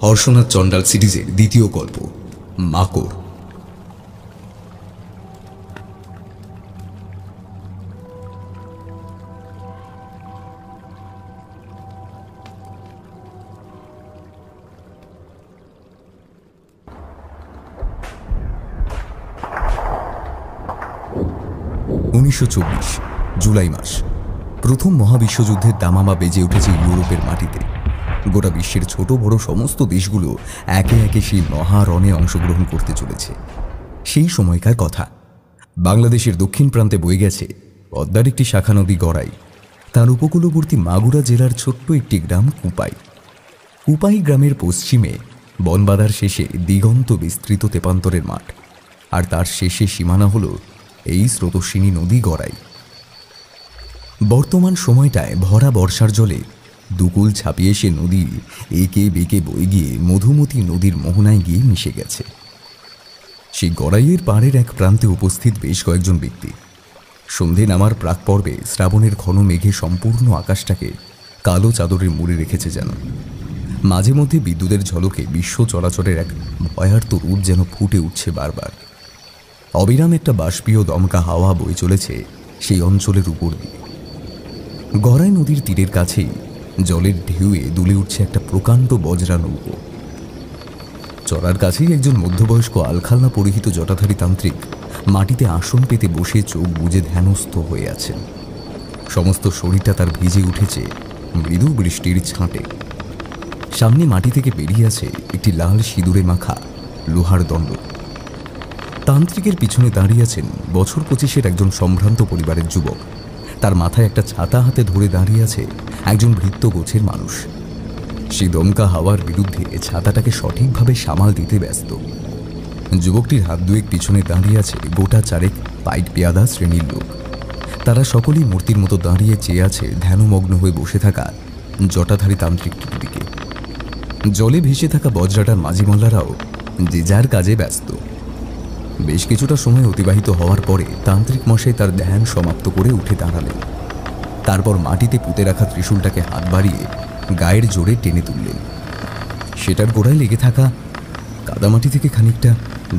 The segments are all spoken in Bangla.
হর্ষনাথ চণ্ডাল সিরিজের দ্বিতীয় গল্প মাকড়। জুলাই মাস। প্রথম মহাবিশ্বযুদ্ধের দামামা বেজে উঠেছে ইউরোপের মাটিতে। গোটা বিশ্বের ছোট বড় সমস্ত দেশগুলো একে একে সেই মহারণে অংশগ্রহণ করতে চলেছে। সেই সময়কার কথা। বাংলাদেশের দক্ষিণ প্রান্তে বয়ে গেছে পদ্মার একটি শাখা নদী গড়াই। তার উপকূলবর্তী মাগুরা জেলার ছোট্ট একটি গ্রাম কুপাই। কুপাই গ্রামের পশ্চিমে বনবাদার শেষে দিগন্ত বিস্তৃত তেপান্তরের মাঠ, আর তার শেষে সীমানা হল এই স্রোতস্বিনী নদী গড়াই। বর্তমান সময়টায় ভরা বর্ষার জলে দুকুল ছাপিয়ে সে নদী একে বেঁকে বয়ে গিয়ে মধুমতি নদীর মোহনায় গিয়ে মিশে গেছে। সেই গড়াইয়ের পাড়ের এক প্রান্তে উপস্থিত বেশ কয়েকজন ব্যক্তি। সন্ধে নামার প্রাক পর্বে শ্রাবণের ঘন মেঘে সম্পূর্ণ আকাশটাকে কালো চাদরে মুড়ে রেখেছে যেন। মাঝে মধ্যে বিদ্যুতের ঝলকে বিশ্ব চলাচলের এক ভয়ার্ত রূপ যেন ফুটে উঠছে বারবার। অবিরাম একটা বাষ্পীয় দমকা হাওয়া বয়ে চলেছে সেই অঞ্চলের উপর দিয়ে। গড়াই নদীর তীরের কাছেই জলের ঢেউয়ে দুলে উঠছে একটা প্রকাণ্ড বজ্রা নৌকো। চড়ার কাছেই একজন মধ্যবয়স্ক আলখাল্লা পরিহিত জটাধারী তান্ত্রিক মাটিতে আসন পেতে বসে চোখ বুজে ধ্যানস্থ হয়ে আছেন। সমস্ত শরীরটা তার ভিজে উঠেছে মৃদু বৃষ্টির ছাঁটে। সামনে মাটি থেকে বেরিয়ে আছে একটি লাল সিঁদুরে মাখা লোহার দণ্ড। তান্ত্রিকের পিছনে দাঁড়িয়ে আছেন বছর 25-এর একজন সম্ভ্রান্ত পরিবারের যুবক। তার মাথায় একটা ছাতা হাতে ধরে দাঁড়িয়ে আছে একজন ভৃত্য গোছের মানুষ। সেই দমকা হাওয়ার বিরুদ্ধে ছাতাটাকে সঠিকভাবে সামাল দিতে ব্যস্ত। যুবকটির হাত দুয়েক পিছনে দাঁড়িয়ে আছে গোটা চারেক পাইট পেয়াদা শ্রেণীর লোক। তারা সকলেই মূর্তির মতো দাঁড়িয়ে চেয়ে আছে ধ্যানমগ্ন হয়ে বসে থাকা জটাধারী তান্ত্রিকটির দিকে। জলে ভেসে থাকা বজ্রাটার মাঝিমল্লারাও যে যার কাজে ব্যস্ত। বেশ কিছুটা সময় অতিবাহিত হওয়ার পরে তান্ত্রিক মশাই তার ধ্যান সমাপ্ত করে উঠে দাঁড়ালেন। তারপর মাটিতে পুঁতে রাখা ত্রিশূলটাকে হাত বাড়িয়ে গায়ের জোরে টেনে তুললেন। সেটার গোড়ায় লেগে থাকা কাদামাটি থেকে খানিকটা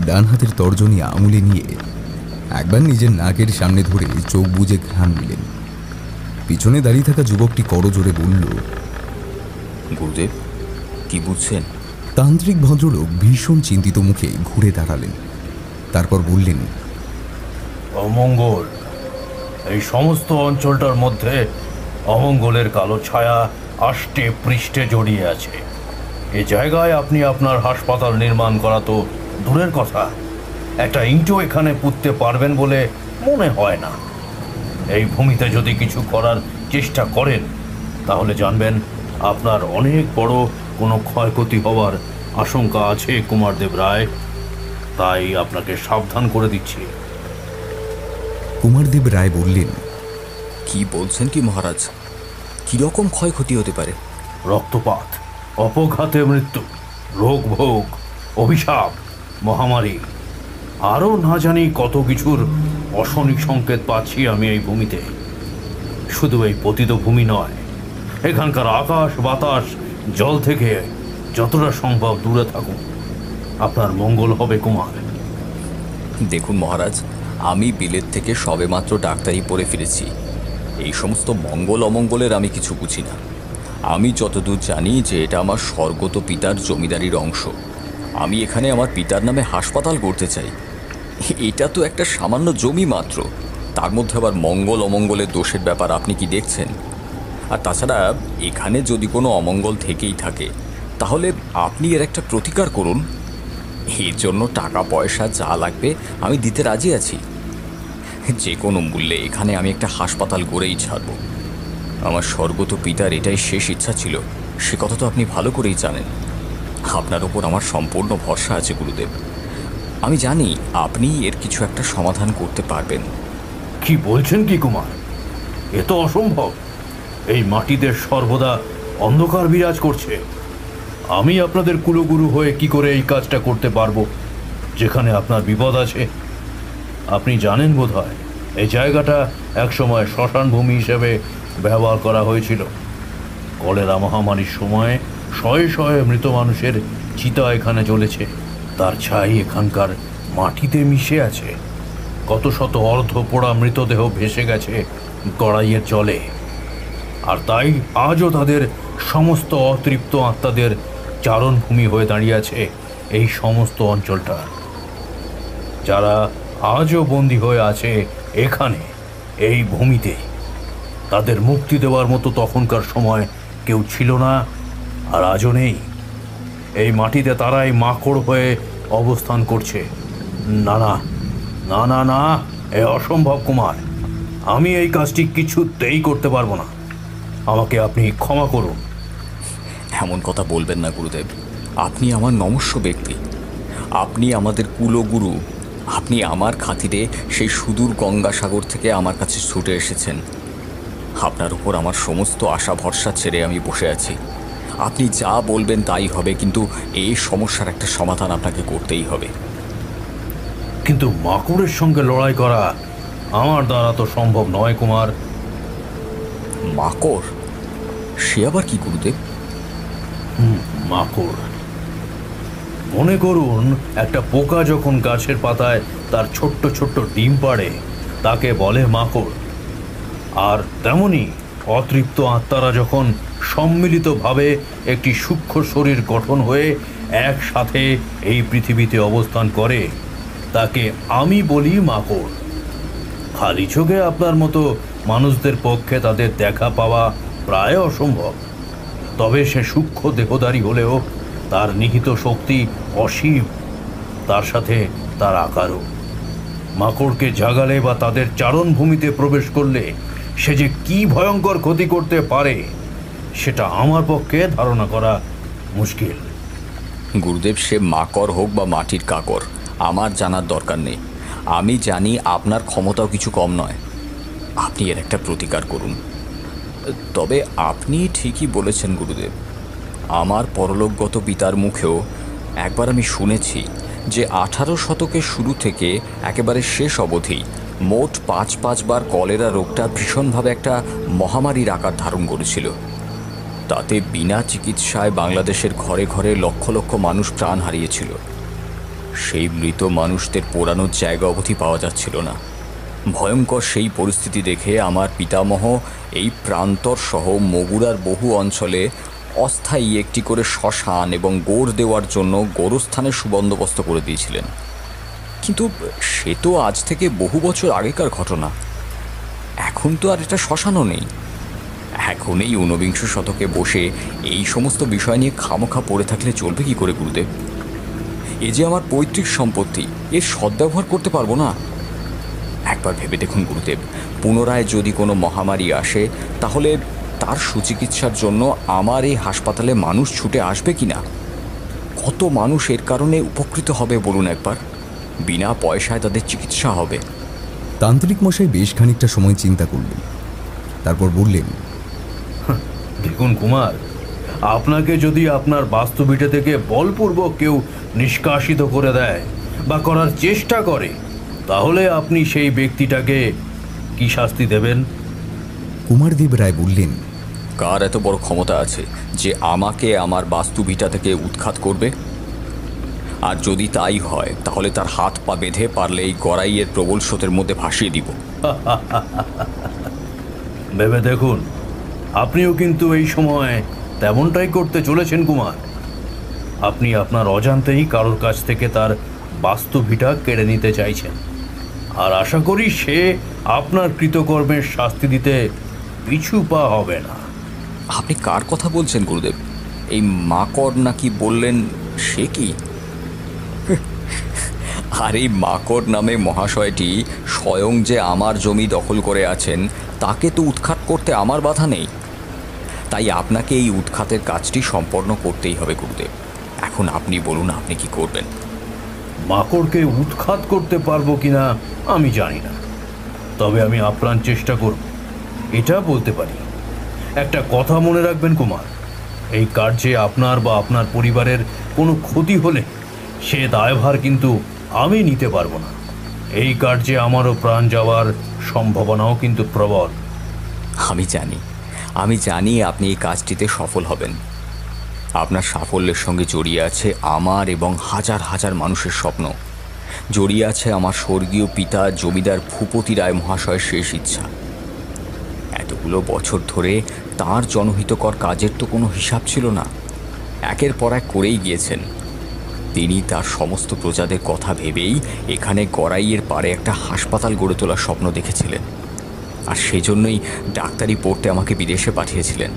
ডান হাতের তর্জনী আঙুলে নিয়ে একবার নিজের নাকের সামনে ধরে চোখ বুজে ঘ্রাণ নিলেন। পিছনে দাঁড়িয়ে থাকা যুবকটি করজোরে বলল, গুরুদেব, কি বুঝছেন? তান্ত্রিক ভদ্রলোক ভীষণ চিন্তিত মুখে ঘুরে দাঁড়ালেন। তারপর বললেন, অমঙ্গল। এই সমস্ত অঞ্চলটার মধ্যে অমঙ্গলের কালো ছায়া আষ্টে পৃষ্ঠে জড়িয়ে আছে। এ জায়গায় আপনি আপনার হাসপাতাল নির্মাণ করা তো দূরের কথা, একটা ইঁটও এখানে পুঁততে পারবেন বলে মনে হয় না। এই ভূমিতে যদি কিছু করার চেষ্টা করেন তাহলে জানবেন আপনার অনেক বড় কোনো ক্ষয়ক্ষতি হওয়ার আশঙ্কা আছে কুমারদেব রায়। তাই আপনাকে সাবধান করে দিচ্ছি। কুমারদেব রায় বললেন, কি বলছেন কি মহারাজ? কিরকম ক্ষয়ক্ষতি হতে পারে? রক্তপাত, অপঘাতে মৃত্যু, রোগ ভোগ, অভিশাপ, মহামারী, আরও না জানি কত কিছুর অশনিক সংকেত পাচ্ছি আমি এই ভূমিতে। শুধু এই পতিত ভূমি নয়, এখানকার আকাশ বাতাস জল থেকে যতটা সম্ভব দূরে থাকুন, আপনার মঙ্গল হবে কুমার। দেখুন মহারাজ, আমি বিলেত থেকে সবেমাত্র ডাক্তারি পড়ে ফিরেছি। এই সমস্ত মঙ্গল অমঙ্গলের আমি কিছু বুঝি না। আমি যতদূর জানি যে এটা আমার স্বর্গত পিতার জমিদারির অংশ। আমি এখানে আমার পিতার নামে হাসপাতাল করতে চাই। এটা তো একটা সামান্য জমি মাত্র, তার মধ্যে আবার মঙ্গল অমঙ্গলের দোষের ব্যাপার আপনি কি দেখছেন? আর তাছাড়া এখানে যদি কোনো অমঙ্গল থেকেই থাকে তাহলে আপনি এর একটা প্রতিকার করুন। এর জন্য টাকা পয়সা যা লাগবে আমি দিতে রাজি আছি। যে কোনো মূল্যে এখানে আমি একটা হাসপাতাল গড়েই ছাড়ব। আমার স্বর্গত পিতার এটাই শেষ ইচ্ছা ছিল, সে কথা তো আপনি ভালো করেই জানেন। আপনার ওপর আমার সম্পূর্ণ ভরসা আছে গুরুদেব। আমি জানি আপনি এর কিছু একটা সমাধান করতে পারবেন। কি বলছেন কি কুমার? এ তো অসম্ভব। এই মাটিতে সর্বদা অন্ধকার বিরাজ করছে। আমি আপনাদের কুলগুরু হয়ে কি করে এই কাজটা করতে পারবো যেখানে আপনার বিপদ আছে? আপনি জানেন বোধহয় এই জায়গাটা একসময় শ্মশান ভূমি হিসেবে ব্যবহার করা হয়েছিল। কলেরা মহামারীর সময় শয়ে শয়ে মৃত মানুষের চিতা এখানে জ্বলেছে, তার ছাই এখানকার মাটিতে মিশে আছে। কত শত অর্ধ পোড়া মৃতদেহ ভেসে গেছে গড়াইয়ের জলে। আর তাই আজও তাদের সমস্ত অতৃপ্ত আত্মাদের চারণভূমি হয়ে দাঁড়িয়ে আছে এই সমস্ত অঞ্চলটা। যারা আজও বন্দী হয়ে আছে এখানে, এই ভূমিতে, তাদের মুক্তি দেওয়ার মতো তখনকার সময় কেউ ছিল না, আর আজও নেই। এই মাটিতে তারাই মাকড় হয়ে অবস্থান করছে। না না না না না, এ অসম্ভব কুমার। আমি এই কাজটি কিছুতেই করতে পারবো না। আমাকে আপনি ক্ষমা করুন। এমন কথা বলবেন না গুরুদেব। আপনি আমার নমস্য ব্যক্তি, আপনি আমাদের কুলগুরু। আপনি আমার খাতিরে সেই সুদূর গঙ্গাসাগর থেকে আমার কাছে ছুটে এসেছেন। আপনার উপর আমার সমস্ত আশা ভরসা ছেড়ে আমি বসে আছি। আপনি যা বলবেন তাই হবে, কিন্তু এই সমস্যার একটা সমাধান আপনাকে করতেই হবে। কিন্তু মাকড়ের সঙ্গে লড়াই করা আমার দ্বারা তো সম্ভব নয় কুমার। মাকড়? সে আবার কি গুরুদেব? মাকড়, মনে করুন একটা পোকা যখন গাছের পাতায় তার ছোট্ট ছোট্ট ডিম পাড়ে, তাকে বলে মাকড়। আর তেমনি অতৃপ্ত আত্মারা যখন সম্মিলিতভাবে একটি সূক্ষ্ম শরীর গঠন হয়ে একসাথে এই পৃথিবীতে অবস্থান করে, তাকে আমি বলি মাকড়। খালি চোখে আপনার মতো মানুষদের পক্ষে তাদের দেখা পাওয়া প্রায় অসম্ভব। তবে সে সূক্ষ্ম দেহধারী হলেও তার নিহিত শক্তি অসীম, তার সাথে তার আকারও। মাকড়কে জাগালে বা তাদের চারণভূমিতে প্রবেশ করলে সে যে কি ভয়ঙ্কর ক্ষতি করতে পারে, সেটা আমার পক্ষে ধারণা করা মুশকিল। গুরুদেব, সে মাকড় হোক বা মাটির কাকড়, আমার জানার দরকার নেই। আমি জানি আপনার ক্ষমতাও কিছু কম নয়। আপনি এর একটা প্রতিকার করুন। তবে আপনি ঠিকই বলেছেন গুরুদেব। আমার পরলোকগত পিতার মুখেও একবার আমি শুনেছি যে 18 শতকের শুরু থেকে একেবারে শেষ অবধি মোট 5 বার কলেরা রোগটা ভীষণভাবে একটা মহামারীর আকার ধারণ করেছিল। তাতে বিনা চিকিৎসায় বাংলাদেশের ঘরে ঘরে লক্ষ লক্ষ মানুষ প্রাণ হারিয়েছিল। সেই মৃত মানুষদের পোড়ানোর জায়গা অবধি পাওয়া যাচ্ছিল না। ভয়ঙ্কর সেই পরিস্থিতি দেখে আমার পিতামহ এই প্রান্তর সহ মগুরার বহু অঞ্চলে অস্থায়ী একটি করে শ্মশান এবং গোড় দেওয়ার জন্য গোরস্থানের সুবন্দোবস্ত করে দিয়েছিলেন। কিন্তু সে তো আজ থেকে বহু বছর আগেকার ঘটনা। এখন তো আর এটা শ্মশানও নেই। এখন এই 19বিংশ শতকে বসে এই সমস্ত বিষয় নিয়ে খামোখা পড়ে থাকলে চলবে কি করে গুরুদেব? এ যে আমার পৈতৃক সম্পত্তি, এর সদ্ব্যবহার করতে পারবো না। একবার ভেবে দেখুন গুরুদেব, পুনরায় যদি কোনো মহামারী আসে, তাহলে তার সুচিকিৎসার জন্য আমার এই হাসপাতালে মানুষ ছুটে আসবে কি না? কত মানুষ এর কারণে উপকৃত হবে বলুন একবার। বিনা পয়সায় তাদের চিকিৎসা হবে। তান্ত্রিক মশাই বেশ খানিকটা সময় চিন্তা করলেন, তারপর বললেন, দেখুন কুমার, আপনাকে যদি আপনার বাস্তুভিটে থেকে বলপূর্বক কেউ নিষ্কাশিত করে দেয় বা করার চেষ্টা করে, তাহলে আপনি সেই ব্যক্তিটাকে কি শাস্তি দেবেন? কুমারদেব রায় বললেন, কার এত বড় ক্ষমতা আছে যে আমাকে আমার বাস্তুভিটা থেকে উৎখাত করবে? আর যদি তাই হয়, তাহলে তার হাত পা বেঁধে পারলে এই গড়াইয়ের প্রবল স্রোতের মধ্যে ভাসিয়ে দিব। ভেবে দেখুন, আপনিও কিন্তু এই সময় তেমনটাই করতে চলেছেন কুমার। আপনি আপনার অজান্তেই কারোর কাছ থেকে তার বাস্তুভিটা কেড়ে নিতে চাইছেন, আর আশা করি সে আপনার কৃতকর্মের শাস্তি দিতে পিছু পা হবে না। আপনি কার কথা বলছেন গুরুদেব? এই মাকড় নাকি বললেন, সে কি? আর এই মাকড় নামে মহাশয়টি স্বয়ং যে আমার জমি দখল করে আছেন, তাকে তো উৎখাত করতে আমার বাধা নেই। তাই আপনাকে এই উৎখাতের কাজটি সম্পন্ন করতেই হবে গুরুদেব। এখন আপনি বলুন, আপনি কি করবেন? মাকড়কে উৎখাত করতে পারবো কিনা আমি জানি না, তবে আমি আপ্রাণ চেষ্টা করব, এটা বলতে পারি। একটা কথা মনে রাখবেন কুমার, এই কার্যে আপনার বা আপনার পরিবারের কোনো ক্ষতি হলে সে দায়ভার কিন্তু আমি নিতে পারবো না। এই কার্যে আমারও প্রাণ যাওয়ার সম্ভাবনাও কিন্তু প্রবল। আমি জানি আপনি এই কাজটিতে সফল হবেন। আপনার সাফল্যের সঙ্গে জড়িয়ে আছে আমার এবং হাজার হাজার মানুষের স্বপ্ন, জড়িয়ে আছে আমার স্বর্গীয় পিতা জমিদার ভূপতি রায় মহাশয়ের শেষ ইচ্ছা। এতগুলো বছর ধরে তাঁর জনহিতকর কাজের তো কোনো হিসাব ছিল না, একের পর এক করেই গিয়েছেন। তিনি তার সমস্ত প্রজাদের কথা ভেবেই এখানে গড়াইয়ের পাড়ে একটা হাসপাতাল গড়ে তোলার স্বপ্ন দেখেছিলেন, আর সেজন্যই ডাক্তারি পড়তে আমাকে বিদেশে পাঠিয়েছিলেন।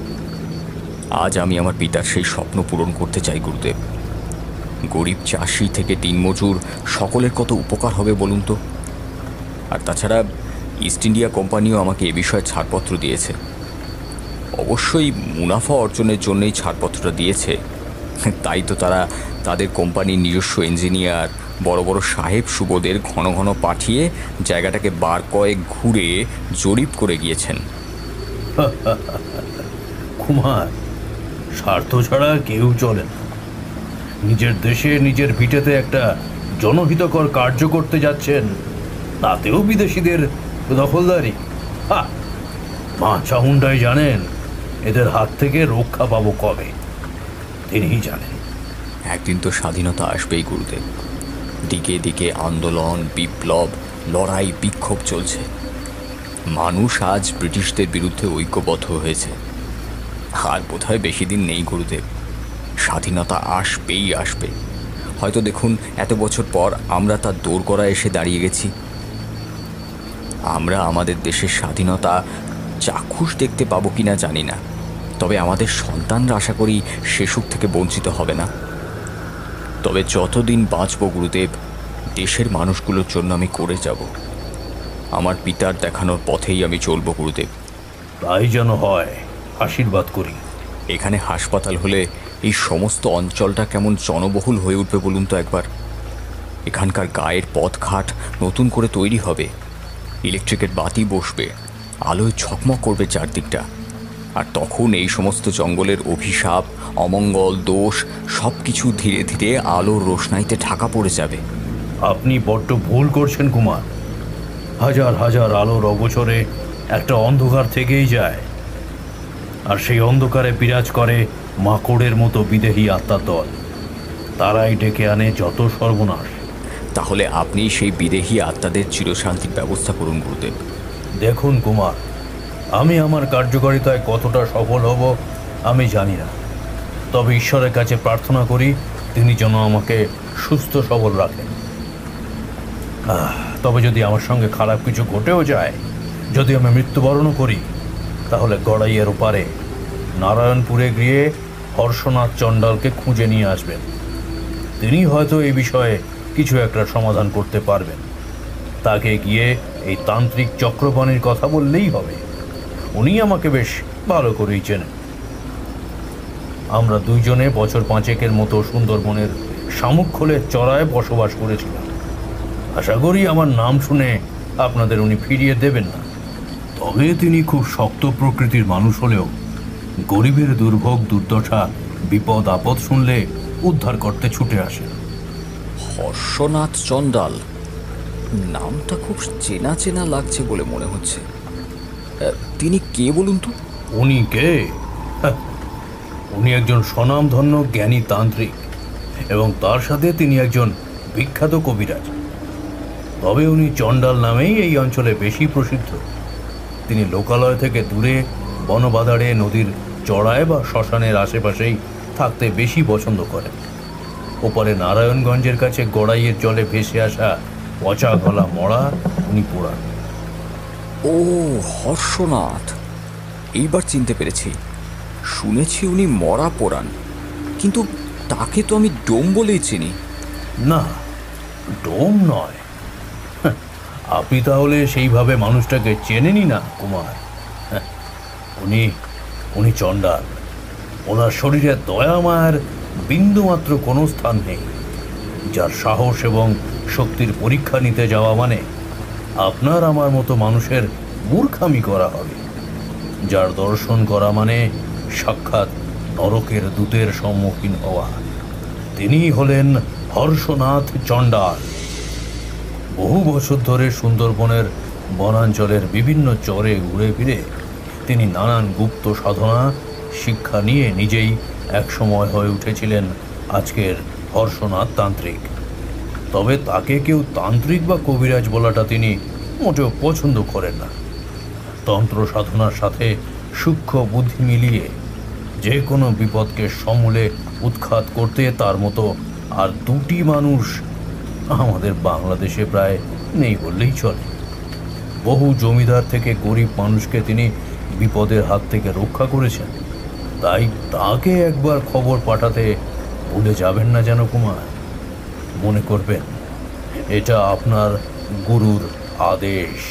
আজ আমি আমার পিতার সেই স্বপ্ন পূরণ করতে চাই গুরুদেব। গরিব চাষি থেকে দিনমজুর সকলের কত উপকার হবে বলুন তো। আর তাছাড়া ইস্ট ইন্ডিয়া কোম্পানিও আমাকে এ বিষয়ে ছাড়পত্র দিয়েছে। অবশ্যই মুনাফা অর্জনের জন্যই ছাড়পত্রটা দিয়েছে, তাই তো তারা তাদের কোম্পানির নিজস্ব ইঞ্জিনিয়ার বড় বড় সাহেব সুবোদের ঘন ঘন পাঠিয়ে জায়গাটাকে বার কয়েক ঘুরে জরিপ করে গিয়েছেন। কুমার, স্বার্থ ছাড়া কেউ চলে না। নিজের দেশে নিজের ভিটেতে একটা জনহিতকর কার্য করতে যাচ্ছেন, তাতেও বিদেশিদের দখলদারি। মা চামুন্ডাই জানেন এদের হাত থেকে রক্ষা পাবো কবে, তিনিই জানেন। একদিন তো স্বাধীনতা আসবেই গুরুদেব। দিকে দিকে আন্দোলন, বিপ্লব, লড়াই, বিক্ষোভ চলছে। মানুষ আজ ব্রিটিশদের বিরুদ্ধে ঐক্যবদ্ধ হয়েছে। আর বোধহয় বেশি দিন নেই গুরুদেব, স্বাধীনতা আসবেই আসবে। হয়তো দেখুন এত বছর পর আমরা তার দোরগোড়ায় এসে দাঁড়িয়ে গেছি। আমরা আমাদের দেশের স্বাধীনতা চাক্ষুষ দেখতে পাবো কিনা জানি না, তবে আমাদের সন্তানরা আশা করি সে সুখ থেকে বঞ্চিত হবে না। তবে যতদিন বাঁচব গুরুদেব, দেশের মানুষগুলোর জন্য আমি করে যাব। আমার পিতার দেখানোর পথেই আমি চলব গুরুদেব। তাই যেন হয়, আশীর্বাদ করি। এখানে হাসপাতাল হলে এই সমস্ত অঞ্চলটা কেমন জনবহুল হয়ে উঠবে বলুন তো একবার। এখানকার গায়ের পথঘাট নতুন করে তৈরি হবে, ইলেকট্রিকের বাতি বসবে, আলোয় ঝকমক করবে চারদিকটা। আর তখন এই সমস্ত জঙ্গলের অভিশাপ, অমঙ্গল, দোষ সব কিছু ধীরে ধীরে আলোর রোশনাইতে ঢাকা পড়ে যাবে। আপনি বড্ড ভুল করছেন কুমার। হাজার হাজার আলোর অগোচরে একটা অন্ধকার থেকেই যায়, আর সেই অন্ধকারে বিরাজ করে মাকড়ের মতো বিদেহী আত্মার দল। তারাই ডেকে আনে যত সর্বনাশ। তাহলে আপনি সেই বিদেহী আত্মাদের চিরশান্তির ব্যবস্থা করুন গুরুদেব। দেখুন কুমার, আমি আমার কার্যকারিতায় কতটা সফল হব আমি জানি না, তবে ঈশ্বরের কাছে প্রার্থনা করি তিনি যেন আমাকে সুস্থ সবল রাখেন। তবে যদি আমার সঙ্গে খারাপ কিছু ঘটেও যায়, যদি আমি মৃত্যুবরণও করি, তাহলে গড়াইয়ের ওপারে নারায়ণপুরে গিয়ে হর্ষনাথ চণ্ডালকে খুঁজে নিয়ে আসবেন। তিনি হয়তো এই বিষয়ে কিছু একটা সমাধান করতে পারবেন। তাকে গিয়ে এই তান্ত্রিক চক্রপাণির কথা বললেই হবে, উনি আমাকে বেশ ভালো করেই চেনেন। আমরা দুইজনে বছর 5 মতো সুন্দরবনের শামুকখোলের চড়ায় বসবাস করেছিলাম। আশা করি আমার নাম শুনে আপনাদের উনি ফিরিয়ে দেবেন না। তবে তিনি খুব শক্ত প্রকৃতির মানুষ হলেও গরিবের দুর্ভোগ, দুর্দশা, বিপদ আপদ শুনলে উদ্ধার করতে ছুটে আসেন। হর্ষনাথ চণ্ডাল নামটা খুব চেনা চেনা লাগছে বলে মনে হচ্ছে। তিনি কে বলুন তো? উনি কে? উনি একজন স্বনামধন্য জ্ঞানী তান্ত্রিক, এবং তার সাথে তিনি একজন বিখ্যাত কবিরাজ। তবে উনি চণ্ডাল নামেই এই অঞ্চলে বেশি প্রসিদ্ধ। তিনি লোকালয় থেকে দূরে বনবাদারে, নদীর চড়ায় বা শ্মশানের আশেপাশেই থাকতে বেশি পছন্দ করেন। ওপারে নারায়ণগঞ্জের কাছে গড়াইয়ের জলে ভেসে আসা পচা গলা মরা উনি পোড়ান। ও হর্ষনাথ, এইবার চিনতে পেরেছি। শুনেছি উনি মরা পোড়ান, কিন্তু তাকে তো আমি ডোম বলেই চিনি। না, ডোম নয়। আপনি তাহলে সেইভাবে মানুষটাকে চেনেনই না কুমার। উনি চণ্ডাল। ওনার শরীরে দয়া মায়ার বিন্দুমাত্র কোনো স্থান নেই। যার সাহস এবং শক্তির পরীক্ষা নিতে যাওয়া মানে আপনার আমার মতো মানুষের মূর্খামি করা হবে। যার দর্শন করা মানে সাক্ষাৎ নরকের দূতের সম্মুখীন হওয়া। তিনিই হলেন হর্ষনাথ চণ্ডাল। বহু বছর ধরে সুন্দরবনের বনাঞ্চলের বিভিন্ন চরে ঘুরে ফিরে তিনি নানান গুপ্ত সাধনা শিক্ষা নিয়ে নিজেই এক সময় হয়ে উঠেছিলেন আজকের হর্ষনাথ তান্ত্রিক। তবে তাকে কেউ তান্ত্রিক বা কবিরাজ বলাটা তিনি মোটেও পছন্দ করেন না। তন্ত্র সাধনার সাথে সূক্ষ্ম বুদ্ধি মিলিয়ে যে কোনো বিপদকে সমূলে উৎখাত করতে তার মতো আর দুটি মানুষ আমাদের বাংলাদেশে প্রায় নেই বললেই চলে। বহু জমিদার থেকে গরিব মানুষকে তিনি বিপদের হাত থেকে রক্ষা করেছেন। তাই তাকে একবার খবর পাঠাতে ভুলে যাবেন না যেন কুমার। মনে করবেন এটা আপনার গুরুর আদেশ।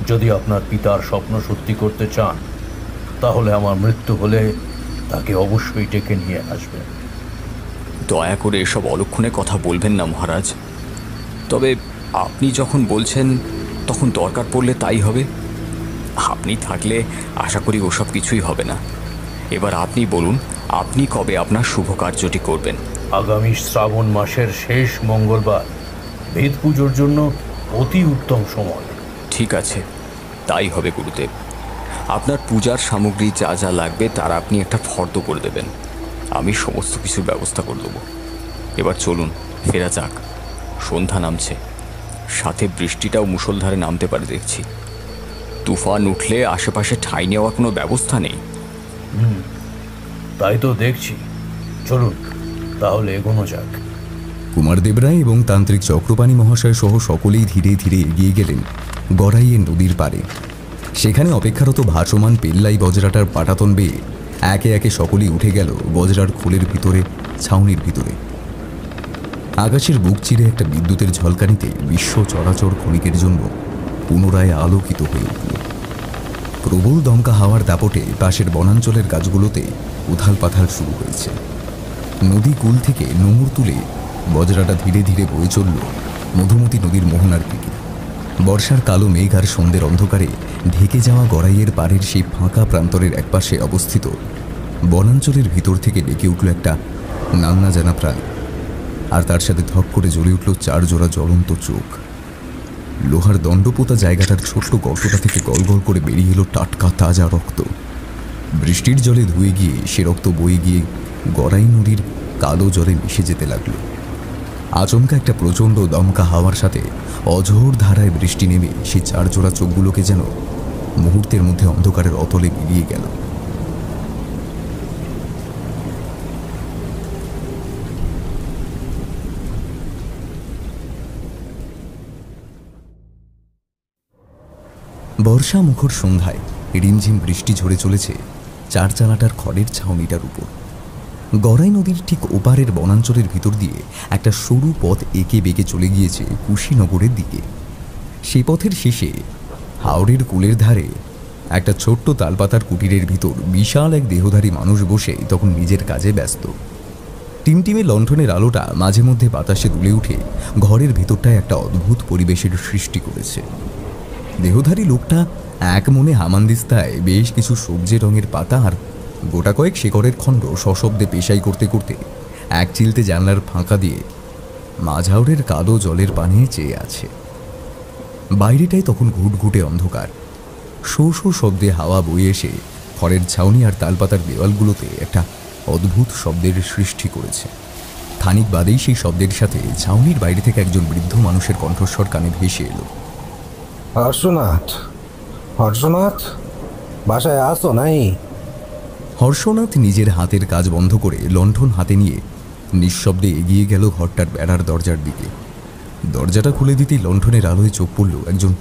যদি আপনার পিতার স্বপ্ন সত্যি করতে চান তাহলে আমার মৃত্যু হলে তাকে অবশ্যই ডেকে নিয়ে আসবেন। দয়া করে এসব অলক্ষণে কথা বলবেন না মহারাজ। তবে আপনি যখন বলছেন তখন দরকার পড়লে তাই হবে। আপনি থাকলে আশা করি ওসব কিছুই হবে না। এবার আপনি বলুন, আপনি কবে আপনার শুভ কার্যটি করবেন? আগামী শ্রাবণ মাসের শেষ মঙ্গলবার বেদ পুজোর জন্য অতি উত্তম সময়। ঠিক আছে, তাই হবে গুরুদেব। আপনার পূজার সামগ্রী যা যা লাগবে তার আপনি একটা ফর্দ করে দেবেন। আমি সমস্ত কিছুর ব্যবস্থা করে দেবো। এবার চলুন, ফেরা যাক। সন্ধ্যা নামছে, সাথে বৃষ্টিটাও মুষলধারে নামতে পারে দেখছি। তুফান উঠলে আশেপাশে ঠাঁই নেওয়ার কোনো ব্যবস্থা নেই। তাই তো দেখছি। চলুন তাহলে এগোনো যাক। কুমারদেব রায় এবং তান্ত্রিক চক্রপাণি মহাশয় সহ সকলেই ধীরে ধীরে এগিয়ে গেলেন গড়াইয়ের নদীর পাড়ে। সেখানে অপেক্ষারত ভাসমান পেল্লাই বজরাটার পাটাতন বেয়ে একে একে সকলেই উঠে গেল বজরার খোলের ভিতরে, ছাউনির ভিতরে। আকাশের বুক চিরে একটা বিদ্যুতের ঝলকানিতে বিশ্ব চরাচর ক্ষণিকের জন্য পুনরায় আলোকিত হয়ে উঠল। প্রবল দমকা হাওয়ার দাপটে পাশের বনাঞ্চলের গাছগুলোতে উথাল পাথাল শুরু হয়েছে। নদী কূল থেকে নোঙর তুলে বজরাটা ধীরে ধীরে বয়ে চলল মধুমতি নদীর মোহনার দিকে। বর্ষার কালো মেঘ আর সন্ধ্যের অন্ধকারে ঢেকে যাওয়া গড়াইয়ের পাড়ের সেই ফাঁকা প্রান্তরের একপাশে অবস্থিত বনাঞ্চলের ভিতর থেকে ডেকে উঠল একটা নান্না জানা প্রাণী। আর তার সাথে ধপ করে জ্বলে উঠল 4 জোড়া জ্বলন্ত চোখ। লোহার দণ্ডপোতা জায়গাটার ছোট্ট গর্তটা থেকে গলগল করে বেরিয়ে এলো টাটকা তাজা রক্ত। বৃষ্টির জলে ধুয়ে গিয়ে সে রক্ত বয়ে গিয়ে গড়াই নদীর কালো জলে মিশে যেতে লাগলো। আচমকা একটা প্রচণ্ড দমকা হাওয়ার সাথে অঝোর ধারায় বৃষ্টি নেমে সেই 4 জোড়া চোখগুলোকে যেন মুহূর্তের মধ্যে অন্ধকারের অতলে মিলিয়ে গেল। বর্ষা মুখর সন্ধ্যায় রিমঝিম বৃষ্টি ঝরে চলেছে 4 চালাটার খড়ের ছাউনিটার উপর। গড়াই নদীর ঠিক ওপারের বনাঞ্চলের ভিতর দিয়ে একটা সরু পথ এঁকে বেঁকে চলে গিয়েছে কুশীনগরের দিকে। সেই পথের শেষে হাওড়ের কূলের ধারে একটা ছোট্ট তালপাতার কুটিরের ভিতর বিশাল এক দেহধারী মানুষ বসে তখন নিজের কাজে ব্যস্ত। টিমটিমে লণ্ঠনের আলোটা মাঝে মধ্যে বাতাসে দুলে উঠে ঘরের ভিতরটায় একটা অদ্ভুত পরিবেশের সৃষ্টি করেছে। দেহধারী লোকটা এক মনে হামানদিস্তায় বেশ কিছু সবজি রঙের পাতা আর গোটা কয়েক শেকড়ের খণ্ড সশব্দে পেশাই করতে করতে এক চিলতে জানলার ফাঁকা দিয়ে মাঝাউরের কালো জলের পানে চেয়ে আছে। বাইরেটায় তখন ঘুটঘুটে অন্ধকার। শো শো শব্দে হাওয়া বয়ে এসে খড়ের ছাউনি আর তালপাতার দেওয়ালগুলোতে একটা অদ্ভুত শব্দের সৃষ্টি করেছে। খানিক বাদেই সেই শব্দের সাথে ছাউনির বাইরে থেকে একজন বৃদ্ধ মানুষের কণ্ঠস্বর কানে ভেসে এলো। হর্ষনাথ, হর্ষনাথ, বাসায় আসো নাই? হর্ষনাথ নিজের হাতের কাজ বন্ধ করে লণ্ঠন হাতে নিয়ে নিঃশব্দে এগিয়ে গেল ঘরটার বেড়ার দরজার দিকে। দরজাটা খুলে দিতেই লণ্ঠনের আলোয় চোখ পড়ল একজন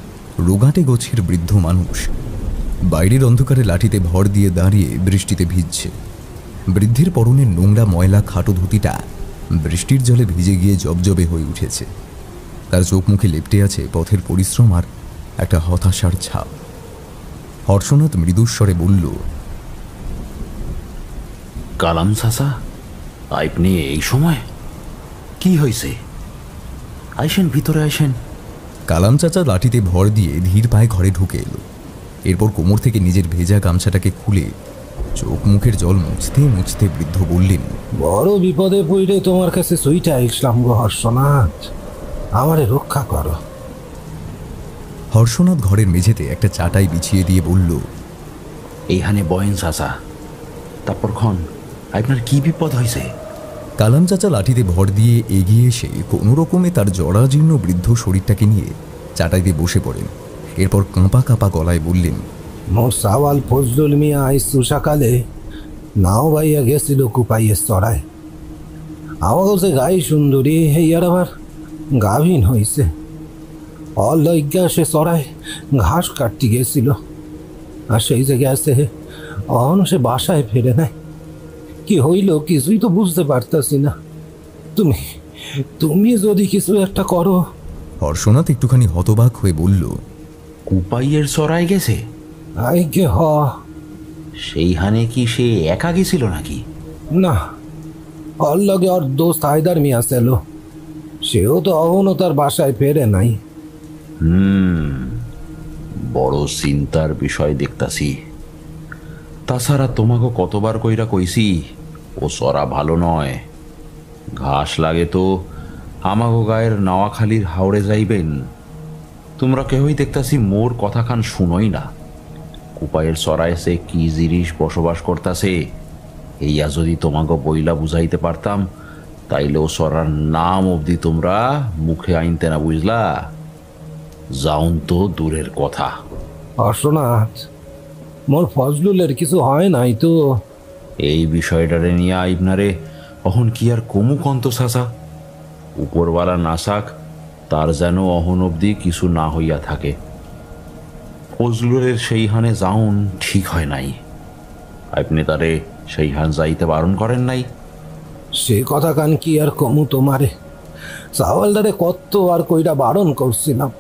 রোগাটে গোছের বৃদ্ধ মানুষ। বাইরের অন্ধকারে লাঠিতে ভর দিয়ে দাঁড়িয়ে বৃষ্টিতে ভিজছে। বৃদ্ধের পরনের নোংরা ময়লা খাটো ধুতিটা বৃষ্টির জলে ভিজে গিয়ে জবজবে হয়ে উঠেছে। তার চোখ মুখে লেপ্টে আছে পথের পরিশ্রম আর একটা হতাশার ছাপ। হর্ষনাথ মৃদুস্বরে বলল, কালাম চাচা, আপনি এই সময় কি হয়েছে? আইসেন, ভিতরে আইসেন। কালাম চাচা লাঠিতে ভর দিয়ে ধীর পায়ে ঘরে ঢুকে এলো। এরপর কোমর থেকে নিজের ভেজা গামছাটাকে খুলে চোখ মুখের জল মুছতে মুছতে বৃদ্ধ বললেন, বড় বিপদে পড়ে তোমার কাছে সইটা ইসলাম গো হর্ষনাথ, আমারে রক্ষা করো। হর্ষনাথ ঘরের মেঝেতে একটা চাটাই বিছিয়ে দিয়ে বলল, এইখানে বয়েন চাচা, তারপর খন আপনার কি বিপদ হয়েছে? কালাম চাচা লাঠিতে ভর দিয়ে এগিয়ে এসে কোনো রকমে তার জরাজীর্ণ বৃদ্ধ শরীরটাকে নিয়ে চাটাইতে বসে পড়েন। এরপর কাঁপা কাঁপা গলায় বললেন, মোর সাওয়াল ফজলুল মিয়া আইস সকালে নাও বাইয়া গেছিল কুপাইয়ের চড়ায়। আমার কাছে গাই সুন্দরী হেয়ার আবার গাভীন হইছে। অলজ্ঞা সে চড়ায় ঘাস কাটতে গেছিল, আর সেই যে গেছে অহন সে বাসায় ফেরে নাই। কি হইল কিছুই তো বুঝতে পারতাছি না। তুমি তুমি যদি কিছু একটা করো। হর্ষনাথ একটুখানি হতবাক হয়ে বলল, কুপাইয়ের চড়ায় গেছে? আইকে হ। সেইখানে কি সে একা গেছিল নাকি? না, ওর লগে ওর দোস্ত হায়দার মিয়া ছিল, সেও তো অহনও তার বাসায় ফেরে নাই। বড় চিন্তার বিষয় দেখতাছি। তাছাড়া তোমাকে কতবার কইরা কইছি ও চড়া ভালো নয়। ঘাস লাগে তো আমাগো গায়ের নাওয়াখালীর হাওড়ে যাইবেন। তোমরা কেহই দেখতাছি মোর কথাখান শুনোই না। কুপাইয়ের চড়ায় সে কি জিনিস বসবাস করতাছে এইয়া যদি তোমাকে বইলা বুঝাইতে পারতাম, তাইলেও চড়ার নাম অবধি তোমরা মুখে আইনতে না, বুঝলা? যাউন তো দূরের কথা। অর্শনাথ, মোর ফজলুলের কিছু হয় নাই তো? এই বিষয়টারে নিয়ে আইবনারে অহন কি আর কমু কন্ত চাচা? উপরওয়ালা নাসাক তার যেন অহন অবধি কিছু না হইয়া থাকে। ফজলুলের সেইখানে যাউন ঠিক হয় নাই। আপনি তারে সেইখান যাইতে বারণ করেন নাই? সে কথা কান কি আর কমু তোমারে? চাওয়ালদারে কত আর কইরা বারণ করছিলাম।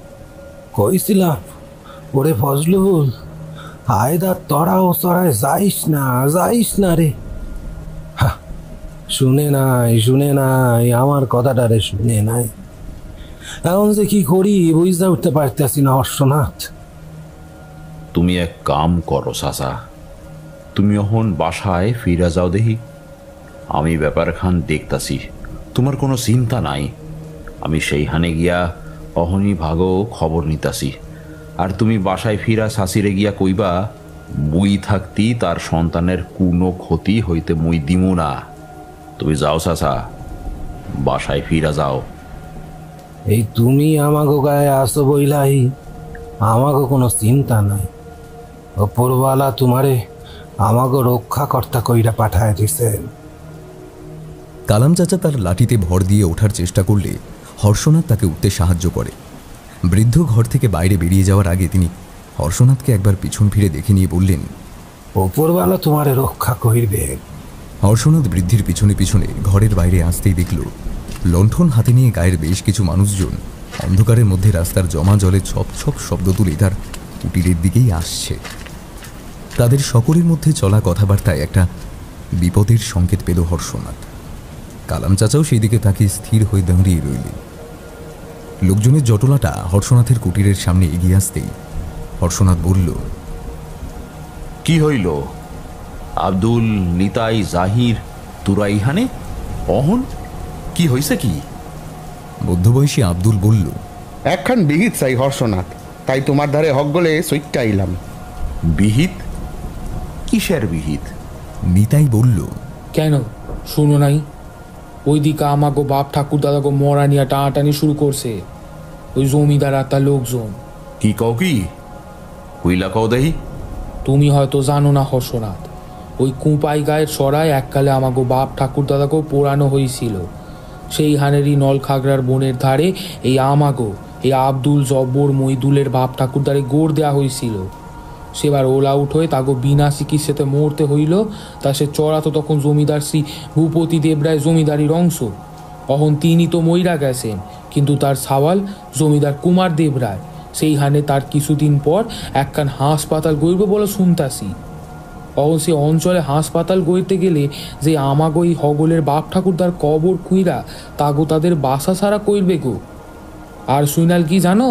কইছিলাম, ওরে ফজলুল, হায়দার তরা ও চড়ায় যাইস না রে। শুনে নাই আমার কথাটারে শুনে নাই। এখন যে কি করি বুঝতে উঠতে পারতেছি না হর্ষনাথ। তুমি এক কাম করো চাচা, তুমি অহন বাসায় ফিরা যাও দেখি। আমি ব্যাপারখান দেখতাছি, তোমার কোনো চিন্তা নাই। আমি সেইখানে গিয়া অহনি ভাগো খবর নিতাছি। আর তুমি বাসায় ফিরা শাশিরে গিয়া কইবা, মুই থাকতি তার সন্তানের কোনো ক্ষতি হইতে মুই দিমু না। তুমি যাও চাচা, বাসায় ফিরা যাও। এই তুমি আমাগো গায়ে আসো বইলাই আমাগো কোনো চিন্তা নাই। ওপরওয়ালা তোমারে আমাগো রক্ষাকর্তা কইরা পাঠায় দিছেন। কালাম চাচা তার লাঠিতে ভর দিয়ে ওঠার চেষ্টা করলে হর্ষনাথ তাকে উঠতে সাহায্য করে। বৃদ্ধ ঘর থেকে বাইরে বেরিয়ে যাওয়ার আগে তিনি হর্ষনাথকে একবার পিছন ফিরে দেখে নিয়ে বললেন, ওপরওয়ালা তোমারে রক্ষা করিবে। হর্ষনাথ বৃদ্ধির পিছনে পিছনে ঘরের বাইরে আসতেই দেখল লণ্ঠন হাতে নিয়ে গায়ের বেশ কিছু মানুষজন অন্ধকারের মধ্যে রাস্তার জমা জলে ছপ ছপ শব্দ তুলে তার কুটিরের দিকেই আসছে। তাদের সকলের মধ্যে চলা কথাবার্তায় একটা বিপদের সংকেত পেল হর্ষনাথ। কালাম চাচাও সেই দিকে তাকে স্থির হয়ে দাঁড়িয়ে রইলেন। লোকজনের জটলাটা হর্ষনাথের কুটিরের সামনে এগিয়ে আসতেই হর্ষনাথ বলল, কি হইল? আব্দুল, নিতাই, জাহির, তোরা ইহানে অহন কি হইছে কি? মধ্যবয়সী আব্দুল বলল, একখান বিহিত চাই হর্ষনাথ, তাই তোমার ধারে হক গলে সইটটা আইলাম। বিহিত? কিসের বিহিত? নিতাই বলল, কেন শুনো নাই? ওইদিকে আমাগো বাপ ঠাকুর দাদাগো মরা নিয়ে টানাটানি শুরু করছে ওই জমিদার আর তার লোকজন। কি কও কি? কইলা কও দেহি। তুমি হয়তো জানো না হর্ষনাথ, ওই কুপাই গায়ের সরায় এককালে আমাগো বাপ ঠাকুর দাদাকেও পোড়ানো হয়েছিল। সেই হানেরই নলখাগড়ার বনের ধারে এই আমাগো এই আব্দুল জব্বর মইদুলের বাপ ঠাকুরদারে গোড় দেওয়া হয়েছিল। সেবার ওলা উঠ হয়ে তাগো বিনা চিকিৎসাতে মরতে হইল। তা সে চড়াতো তখন জমিদার শ্রী ভূপতি দেবরায় জমিদারির অংশ। অহন তিনি তো মইরা গেছেন, কিন্তু তার সাওয়াল জমিদার কুমার দেবরায় সেইখানে তার কিছুদিন পর একখান হাসপাতাল গড়বে বলে শুনতাছি। অহন সে অঞ্চলে হাসপাতাল গড়তে গেলে যে আমাগো এই হগলের বাপ ঠাকুরদার কবর খুঁইরা তাগো তাদের বাসা ছাড়া করবে গো। আর শুনাল কি জানো,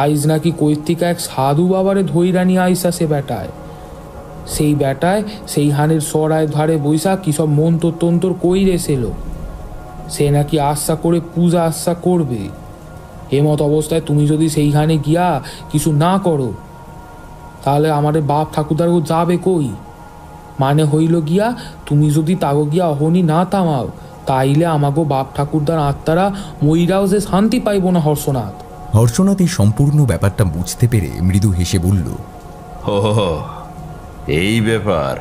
আইজ নাকি কৈতিকা এক সাধু বাবারে ধৈরা নিয়ে আইসা সে বেটায়। সেই বেটায় সেই হানের সরায় ধারে বৈশা কি সব মন্তর তন্তর কইরেছিল। সে নাকি আশা করে পূজা আশা করবে। এমত অবস্থায় তুমি যদি সেইখানে গিয়া কিছু না করো, তাহলে আমাদের বাপ ঠাকুরদার যাবে কই? মানে হইল গিয়া তুমি যদি তাগো গিয়া অহনি না থামাও তাইলে আমাগো বাপ ঠাকুরদার আত্মারা মইরাও যে শান্তি পাইব না হর্ষনাথ। হর্ষনাথ এই সম্পূর্ণ ব্যাপারটা বুঝতে পেরে মৃদু হেসে বলল, হো হো, এই ব্যাপার,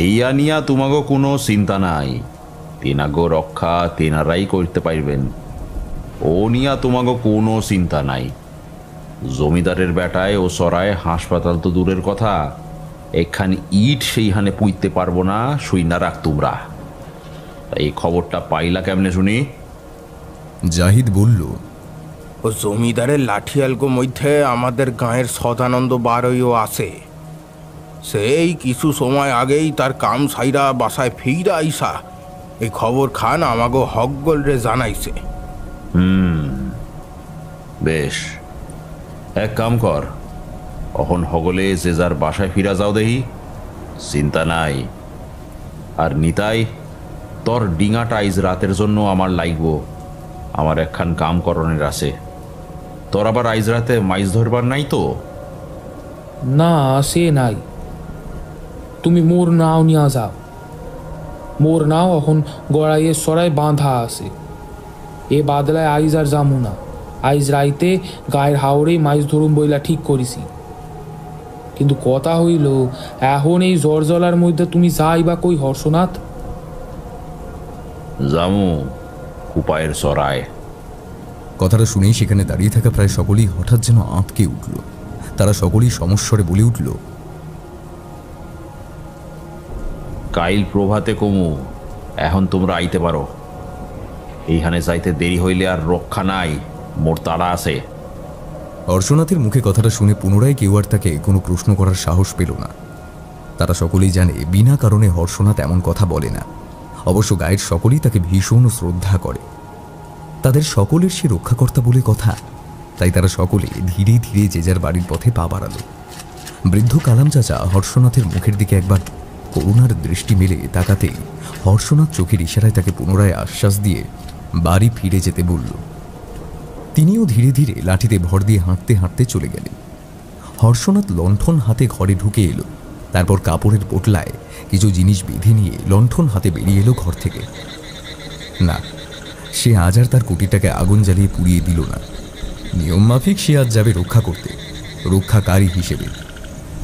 এইয়া নিয়া তোমাগো কোনো চিন্তা নাই। তেনাগো রক্ষা তেনারাই করতে পারবেন, ও নিয়া তোমাগো কোনো চিন্তা নাই। জমিদারের বেটায় ও সরায় হাসপাতাল তো দূরের কথা, একখানি ইট সেইখানে পুঁততে পারবো না, শুই না রাখ তোমরা। এই খবরটা পাইলা কেমনে শুনি? জাহিদ বলল, ও জমিদারের লাঠিয়ালগো মধ্যে আমাদের গাঁয়ের সদানন্দ বারইও আছে। সেই কিছু সময় আগেই তার কাম সাইরা বাসায় ফিরা আইসা এই খবর খান আমাগো হকগল রে জানাইছে। বেশ, এক কাম কর, অহন হগলে যে যার বাসায় ফিরা যাও দেহি, চিন্তা নাই। আর নিতাই, তোর ডিঙাটা আইজ রাতের জন্য আমার লাগব, আমার একখান কাম করণের আছে। তোর আবার আইজ রাতে মাইজ ধরবার নাই তো? না, সে নাই। তুমি মোর নাও নিয়া যাও। মোর নাও এখন গড়াইয়ের সরায় বাঁধা আছে। এ বাদলায় আইজ আর যামু না। আইজ রাইতে গায়ের হাওড়েই মাইজ ধরুম বইলা ঠিক করিছি। কিন্তু কথা হইল, এখন এই জ্বর জলার মধ্যে তুমি যাই বা কই হর্ষনাথ? জামু কুপায়ের সরায়। কথাটা শুনেই সেখানে দাঁড়িয়ে থাকা প্রায় সকলেই হঠাৎ যেন আঁতকে উঠল। তারা সকলেই সমস্বরে বলে উঠল, কাইল প্রভাতে কমু, এখন তোমরা আইতে পারো। এইখানে যাইতে দেরি হইলে আর রক্ষা নাই, মোর তাড়া আছে। হর্ষনাথের মুখে কথাটা শুনে পুনরায় কেউ আর তাকে কোনো প্রশ্ন করার সাহস পেল না। তারা সকলেই জানে বিনা কারণে হর্ষনাথ এমন কথা বলে না। অবশ্য গায়ের সকলেই তাকে ভীষণ শ্রদ্ধা করে। তাদের সকলের সে রক্ষাকর্তা বলে কথা, তাই তারা সকলে ধীরে ধীরে যে যার বাড়ির পথে পা বাড়াল। বৃদ্ধ কালাম চাচা হর্ষনাথের মুখের দিকে একবার করুণার দৃষ্টি মেলে তাকাতেই হর্ষনাথ চোখের ইশারায় তাকে পুনরায় আশ্বাস দিয়ে বাড়ি ফিরে যেতে বলল। তিনিও ধীরে ধীরে লাঠিতে ভর দিয়ে হাঁটতে হাঁটতে চলে গেলেন। হর্ষনাথ লণ্ঠন হাতে ঘরে ঢুকে এলো। তারপর কাপড়ের পোটলায় কিছু জিনিস বেঁধে নিয়ে লণ্ঠন হাতে বেরিয়ে এলো ঘর থেকে। না, সে আজ আর তার কুটিরটাকে আগুন জ্বালিয়ে পুড়িয়ে দিল না। নিয়ম মাফিক সে আজ যাবে রক্ষা করতে, রক্ষাকারী হিসেবে।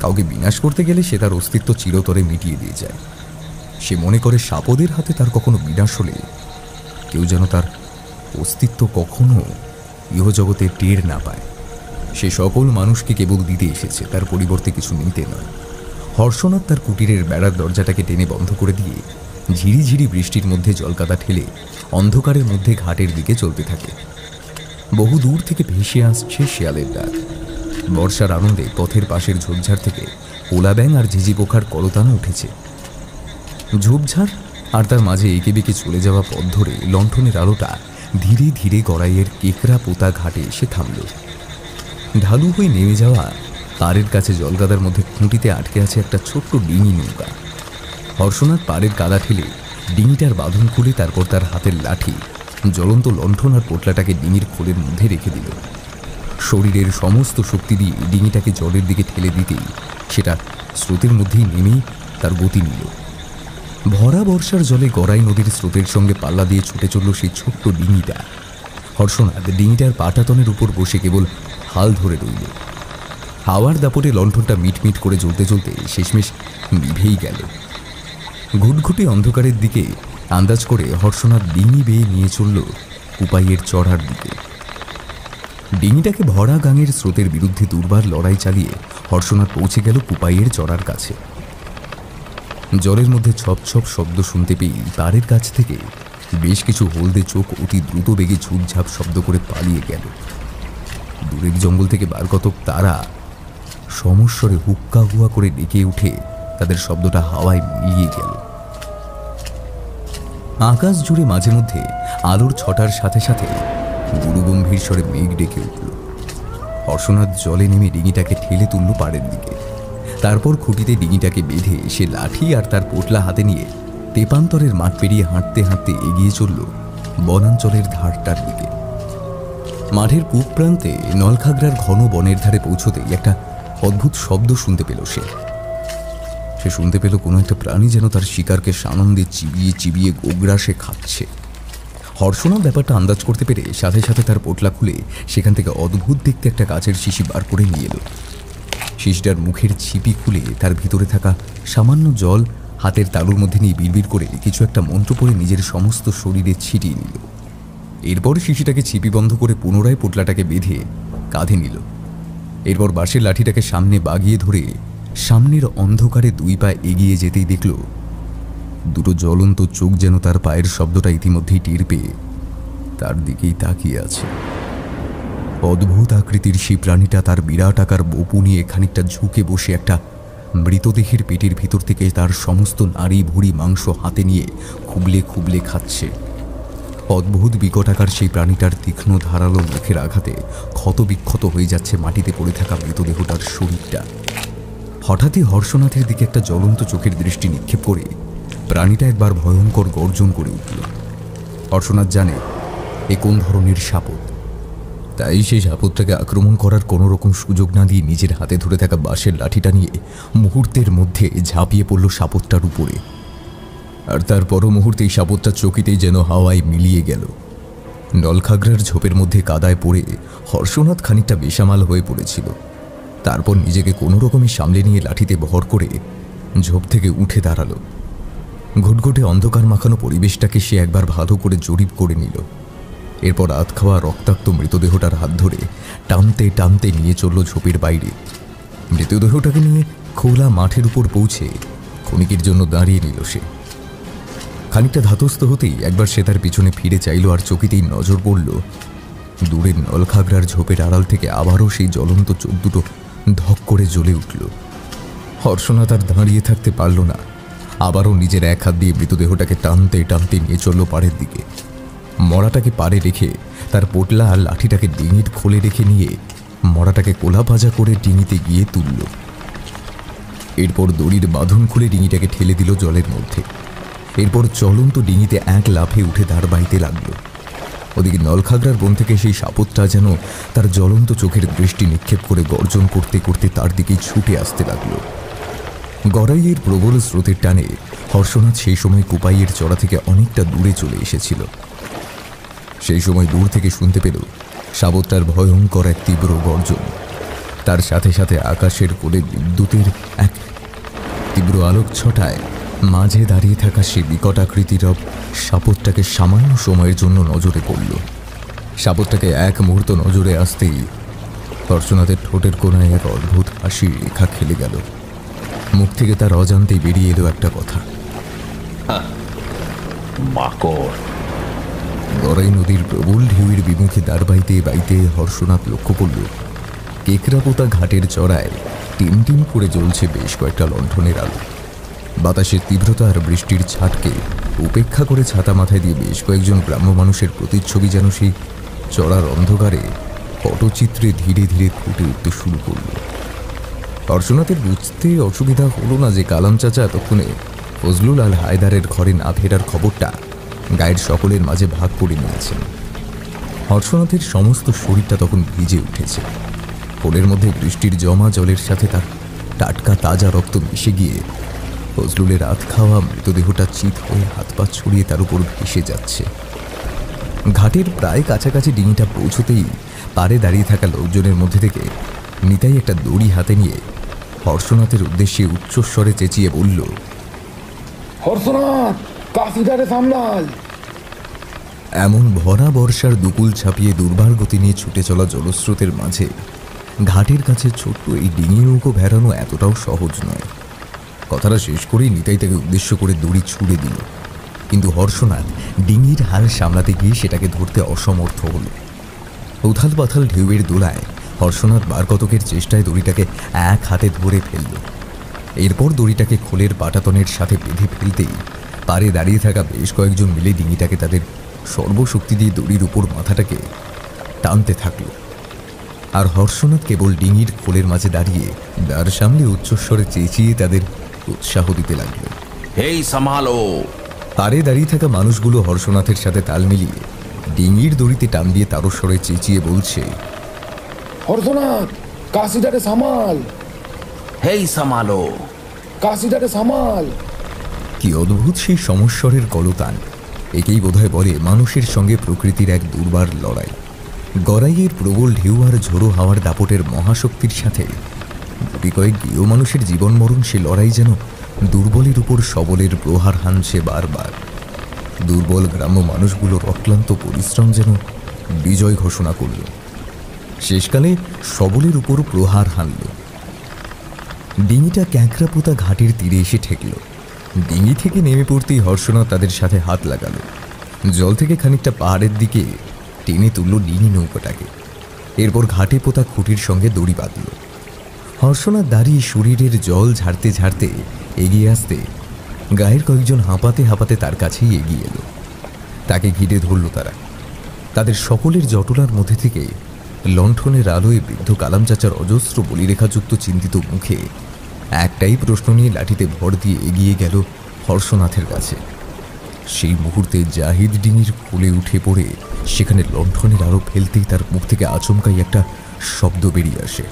কাউকে বিনাশ করতে গেলে সে তার অস্তিত্ব চিরতরে মিটিয়ে দিয়ে যায়। সে মনে করে সাপদের হাতে তার কখনো বিনাশ হলে কেউ যেন তার অস্তিত্ব কখনো ইহজগতে টের না পায়। সে সকল মানুষকে কেবল দিতে এসেছে, তার পরিবর্তে কিছু নিতে নয়। হর্ষনাথ তার কুটিরের বেড়ার দরজাটাকে টেনে বন্ধ করে দিয়ে ঝিরিঝিরি বৃষ্টির মধ্যে জলকাদা ঠেলে অন্ধকারের মধ্যে ঘাটের দিকে চলতে থাকে। বহু দূর থেকে ভেসে আসছে শেয়ালের ডাক। বর্ষার আনন্দে পথের পাশের ঝোপঝাড় থেকে পোলাব্যাং আর ঝিঝি পোখার করতানো উঠেছে। ঝোপঝাড় আর তার মাঝে এঁকে বেঁকে চলে যাওয়া পথ ধরে লণ্ঠনের আলোটা ধীরে ধীরে গড়াইয়ের কেকড়া পোতা ঘাটে এসে থামল। ঢালু হয়ে নেমে যাওয়া পাড়ের কাছে জলকাদার মধ্যে খুঁটিতে আটকে আছে একটা ছোট্ট ডিঙি নৌকা। হর্ষনাথ পাড়ের কাদা ঠেলে ডিঙিটার বাঁধন খুলে তারপর তার হাতের লাঠি জ্বলন্ত লণ্ঠন আর পোটলাটাকে ডিঙির খোলের মধ্যে রেখে দিল। শরীরের সমস্ত শক্তি দিয়ে ডিঙিটাকে জলের দিকে ঠেলে দিতেই সেটা স্রোতের মধ্যেই নেমেই তার গতি নিল। ভরা বর্ষার জলে গড়াই নদীর স্রোতের সঙ্গে পাল্লা দিয়ে ছুটে চলল সেই ছোট্ট ডিঙিটা। হর্ষনাথ ডিঙিটার পাটাতনের উপর বসে কেবল হাল ধরে রইল। হাওয়ার দাপটে লণ্ঠনটা মিটমিট করে জ্বলতে জ্বলতে শেষমেশ নিভেই গেল। ঘুটঘুটে অন্ধকারের দিকে আন্দাজ করে হর্ষনাথ ডিঙি বেয়ে নিয়ে চলল কুপাইয়ের চড়ার দিকে। ডিঙিটাকে ভরা গাঙের স্রোতের বিরুদ্ধে দুর্বার লড়াই চালিয়ে হর্ষনাথ পৌঁছে গেল কুপাইয়ের চড়ার কাছে। জলের মধ্যে ছপ ছপ শব্দ শুনতে পেয়ে তারের কাছ থেকে বেশ কিছু হলদে চোখ অতি দ্রুত বেগে ঝুপঝাপ শব্দ করে পালিয়ে গেল। দূরের জঙ্গল থেকে বার কতক তারা সমস্বরে হুক্কা হুয়া করে ডেকে উঠে তাদের শব্দটা হাওয়ায় মিলিয়ে গেল। আকাশ জুড়ে মাঝে মধ্যে আলোর ছটার সাথে সাথে গুরুগম্ভীর স্বরে মেঘ ডেকে উঠল। হর্ষনাথ জলে নেমে ডিঙিটাকে ঠেলে তুলল পাড়ের দিকে। তারপর খুঁটিতে ডিঙিটাকে বেঁধে সে লাঠি আর তার পোটলা হাতে নিয়ে তেপান্তরের মাঠ পেরিয়ে হাঁটতে হাঁটতে এগিয়ে চলল বনাঞ্চলের ধারটার দিকে। মাঠের পূব প্রান্তে নলখাগড়ার ঘন বনের ধারে পৌঁছতেই একটা অদ্ভুত শব্দ শুনতে পেল সে। সে শুনতে পেল কোনো একটা প্রাণী যেন তার শিকারকে সানন্দে চিবিয়ে চিবিয়ে গোগ্রাসে খাচ্ছে। হর্ষনাথ ব্যাপারটা আন্দাজ করতে পেরে সাথে সাথে তার পোটলা খুলে সেখান থেকে অদ্ভুত দেখতে একটা কাচের শিশি বার করে নিয়ে এলো। শিশিটার মুখের ছিপি খুলে তার ভিতরে থাকা সামান্য জল হাতের তালুর মধ্যে নিয়ে বিড়বিড় করে কিছু একটা মন্ত্র পড়ে নিজের সমস্ত শরীরে ছিটিয়ে নিল। এরপর শিশিটাকে ছিপি বন্ধ করে পুনরায় পোটলাটাকে বেঁধে কাঁধে নিল। এরপর বাঁশের লাঠিটাকে সামনে বাগিয়ে ধরে সামনের অন্ধকারে 2 পা এগিয়ে যেতেই দেখল দুটো জ্বলন্ত চোখ যেন তার পায়ের শব্দটা ইতিমধ্যেই টের পেয়ে তার দিকেই তাকিয়ে আছে। অদ্ভুত আকৃতির সেই প্রাণীটা তার বিরাট আকার বপু নিয়ে খানিকটা ঝুঁকে বসে একটা মৃতদেহের পেটের ভিতর থেকে তার সমস্ত নাড়ি ভুড়ি মাংস হাতে নিয়ে খুবলে খুবলে খাচ্ছে। অদ্ভুত বিকটাকার সেই প্রাণীটার তীক্ষ্ণ ধারালো মুখের আঘাতে ক্ষতবিক্ষত হয়ে যাচ্ছে মাটিতে পড়ে থাকা মৃতদেহটার শরীরটা। হঠাৎই হর্ষনাথের দিকে একটা জ্বলন্ত চোখের দৃষ্টি নিক্ষেপ করে প্রাণীটা একবার ভয়ঙ্কর গর্জন করে উঠল। হর্ষনাথ জানে এ কোন ধরনের সাপত, তাই সেই সাপতটাকে আক্রমণ করার কোনো রকম সুযোগ না দিয়ে নিজের হাতে ধরে থাকা বাঁশের লাঠিটা নিয়ে মুহূর্তের মধ্যে ঝাঁপিয়ে পড়ল সাপতটার উপরে। আর তার পর মুহূর্তেই সাপতটা চকিতেই যেন হাওয়ায় মিলিয়ে গেল। নলখাগড়ার ঝোপের মধ্যে কাদায় পড়ে হর্ষনাথ খানিকটা বেসামাল হয়ে পড়েছিল। তারপর নিজেকে কোনো রকমে সামলে নিয়ে লাঠিতে ভর করে ঝোপ থেকে উঠে দাঁড়ালো। ঘুটঘুটে অন্ধকার মাখানো পরিবেশটাকে সে একবার ভালো করে জরিপ করে নিল। এরপর আধ খাওয়া রক্তাক্ত মৃতদেহটার হাত ধরে টানতে টানতে নিয়ে চলল ঝোপের বাইরে। মৃতদেহটাকে নিয়ে খোলা মাঠের উপর পৌঁছে ক্ষণিকের জন্য দাঁড়িয়ে নিল সে। খানিকটা ধাতস্থ হতেই একবার সে তার পিছনে ফিরে চাইল, আর চকিতেই নজর পড়ল দূরের নলখাগড়ার ঝোপের আড়াল থেকে আবারও সেই জ্বলন্ত চোখ দুটো ধক করে জ্বলে উঠল। হর্ষনাথ আর দাঁড়িয়ে থাকতে পারল না, আবারও নিজের এক হাত দিয়ে মৃতদেহটাকে টানতে টানতে নিয়ে চলল পাড়ের দিকে। মরাটাকে পাড়ে রেখে তার পোটলা আর লাঠিটাকে ডিঙির খোলে রেখে নিয়ে মরাটাকে কোলা ভাজা করে ডিঙিতে গিয়ে তুলল। এরপর দড়ির বাঁধন খুলে ডিঙিটাকে ঠেলে দিল জলের মধ্যে। এরপর চলন্ত ডিঙিতে এক লাফে উঠে দাঁড় বাইতে লাগলো। ওদিকে নলখাগড়ার বন থেকে সেই সাপতটা যেন তার জ্বলন্ত চোখের দৃষ্টি নিক্ষেপ করে গর্জন করতে করতে তার দিকেই ছুটে আসতে লাগলো। গড়াইয়ের প্রবল স্রোতের টানে হর্ষনাথ সেই সময় কুপাইয়ের চড়া থেকে অনেকটা দূরে চলে এসেছিল। সেই সময় দূর থেকে শুনতে পেল সাপতটার ভয়ঙ্কর এক তীব্র গর্জন। তার সাথে সাথে আকাশের কোলে বিদ্যুতের এক তীব্র আলোক ছটায় মাঝে দাঁড়িয়ে থাকা সে বিকটাকৃতির সাপতটাকে সামান্য সময়ের জন্য নজরে পড়ল। সাপতটাকে এক মুহূর্ত নজরে আসতেই হর্ষনাথের ঠোঁটের কোণায় এক অদ্ভুত হাসির রেখা খেলে গেল। মুখ থেকে তার অজান্তেই বেরিয়ে এলো একটা কথা, মাকড়। গড়াই নদীর প্রবল ঢেউয়ের বিমুখে দাঁড় বাইতে বাইতে হর্ষনাথ লক্ষ্য করল কেকরাপোতা ঘাটের চড়ায় টিম টিম করে জ্বলছে বেশ কয়েকটা লণ্ঠনের আলো। বাতাসের তীব্রতা আর বৃষ্টির ছাটকে উপেক্ষা করে ছাতা মাথায় দিয়ে বেশ কয়েকজন গ্রাম্য মানুষের প্রতিচ্ছবি যেন সেই চড়ার অন্ধকারে পটচিত্রে ধীরে ধীরে ফুটে উঠতে শুরু করল। হর্ষনাথের বুঝতে অসুবিধা হলো না যে কালাম চাচা এতক্ষণে ফজলুল আল হায়দারের ঘরে না ফেরার খবরটা গায়ের সকলের মাঝে ভাগ করে নিয়েছেন। হর্ষনাথের সমস্ত শরীরটা তখন ভিজে উঠেছে। পোলের মধ্যে বৃষ্টির জমা জলের সাথে তার টাটকা তাজা রক্ত মিশে গিয়ে ফজলুলের আধ খাওয়া মৃতদেহটা চিত হয়ে হাত পা ছড়িয়ে তার উপর ভেসে যাচ্ছে। ঘাটের প্রায় কাছাকাছি ডিঙিটা পৌঁছতেই পাড়ে দাঁড়িয়ে থাকা লোকজনের মধ্যে থেকে নিতাই একটা দড়ি হাতে নিয়ে হর্ষনাথের উদ্দেশ্যে উচ্চস্বরে চেঁচিয়ে বলল, হর্ষনাথ, কাশিদারে সামলাল। এমন ভরা বর্ষার দুকুল ছাপিয়ে দুর্বার গতি নিয়ে ছুটে চলা জলস্রোতের মাঝে ঘাটের কাছে ছোট্ট এই ডিঙি নৌকো ভেড়ানো এতটাও সহজ নয়। কথাটা শেষ করেই নিতাই তাকে উদ্দেশ্য করে দড়ি ছুড়ে দিল, কিন্তু হর্ষনাথ ডিঙির হাল সামলাতে গিয়ে সেটাকে ধরতে অসমর্থ হল। উথাল পাথাল ঢেউয়ের দোলায় হর্ষনাথ বার কতকের চেষ্টায় দড়িটাকে এক হাতে ধরে ফেলল। এরপর দড়িটাকে খোলের পাটাতনের সাথে বেঁধে ফেলতেই পাড়ে দাঁড়িয়ে থাকা বেশ কয়েকজন মিলে ডিঙিটাকে তাদের সর্বশক্তি দিয়ে দড়ির উপর মাথাটাকে টানতে থাকল। আর হর্ষনাথ কেবল ডিঙির খোলের মাঝে দাঁড়িয়ে দাঁড় সামলে উচ্চস্বরে চেঁচিয়ে তাদের উৎসাহ দিতে লাগল। হেই সামালো! পাড়ে দাঁড়িয়ে থাকা মানুষগুলো হর্ষনাথের সাথে তাল মিলিয়ে ডিঙির দড়িতে টান দিয়ে তারস্বরে চেঁচিয়ে বলছে, হর্ষনাথ, কাশিদারে সামাল। হেই সামালো! কাশিটারে সামাল। কি অদ্ভুত সেই সমস্বরের কলতান! একেই বোধহয় বলে মানুষের সঙ্গে প্রকৃতির এক দুর্বার লড়াই। গড়াইয়ের প্রবল ঢেউ আর ঝোড়ো হাওয়ার দাপটের মহাশক্তির সাথে গুটি কয়েক গৃহ মানুষের জীবন মরণ সে লড়াই যেন দুর্বলের উপর সবলের প্রহার হানছে বারবার। দুর্বল গ্রাম্য মানুষগুলোর অক্লান্ত পরিশ্রম যেন বিজয় ঘোষণা করল। শেষকালে সবলের উপর প্রহার হানল। ডিঙিটা ক্যাঁকড়াপোতা ঘাটের তীরে এসে ঠেকল। ডিঙি থেকে নেমে পড়তেই হর্ষনাথ তাদের সাথে হাত লাগালো। জল থেকে খানিকটা পাহাড়ের দিকে টেনে তুলল ডিঙি নৌকাটাকে। এরপর ঘাটে পোতা খুঁটির সঙ্গে দড়ি বাঁধল। হর্ষনাথ দাঁড়িয়ে শরীরের জল ঝাড়তে ঝাড়তে এগিয়ে আসতে গায়ের কয়েকজন হাঁপাতে হাঁপাতে তার কাছেই এগিয়ে এলো। তাকে ঘিরে ধরল তারা। তাদের সকলের জটলার মধ্যে থেকে লণ্ঠনের আলোয় বৃদ্ধ কালাম চাচার অজস্র বলিরেখাযুক্ত চিন্তিত মুখে একটাই প্রশ্ন নিয়ে লাঠিতে ভর দিয়ে এগিয়ে গেল হর্ষনাথের কাছে। সেই মুহূর্তে জাহিদ ডিঙির কোলে উঠে পড়ে সেখানে লণ্ঠনের আলো ফেলতেই তার মুখ থেকে আচমকাই একটা শব্দ বেরিয়ে আসে।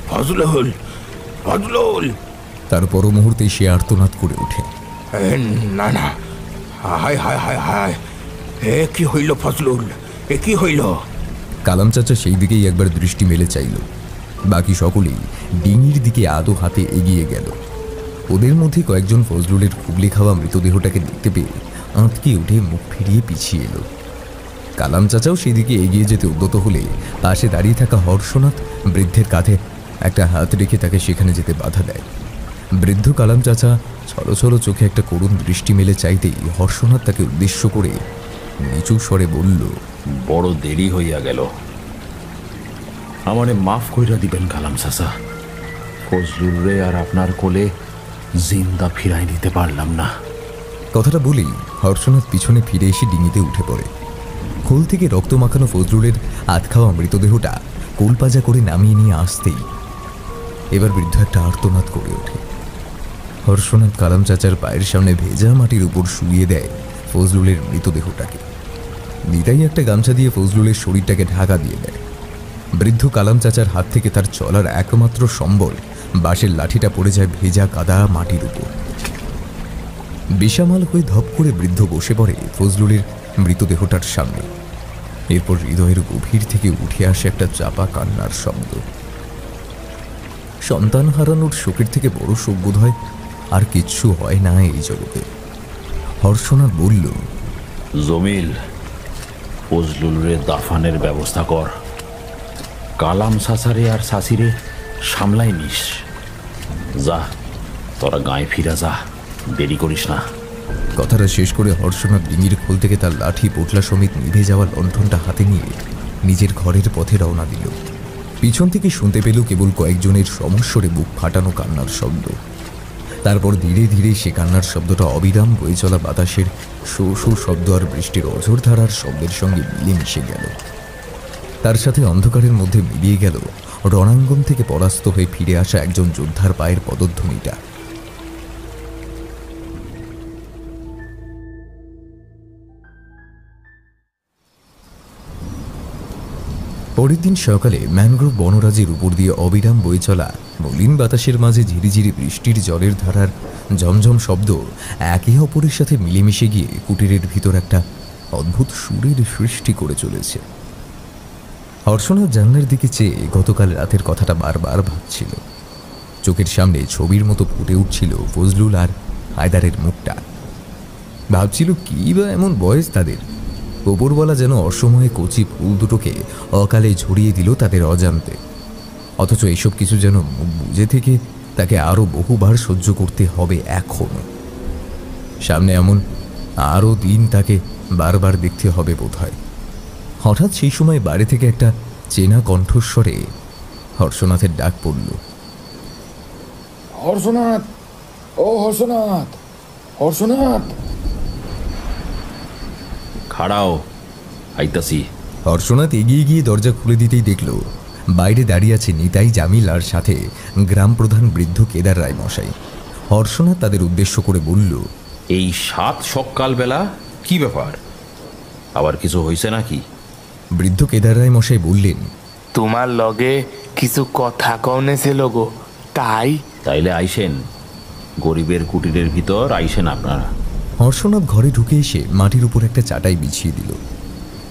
ফজলুল, ফজলুল! তার পর মুহূর্তে সে আর্তনাদ করে ওঠে। না না, হায় হায় হায় হায়, এ কি হইল ফজলুল, এ কি হইল? কালাম চাচা সেই দিকেই একবার দৃষ্টি মেলে চাইল। বাকি সকলেই ডিঙির দিকে আদো হাতে এগিয়ে গেল। ওদের মধ্যে কয়েকজন ফজলুলের খুবলে খাওয়া মৃতদেহটাকে দেখতে পেয়ে আঁতকে উঠে মুখ ফিরিয়ে পিছিয়ে এলো। কালাম চাচাও সেই দিকে এগিয়ে যেতে উদ্যত হলে পাশে দাঁড়িয়ে থাকা হর্ষনাথ বৃদ্ধের কাঁধে একটা হাত রেখে তাকে সেখানে যেতে বাধা দেয়। বৃদ্ধ কালাম চাচা ছলো ছলো চোখে একটা করুণ দৃষ্টি মেলে চাইতেই হর্ষনাথ তাকে উদ্দেশ্য করে নিচু স্বরে বলল, বড় দেরি হইয়া গেল, আমারে মাফ কইরা দিবেন কালাম চাচা। ফজলুল রে আর আপনার কোলে জিন্দা ফিরাই দিতে পারলাম না। কথাটা বলেই হর্ষনাথ পিছনে ফিরে এসে ডিঙিতে উঠে পড়ে। খোল থেকে রক্ত মাখানো ফজলুলের আধ খাওয়া মৃতদেহটা কোলপাজা করে নামিয়ে নিয়ে আসতেই এবার বৃদ্ধ একটা আর্তনাদ করে ওঠে। হর্ষনাথ কালাম চাচার পায়ের সামনে ভেজা মাটির উপর শুইয়ে দেয় ফজলুলের মৃতদেহটাকে। নিতাই একটা গামছা দিয়ে ফজলুলের শরীরটাকে ঢাকা দিয়ে দেয়। বৃদ্ধ কালাম চাচার হাত থেকে তার চলার একমাত্র সম্বল বাঁশের লাঠিটা পড়ে যায় ভেজা কাদা মাটির উপর। বিষামাল হয়ে ধপ করে বৃদ্ধ বসে পড়ে ফজলুলের মৃতদেহটার সামনে। এরপর হৃদয়ের গভীর থেকে উঠে আসে একটা চাপা কান্নার শব্দ। সন্তান হারানোর শোকের থেকে বড় শোক বোধ হয় আর কিচ্ছু হয় না এই জগতে। হর্ষনাথ বলল, জমিল, ফজলুল রে দাফানের ব্যবস্থা কর। কালাম চাচারে আর চাচিরে সামলাই নিস। যা, তোরা গায়ে ফিরা যা, দেরি করিস না। কথাটা শেষ করে হর্ষনাথ ডিঙির খোল থেকে তার লাঠি পোটলা সমেত নিভে যাওয়া লণ্ঠনটা হাতে নিয়ে নিজের ঘরের পথে রওনা দিল। পিছন থেকে শুনতে পেল কেবল কয়েকজনের সমস্বরে বুক ফাটানো কান্নার শব্দ। তারপর ধীরে ধীরে সে কান্নার শব্দটা অবিরাম বয়ে চলা বাতাসের শো শো শব্দ আর বৃষ্টির অঝোর ধারার শব্দের সঙ্গে মিলে মিশে গেল। তার সাথে অন্ধকারের মধ্যে মিলিয়ে গেল রণাঙ্গন থেকে পরাস্ত হয়ে ফিরে আসা একজন যোদ্ধার পায়ের পদধ্বনিটা। পরের দিন সকালে ম্যানগ্রোভ বনরাজির উপর দিয়ে অবিরাম বয়ে চলা মলিন বাতাসের মাঝে ঝিরিঝিরি বৃষ্টির জলের ধারার ঝমঝম শব্দ একে অপরের সাথে মিলেমিশে গিয়ে কুটিরের ভিতর একটা অদ্ভুত সুরের সৃষ্টি করে চলেছে। হর্ষনাথ জানলার দিকে চেয়ে গতকাল রাতের কথাটা বারবার ভাবছিল। চোখের সামনে ছবির মতো ফুটে উঠছিল ফজলুল আর হায়দারের মুখটা। ভাবছিল কি বা এমন বয়স তাদের, ওপরওয়ালা যেন অসময়ে কচি ফুল দুটোকে অকালে ঝরিয়ে দিল তাদের অজান্তে। অথচ এইসব কিছু যেন মুখ বুঝে থেকে তাকে আরও বহুবার সহ্য করতে হবে এখনো। সামনে এমন আরও দিন তাকে বারবার দেখতে হবে বোধহয়। হঠাৎ সেই সময় বাইরে থেকে একটা চেনা কণ্ঠস্বরে হর্ষনাথের ডাক পড়ল, হর্ষনাথ, ও হর্ষনাথ, হর্ষনাথ! খাড়াও, আইতাছি। হর্ষনাথ এগিয়ে গিয়ে দরজা খুলে দিতেই দেখল বাইরে দাঁড়িয়ে আছে নিতাই, জামিল আর সাথে গ্রাম প্রধান বৃদ্ধ কেদার রায় মশাই। হর্ষনাথ তাদের উদ্দেশ্য করে বলল, এই সাত সকালবেলা কি ব্যাপার? আবার কিছু হয়েছে নাকি? বৃদ্ধ কেদার রায় মশাই বললেন, তোমার লগে কিছু কথা কওনে ছিল গো, তাই তাইলে আইসেন, গরিবের কুটিরের ভিতর আইসেন আপনারা। হর্ষনাথ ঘরে ঢুকে এসে মাটির উপর একটা চাটাই বিছিয়ে দিল।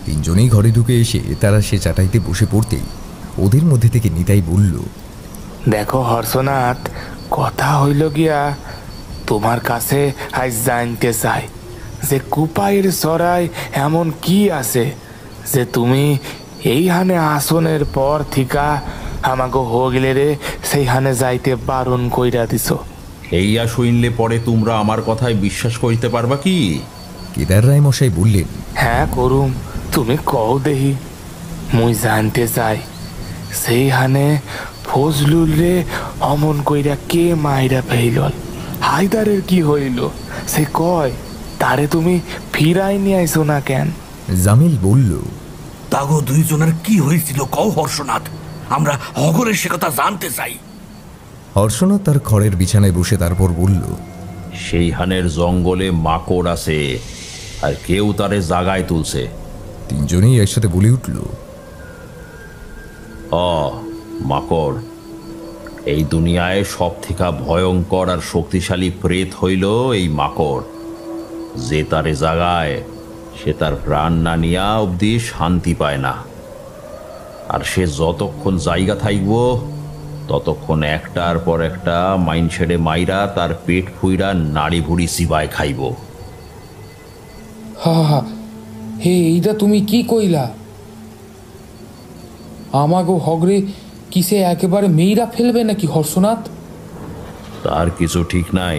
তিনজনেই ঘরে ঢুকে এসে তারা সে চাটাইতে বসে পড়তেই ওদের মধ্যে থেকে নিতাই বলল, দেখো হর্ষনাথ, কথা হইল গিয়া তোমার কাছে আজ জানতে চাই যে কুপাইয়ের সরাই এমন কি আছে যে তুমি এইখানে আসনের পর থিকা আমাকে হগিলেরে সেইখানে যাইতে বারণ কইরা দিছ। এইয়া শুনলে পরে তোমরা আমার কথায় বিশ্বাস করিতে পারবা কি? কেদার রায় মশাই বললেন, হ্যাঁ করুম, তুমি কও দেহি। মুই জানতে চাই সেইখানে ফজলুল রে অমন কইরা কে মাইরা ফেইল, হায়দারের কি হইল সে কয়, তারে তুমি ফিরাই নিয়ে আইছো না কেন? জামিল বলল, তাগো দুইজনের কি হয়েছিল কও হর্ষনাথ, আমরা হগরের সে কথা জানতে চাই। হর্ষনাথ তার খড়ের বিছানায় বসে তারপর বলল, সেইখানের জঙ্গলে মাকড় আছে, আর কেউ তারে জাগায় তুলছে। তিনজনেই একসাথে বলে উঠল, মাকড়। এই দুনিয়ায় সব থেকে ভয়ঙ্কর আর শক্তিশালী প্রেত হইল এই মাকড়। যে তারে জাগায় সে তার প্রাণ না নিয়া অবধি শান্তি পায় না, আর সে যতক্ষণ জায়গা থাকব ততক্ষণ একটার পর একটা মাইন ছেড়ে মাইরা তার পেট ফুইরা নাড়ি ভুড়ি চিবায় খাইব। হা হা, হে এইটা তুমি কি কইলা? আমাগো হগরে কিসে একেবারে মেয়েরা ফেলবে নাকি হর্ষনাথ? তার কিছু ঠিক নাই,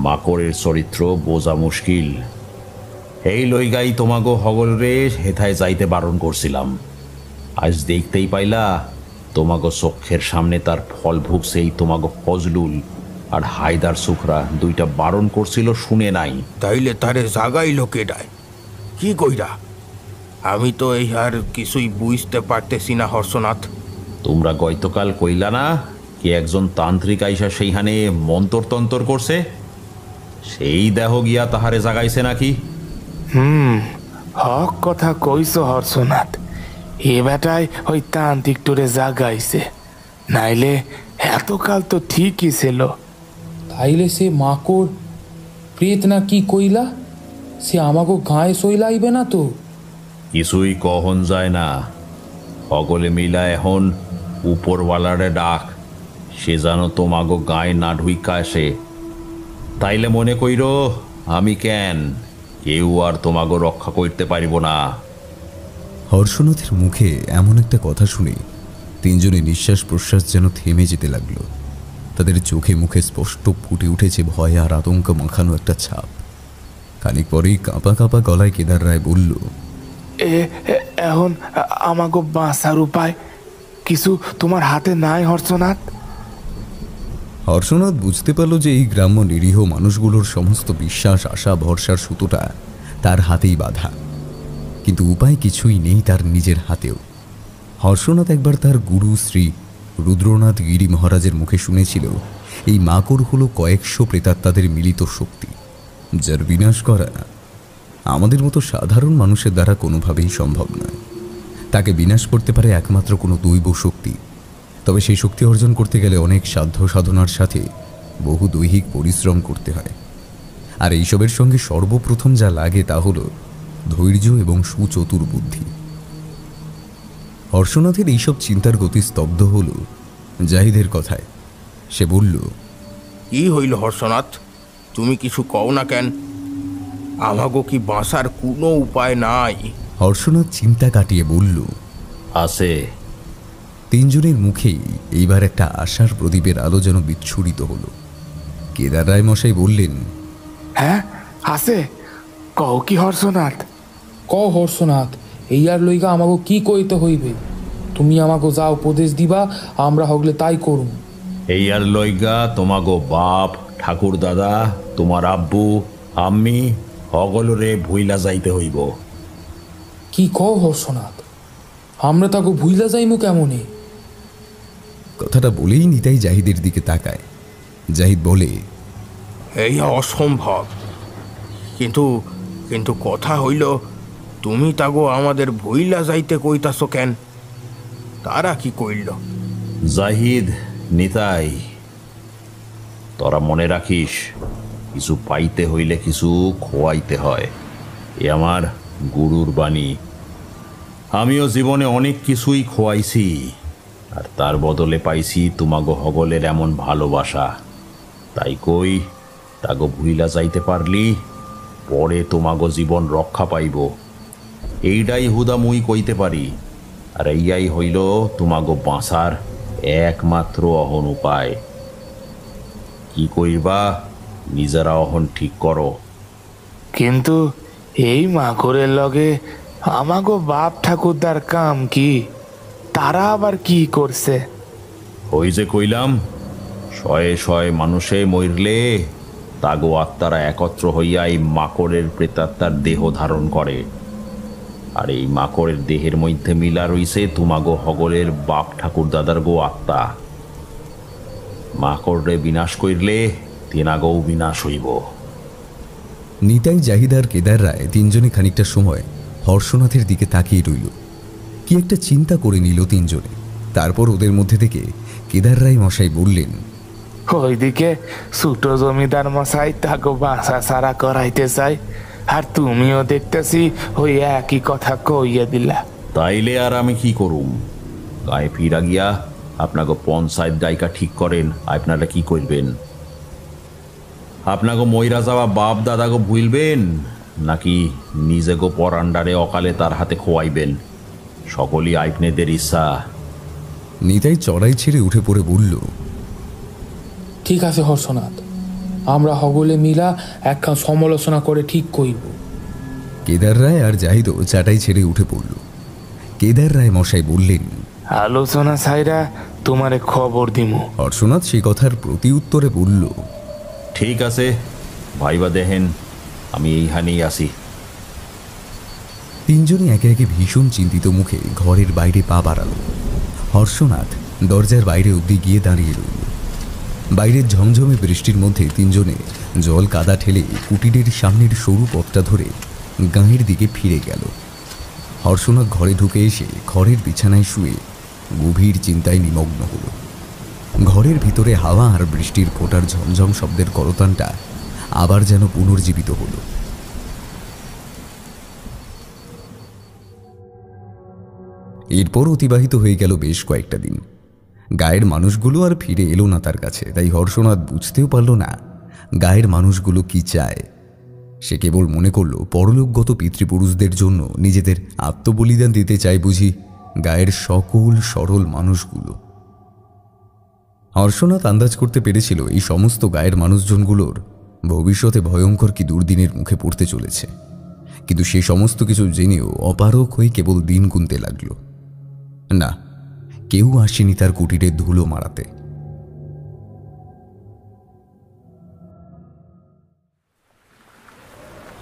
মাকড়ের চরিত্র বোঝা মুশকিল। এই লইগাই তোমাগো হগরে হেথায় যাইতে বারণ করছিলাম। আজ দেখতেই পাইলা তোমাগো চক্ষের সামনে তার ফল ভুগছে এই তোমাগো ফজলুল আর হায়দার সুখরা দুইটা বারণ করছিল, শুনে নাই। তাইলে তারে জাগাইলো কেডায়, কি কইরা? আমি তো এই আর কিছুই বুঝতে পারতেছি না হর্ষনাথ। তোমরা গতকাল কইলা না কি একজন তান্ত্রিক আইসা সেইখানে মন্তর তন্তর করছে? সেই দেহ গিয়া তাহারে জাগাইছে নাকি? হক কথা কইছ হর্ষনাথ, এ বেটায় ওই তান্ত্রিক টুরে জাগাইছে, নাইলে এতকাল তো ঠিকই ছিল। তাইলে সে মাকড় প্রেত না কি কইলা, সে আমাগো গায়ে সইলাইবে না তো? কিছুই কহন যায় না। সকলে মিলা এখন উপরওয়ালারে ডাক, সে যেন তোমাগো গায়ে না ঢুইকা আসে। তাইলে মনে কইর আমি কেন, কেউ আর তোমাগো রক্ষা করতে পারিব না। হর্ষনাথের মুখে এমন একটা কথা শুনে তিনজনে নিঃশ্বাস প্রশ্বাস যেন থেমে যেতে লাগলো। তাদের চোখে মুখে স্পষ্ট ফুটে উঠেছে ভয় আর আতঙ্ক মাখানো একটা ছাপ। খানিক পরেই কাঁপা কাঁপা গলায় কেদার রায় বলল, এখন আমাগো বাঁচার উপায় কিছু তোমার হাতে নাই হর্ষনাথ? হর্ষনাথ বুঝতে পারল যে এই গ্রাম্য নিরীহ মানুষগুলোর সমস্ত বিশ্বাস, আশা, ভরসার সুতোটা তার হাতেই বাঁধা, কিন্তু উপায় কিছুই নেই তার নিজের হাতেও। হর্ষনাথ একবার তার গুরু শ্রী রুদ্রনাথ গিরি মহারাজের মুখে শুনেছিল এই মাকড় হলো কয়েকশো প্রেতাত্মাদের মিলিত শক্তি, যার বিনাশ করা আমাদের মতো সাধারণ মানুষের দ্বারা কোনোভাবেই সম্ভব নয়। তাকে বিনাশ করতে পারে একমাত্র কোনো দৈব শক্তি। তবে সেই শক্তি অর্জন করতে গেলে অনেক সাধ্য সাধনার সাথে বহু দৈহিক পরিশ্রম করতে হয়, আর এইসবের সঙ্গে সর্বপ্রথম যা লাগে তা হল ধৈর্য এবং সুচতুর বুদ্ধি। হর্ষনাথের এইসব চিন্তার গতি স্তব্ধ হল জাহিদের কথায়। সে বলল, কি হইল হর্ষনাথ, তুমি কিছু কও না কেন? আমাগো কি বাঁচার কোনো উপায় নাই? হর্ষনাথ চিন্তা কাটিয়ে বলল, আছে। তিনজনের মুখেই এইবার একটা আশার প্রদীপের আলো যেন বিচ্ছুরিত হল। কেদার রায় মশাই বললেন, হ্যাঁ আছে, কও কি হর্ষনাথ? কও হর্ষনাথ, এই আর লইগা আমাগো কি কইতে হইবে? তুমি আমাগো যা উপদেশ দিবা আমরা হগলে তাই করুম। এই আর লইগা তোমাগো বাপ, ঠাকুর দাদা, তোমার আব্বু, আম্মি সকলরে ভুইলা যাইতে হইব। কি কও হর্ষনাথ, আমরা তাকে ভুইলা যাইমু কেমনে? কথাটা বলেই নিতাই জাহিদের দিকে তাকায়। জাহিদ বলে, এই অসম্ভব। কিন্তু কিন্তু কথা হইল, তুমি তাগো আমাদের ভুইলা যাইতে কইতাছো কেন? তারা কি কইল? জাহিদ, নিতাই, তোরা মনে রাখিস, কিছু পাইতে হইলে কিছু খোয়াইতে হয়। এ আমার গুরুর বাণী। আমিও জীবনে অনেক কিছুই খোয়াইছি, আর তার বদলে পাইছি তোমাগো হগলের এমন ভালোবাসা। তাই কই, তাগো ভুইলা যাইতে পারলি পরে তোমাগো জীবন রক্ষা পাইব, এইটাই হুদা মুই কইতে পারি। আর এইয়াই হইল তোমাগো বাঁচার একমাত্র অহন উপায়। কি কইবা নিজেরা অহন ঠিক করো। কিন্তু এই মাকড়ের লগে আমাগো বাপ ঠাকুরদার কাম কি? তারা আবার কি করছে? ওই যে কইলাম, শয়ে শয়ে মানুষে মরলে তাগো আত্মারা একত্র হইয়া এই মাকড়ের প্রেতাত্মার দেহ ধারণ করে। আর এই মাকড়ের দেহের মধ্যে মিলা রইছে তোমাগো হগলের বাপ ঠাকুর দাদার গো আত্মা। মাকড়রে বিনাশ করিলে তেনাগো বিনাশ হইব। নিতাই, জাহিদ আর কেদার রায় তিনজনে খানিকটা সময় হর্ষনাথের দিকে তাকিয়ে রইল। কি একটা চিন্তা করে নিল তিনজনে। তারপর ওদের মধ্যে থেকে কেদার রায় মশাই বললেন, ওইদিকে ছোট জমিদার মশাই তাকে বাসা সারা করাইতে চাই, আর তুমিও দেখতেছি ওই একই কথা কইয়া দিলা। তাইলে আর আমি কি করুম? গায়ে ফিরা গিয়া আপনাকে পঞ্চায়েত গায়িকা ঠিক করেন। আপনারা কি করবেন? আপনাকে ময়রা যাওয়া বাপ দাদাকে ভুলবেন, নাকি নিজে গো পরান্ডারে অকালে তার হাতে খোয়াইবেন? সকলই আপনাদের ইচ্ছা। নিতাই চড়াই ছেড়ে উঠে পড়ে বলল, ঠিক আছে হর্ষনাথ, আমরা হগলে মিলা একখান সমালোচনা করে ঠিক কইব। কেদার রায় আর জাহিদও চাটাই ছেড়ে উঠে পড়ল। কেদার রায় মশাই বললেন, আলোচনা ছাইরা তোমারে খবর দিমু। হর্ষনাথ সে কথার প্রতি উত্তরে বলল, ঠিক আছে ভাইবা দেখেন, আমি এইখানেই আসি। তিনজনে একে একে ভীষণ চিন্তিত মুখে ঘরের বাইরে পা বাড়াল। হর্ষনাথ দরজার বাইরে অবধি গিয়ে দাঁড়িয়ে রইল। বাইরের ঝমঝমে বৃষ্টির মধ্যে তিনজনে জল কাদা ঠেলে কুটিরের সামনের সরু পথটা ধরে গাঁয়ের দিকে ফিরে গেল। হর্ষনাথ ঘরে ঢুকে এসে ঘরের বিছানায় শুয়ে গভীর চিন্তায় নিমগ্ন হল। ঘরের ভিতরে হাওয়া আর বৃষ্টির ফোঁটার ঝমঝম শব্দের করতানটা আবার যেন পুনর্জীবিত হল। এরপর অতিবাহিত হয়ে গেল বেশ কয়েকটা দিন। গায়ের মানুষগুলো আর ফিরে এলো না তার কাছে। তাই হর্ষনাথ বুঝতেও পারল না গায়ের মানুষগুলো কি চায়। সে কেবল মনে করল পরলোকগত পিতৃপুরুষদের জন্য নিজেদের আত্মবলিদান দিতে চায় বুঝি গায়ের সকল সরল মানুষগুলো। হর্ষনাথ আন্দাজ করতে পেরেছিল এই সমস্ত গায়ের মানুষজনগুলোর ভবিষ্যতে ভয়ঙ্কর কি দুর্দিনের মুখে পড়তে চলেছে, কিন্তু সেই সমস্ত কিছু জেনেও অপারক হয়ে কেবল দিন গুনতে লাগল। না, কেউ আসেনি তার কুটিরে ধুলো মারাতে।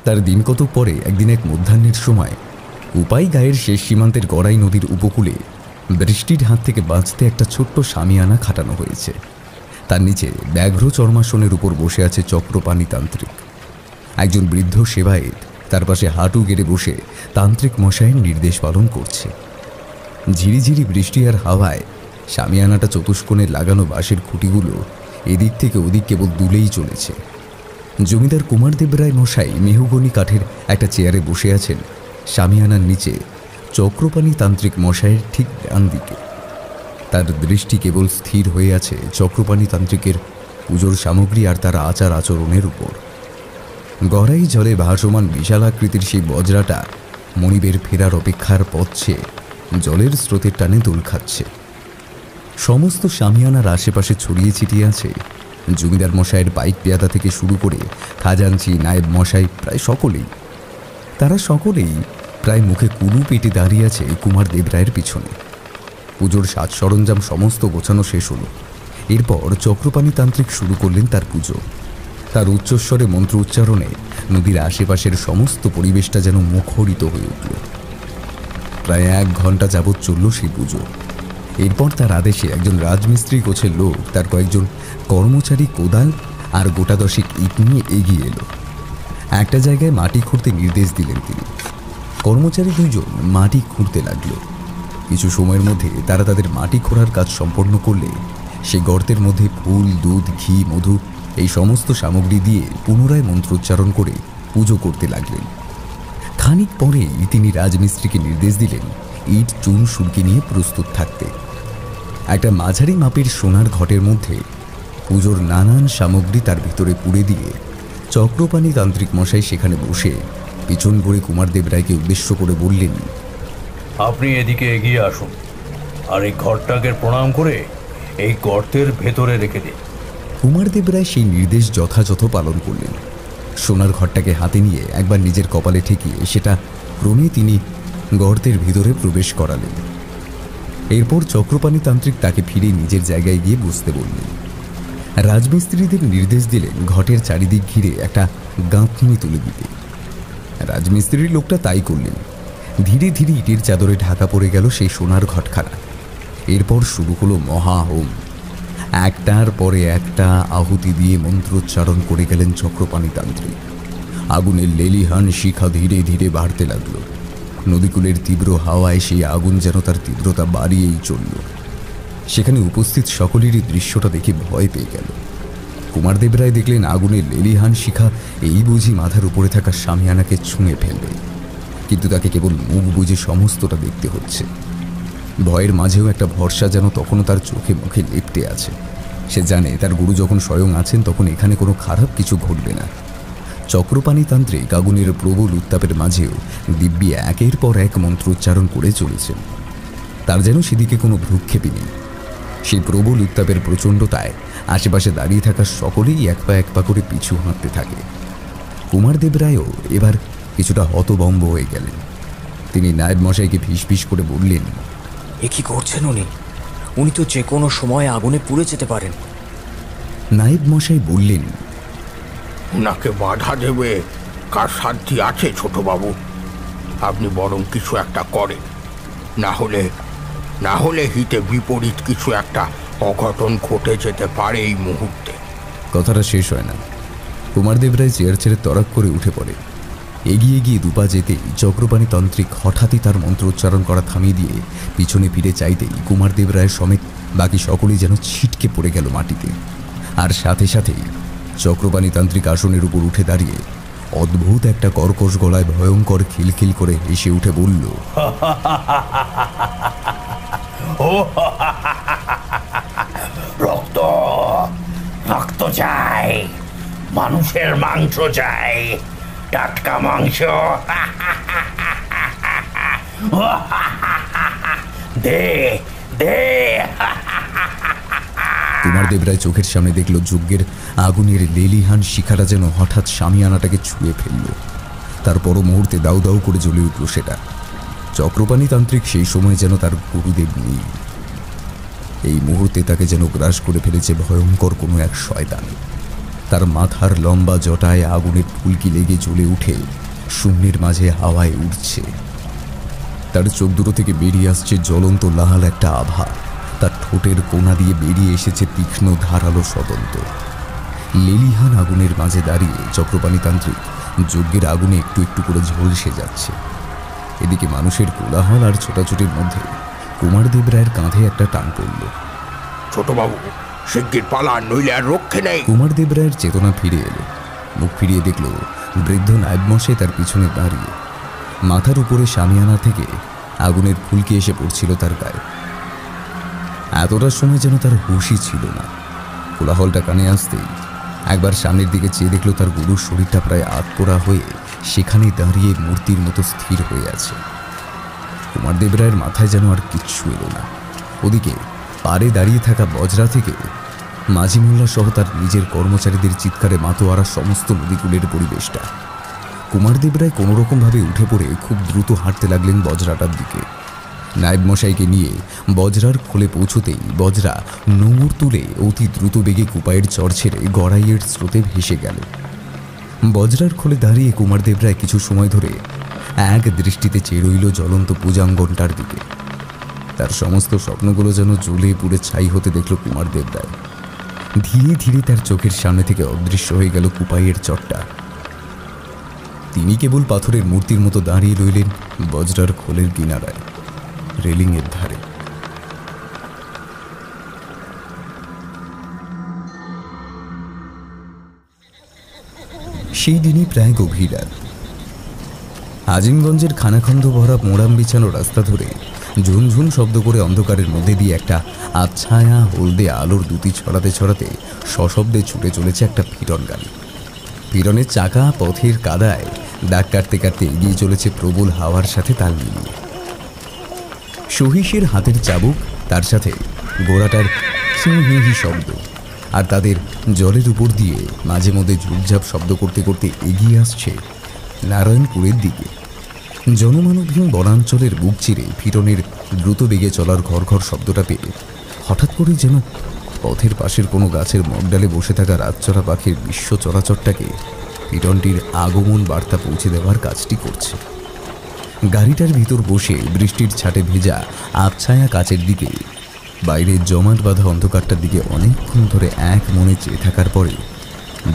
তার দিন কতক পরে একদিন এক মধ্যাহ্নের সময় উপাই গায়ের শেষ সীমান্তের গড়াই নদীর উপকূলে বৃষ্টির হাত থেকে বাঁচতে একটা ছোট্ট শামিয়ানা খাটানো হয়েছে। তার নিচে ব্যাঘ্র চর্মাসনের উপর বসে আছে চক্রপাণী তান্ত্রিক। একজন বৃদ্ধ সেবায়েত তার পাশে হাঁটু গেড়ে বসে তান্ত্রিক মশাইয়ের নির্দেশ পালন করছে। ঝিরিঝিরি বৃষ্টি আর হাওয়ায় শামিয়ানাটা চতুষ্কোণে লাগানো বাঁশের খুঁটিগুলো এদিক থেকে ওদিক কেবল দুলেই চলেছে। জমিদার কুমারদেব রায় মশাই মেহগনি কাঠের একটা চেয়ারে বসে আছেন শামিয়ানার নিচে চক্রপাণী তান্ত্রিক মশাইয়ের ঠিক ডান দিকে। তার দৃষ্টি কেবল স্থির হয়ে আছে চক্রপাণী তান্ত্রিকের পুজোর সামগ্রী আর তার আচার আচরণের উপর। গড়াই জলে ভাসমান বিশাল আকৃতির সেই বজ্রাটা মনিবের ফেরার অপেক্ষার পথছে জলের স্রোতের টানে দোল খাচ্ছে। সমস্ত শামিয়ানার আশেপাশে ছড়িয়ে ছিটিয়ে আছে জমিদার মশাইয়ের বাইক পেয়াদা থেকে শুরু করে খাজাঞ্চি, নায়েব মশাই, প্রায় সকলেই। তারা সকলেই প্রায় মুখে কুলু পেটে দাঁড়িয়ে আছে কুমার দেবরায়ের পিছনে। পুজোর সাজ সরঞ্জাম সমস্ত গোছানো শেষ হলো। এরপর চক্রপাণী তান্ত্রিক শুরু করলেন তার পুজো। তার উচ্চস্বরে মন্ত্র উচ্চারণে নদীর আশেপাশের সমস্ত পরিবেশটা যেন মুখরিত হয়ে উঠল। প্রায় 1 ঘন্টা যাবৎ চলল সেই পুজো। এরপর তার আদেশে একজন রাজমিস্ত্রি গোছের লোক তার কয়েকজন কর্মচারী কোদাল আর গোটা 10 ইট নিয়ে এগিয়ে এলো। একটা জায়গায় মাটি খুঁড়তে নির্দেশ দিলেন তিনি। কর্মচারী 2 জন মাটি খুঁড়তে লাগলো। কিছু সময়ের মধ্যে তারা তাদের মাটি খোঁড়ার কাজ সম্পন্ন করলে সেই গর্তের মধ্যে ফুল, দুধ, ঘি, মধু এই সমস্ত সামগ্রী দিয়ে পুনরায় মন্ত্রোচ্চারণ করে পুজো করতে লাগলেন। খানিক পরেই তিনি রাজমিস্ত্রিকে নির্দেশ দিলেন ইট, চুন, সুরকি নিয়ে প্রস্তুত থাকতে। একটা মাঝারি মাপের সোনার ঘটের মধ্যে পুজোর নানান সামগ্রী তার ভিতরে পুড়ে দিয়ে চক্রপাণি তান্ত্রিক মশাই সেখানে বসে পিছন করে কুমারদেব রায়কে উদ্দেশ্য করে বললেন, আপনি এদিকে এগিয়ে আসুন, আর এই ঘরটাকে প্রণাম করে এই গর্তের ভেতরে রেখে দিন। কুমারদেব রায় সেই নির্দেশ যথাযথ পালন করলেন। সোনার ঘরটাকে হাতে নিয়ে একবার নিজের কপালে ঠেকিয়ে সেটা ক্রমে তিনি গর্তের ভিতরে প্রবেশ করালেন। এরপর চক্রপাণি তান্ত্রিক তাকে ফিরে নিজের জায়গায় গিয়ে বসতে বললেন। রাজমিস্ত্রিদের নির্দেশ দিলেন ঘটের চারিদিক ঘিরে একটা গাঁথনি তুলে দিতে। রাজমিস্ত্রির লোকটা তাই করলেন। ধীরে ধীরে ইটের চাদরে ঢাকা পড়ে গেল সেই সোনার ঘটখানা। এরপর শুরু হলো মহাহোম। একটার পরে একটা আহুতি দিয়ে মন্ত্রোচ্চারণ করে গেলেন চক্রপাণি তান্ত্রিক। আগুনের লেলিহান শিখা ধীরে ধীরে বাড়তে লাগলো। নদীকূলের তীব্র হাওয়ায় সেই আগুন যেন তার তীব্রতা বাড়িয়েই চলল। সেখানে উপস্থিত সকলেরই দৃশ্যটা দেখে ভয় পেয়ে গেল। কুমারদেব রায় দেখলেন আগুনের লেলিহান শিখা এই বুঝি মাথার উপরে থাকা শামিয়ানাকে ছুঁয়ে ফেলবে, কিন্তু তাকে কেবল মুখ বুঝে সমস্তটা দেখতে হচ্ছে। ভয়ের মাঝেও একটা ভরসা যেন তখনও তার চোখে মুখে লেপ্টে আছে। সে জানে তার গুরু যখন স্বয়ং আছেন তখন এখানে কোনো খারাপ কিছু ঘটবে না। চক্রপাণি তান্ত্রিক আগুনের প্রবল উত্তাপের মাঝেও দিব্যি একের পর এক মন্ত্রোচ্চারণ করে চলেছেন। তার যেন সেদিকে কোনো ভ্রুক্ষেপই নেই। সেই প্রবল উত্তাপের প্রচণ্ডতায় আশেপাশে দাঁড়িয়ে থাকা সকলেই এক পা করে পিছু হাঁটতে থাকে। কুমারদেব রায়ও এবার কিছুটা হতভম্ব হয়ে গেলেন। তিনি নায়েব মশাইকে ফিসফিস করে বললেন, এ কি করছেন উনি? উনি তো যে কোনো সময় আগুনে পুড়ে যেতে পারেন। নায়েব মশাই বললেন, ওনাকে বাধা দেবে কার সাধ্যি আছে ছোটবাবু? আপনি বরং কিছু একটা করেন, না হলে হিতে বিপরীত কিছু একটা অঘটন ঘটে যেতে পারে এই মুহূর্তে। কথাটা শেষ হয় না। কুমারদেব রায় চেয়ার ছেড়ে তরাক করে উঠে পড়ে। এগিয়ে গিয়ে দুপা যেতেই চক্রপাণি তান্ত্রিক হঠাৎই তার মন্ত্রোচ্চারণ করা থামিয়ে দিয়ে পিছনে ফিরে চাইতেই কুমারদেব রায় সমেত বাকি সকলেই যেন ছিটকে পড়ে গেল মাটিতে। আর সাথে সাথেই চক্রপাণি তান্ত্রিক আসনের উপর উঠে দাঁড়িয়ে অদ্ভুত একটা কর্কশ গলায় ভয়ঙ্কর খিলখিল করে হেসে উঠে বলল, রক্ত রক্ত চাই, মানুষের মাংস চাই, টাটকা মাংস। দে দে। কুমারদেব রায় চোখের সামনে দেখল যজ্ঞের আগুনের লেলিহান শিখাটা যেন হঠাৎ শামিয়ানাটাকে ছুঁয়ে ফেলল। তার পর মুহূর্তে দাউ দাউ করে জ্বলে উঠল সেটা। চক্রপাণি তান্ত্রিক সেই সময় যেন তার গুরুদেব নেই। এই মুহূর্তে তাকে যেন গ্রাস করে ফেলেছে ভয়ঙ্কর কোনো এক শয়তান। তার মাথার লম্বা জটায় আগুনের ফুলকি লেগে জ্বলে উঠে শূন্যের মাঝে হাওয়ায় উঠছে। তার চোখ দুটো থেকে বেরিয়ে আসছে জ্বলন্ত লাল একটা আভা। তার ঠোঁটের কোণা দিয়ে বেরিয়ে এসেছে তীক্ষ্ণ ধারালো সদন্ত। লেলিহান আগুনের মাঝে দাঁড়িয়ে চক্রপাণি তান্ত্রিক যজ্ঞের আগুনে একটু একটু করে ঝলসে যাচ্ছে। এদিকে মানুষের কোলাহল আর ছোটাছুটির মধ্যে কুমারদেব রায়ের কাঁধে একটা টান পড়ল। ছোটবাবু, শিগগির পালান, নইলে আর রক্ষে নেই। কুমারদেব রায়ের চেতনা ফিরে এলো। মুখ ফিরিয়ে দেখল বৃদ্ধ নায়েব মশাই তার পিছনে দাঁড়িয়ে। মাথার উপরে শামিয়ানা থেকে আগুনের ফুলকি এসে পড়ছিল তার গায়ে। এতটার সময় যেন তার হুঁশই ছিল না। কোলাহলটা কানে আসতেই একবার সামনের দিকে চেয়ে দেখল তার গুরুর শরীরটা প্রায় আধপোড়া হয়ে সেখানে দাঁড়িয়ে মূর্তির মতো স্থির হয়ে আছে। কুমারদেব রায়ের মাথায় যেন আর কিচ্ছু এলো না। ওদিকে পাড়ে দাঁড়িয়ে থাকা বজরা থেকে মাঝি মোল্লা সহ তার নিজের কর্মচারীদের চিৎকারে মাতোয়ারা সমস্ত নদীকূলের পরিবেশটা। কুমারদেব রায় কোনোরকমভাবে উঠে পড়ে খুব দ্রুত হাঁটতে লাগলেন বজরাটার দিকে। নায়েব মশাইকে নিয়ে বজরার খোলে পৌঁছতেই বজরা নোঙর তুলে অতি দ্রুত বেগে কুপায়ের চর ছেড়ে গড়াইয়ের স্রোতে ভেসে গেল। বজরার খোলে দাঁড়িয়ে কুমারদেব রায় কিছু সময় ধরে এক দৃষ্টিতে চেয়ে রইল জ্বলন্ত পূজাঙ্গনটার দিকে। তার সমস্ত স্বপ্নগুলো যেন জ্বলে পুড়ে ছাই হতে দেখল কুমারদেব রায়। ধীরে ধীরে তার চোখের সামনে থেকে অদৃশ্য হয়ে গেল কুপাইয়ের চরটা। তিনি কেবল পাথরের মূর্তির মতো দাঁড়িয়ে রইলেন বজরার খোলের কিনারায়, রেলিংয়ের ধারে। সেই দিনই প্রায় গভীর রাত। আজিমগঞ্জের খানাখন্দ ভরা মোড়াম বিছানো রাস্তা ধরে ঝুনঝুন শব্দ করে অন্ধকারের মধ্যে দিয়ে একটা আচ্ছায়া হলদে আলোর দুটি ছড়াতে ছড়াতে সশব্দে ছুটে চলেছে একটা ফিরন গাড়ি। ফিরনের চাকা পথের কাদায় দাগ কাটতে কাটতে এগিয়ে চলেছে প্রবল হাওয়ার সাথে তাল মিলিয়ে। সহিসের হাতের চাবুক, তার সাথে ঘোড়াটার হি শব্দ, আর তাদের জলের উপর দিয়ে মাঝে মধ্যে ঝুপঝাপ শব্দ করতে করতে এগিয়ে আসছে নারায়ণপুরের দিকে। জনমানবহীন বনাঞ্চলের বুক চিরে ফিরনের দ্রুত বেগে চলার ঘর ঘর শব্দটা পেয়ে হঠাৎ করে যেন পথের পাশের কোনো গাছের মগডালে বসে থাকা রাতচরা পাখির বিশ্ব চলাচরটাকে ফিরনটির আগমন বার্তা পৌঁছে দেওয়ার কাজটি করছে। গাড়িটার ভিতর বসে বৃষ্টির ছাটে ভেজা আবছায়া কাচের দিকে, বাইরের জমাট বাঁধা অন্ধকারটার দিকে অনেকক্ষণ ধরে এক মনে চেয়ে থাকার পরে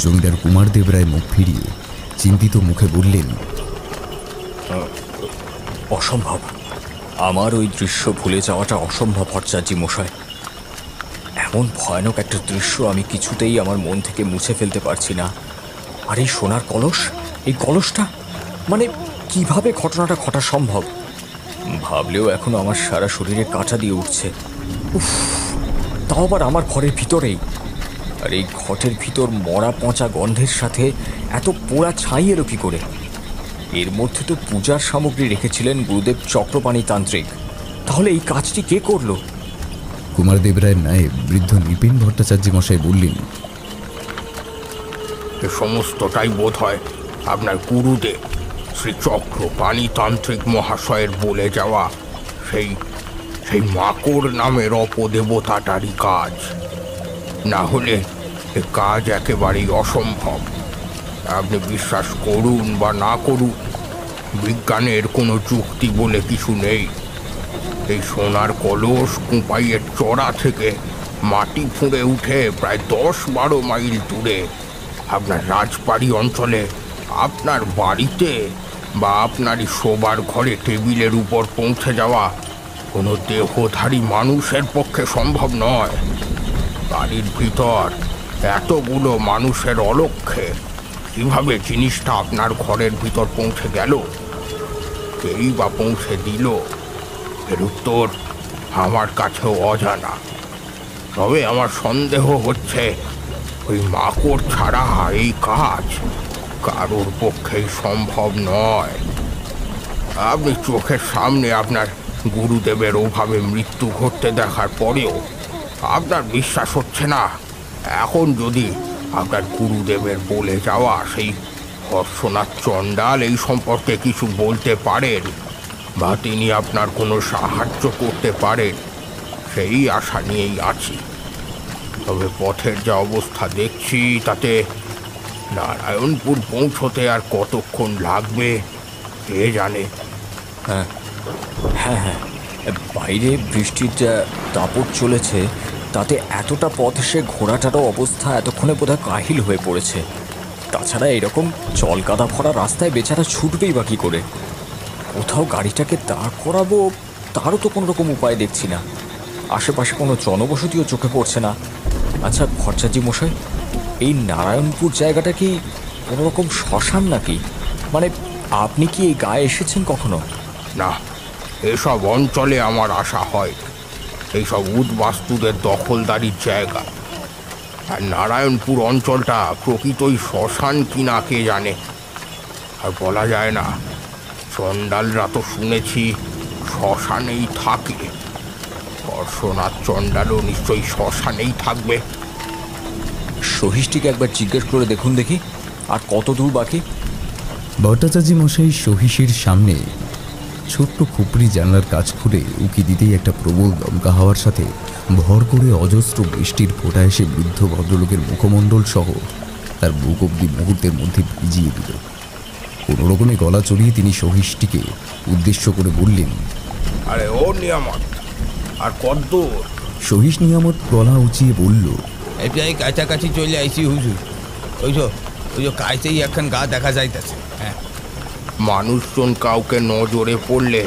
জমিদার কুমারদেব রায় মুখ ফিরিয়ে চিন্তিত মুখে বললেন, অসম্ভব, আমার ওই দৃশ্য ভুলে যাওয়াটা অসম্ভব ভট্টাচার্য মশাই। এমন ভয়ানক একটা দৃশ্য আমি কিছুতেই আমার মন থেকে মুছে ফেলতে পারছি না। আর এই সোনার কলস, এই কলসটা, মানে কিভাবে ঘটনাটা ঘটা সম্ভব ভাবলেও এখনো আমার সারা শরীরে কাঁটা দিয়ে উঠছে। উফ, তাও আবার আমার ঘরের ভিতরেই। আর এই ঘটের ভিতর মরা পচা গন্ধের সাথে এত পোড়া ছাই এলো কি করে? এর মধ্যে তো পূজার সামগ্রী রেখেছিলেন গুরুদেব চক্রপাণী তান্ত্রিক। তাহলে এই কাজটি কে করলো? কুমারদেব রায়ের নায়েব বৃদ্ধ নৃপেন ভট্টাচার্য মশাই বললেন, এ সমস্তটাই বোধ হয় আপনার গুরুদেব শ্রী চক্রপাণী তান্ত্রিক মহাশয়ের বলে যাওয়া সেই মাকড় নামের অপদেবতাটারই কাজ। না হলে এ কাজ একেবারেই অসম্ভব। আপনি বিশ্বাস করুন বা না করুন, বিজ্ঞানের কোনো যুক্তি বলে কিছু নেই। এই সোনার কলস কুপাইয়ের চড়া থেকে মাটি ফুঁড়ে উঠে প্রায় 10-12 মাইল দূরে আপনার রাজবাড়ি অঞ্চলে, আপনার বাড়িতে বা আপনারই শোবার ঘরে টেবিলের উপর পৌঁছে যাওয়া কোনো দেহধারী মানুষের পক্ষে সম্ভব নয়। বাড়ির ভিতর এতগুলো মানুষের অলক্ষ্যে কিভাবে জিনিসটা আপনার ঘরের ভিতর পৌঁছে গেল, কেই বা পৌঁছে দিল, এর উত্তর আমার কাছেও অজানা। তবে আমার সন্দেহ হচ্ছে ওই মাকড় ছাড়া এই কাজ কারোর পক্ষেই সম্ভব নয়। আপনি চোখের সামনে আপনার গুরুদেবের ওভাবে মৃত্যু ঘটতে দেখার পরেও আপনার বিশ্বাস হচ্ছে না। এখন যদি আপনার গুরুদেবের বলে যাওয়া সেই হর্ষনাথ চণ্ডাল এই সম্পর্কে কিছু বলতে পারেন বা তিনি আপনার কোনো সাহায্য করতে পারেন, সেই আশা নিয়েই আছি। তবে পথের যা অবস্থা দেখছি তাতে নারায়ণপুর পৌঁছতে আর কতক্ষণ লাগবে কে জানে। হ্যাঁ হ্যাঁ হ্যাঁ, বাইরে বৃষ্টির যা দাপট চলেছে তাতে এতটা পথ এসে ঘোড়াটারও অবস্থা এতক্ষণে বোধহয় কাহিল হয়ে পড়েছে। তাছাড়া এরকম জল কাদা ভরা রাস্তায় বেচারা ছুটবেই বা কী করে? কোথাও গাড়িটাকে দাঁড় করাবো তারও তো কোনো রকম উপায় দেখছি না। আশেপাশে কোনো জনবসতিও চোখে পড়ছে না। আচ্ছা ভট্টাচার্য মশাই, এই নারায়ণপুর জায়গাটা কি কোনো রকম শ্মশান নাকি? মানে আপনি কি এই গায়ে এসেছেন কখনো? না, এসব অঞ্চলে আমার আশা হয় এইসব উদ্বাস্তুদের দখলদারির জায়গা। আর নারায়ণপুর অঞ্চলটা প্রকৃতই শ্মশান কিনা কে জানে। আর বলা যায় না, চণ্ডালরা তো শুনেছি শ্মশানেই থাকে। হর্ষনাথ চণ্ডালও নিশ্চয়ই শ্মশানেই থাকবে। সহিষ্টিকে একবার জিজ্ঞেস করে দেখুন দেখি আর কত দূর বাকি। ভট্টাচার্য মশাই সহিসের সামনে ছোট্ট খুপড়ি জানলার কাজ খুলে উকি দিতেই একটা প্রবল দমকা হাওয়ার সাথে ভর করে অজস্র বৃষ্টির ফোঁটা এসে বৃদ্ধ ভদ্রলোকের মুখমণ্ডল সহ তার বুক অব্দি মুহূর্তের মধ্যে ভিজিয়ে দিল। কোনো রকমে গলা চড়িয়ে তিনি সহিষ্টিকে উদ্দেশ্য করে বললেন, আরে ও নিয়ামত, আর কদ্দূর? সহিস নিয়ামত গলা উঁচিয়ে বলল, প্রায় কাছাকাছি চলে আইসি হুজুর। ওই যে কাছেই এখন গা দেখা যাইতেছে। হ্যাঁ, মানুষজন কাউকে নজরে পড়লে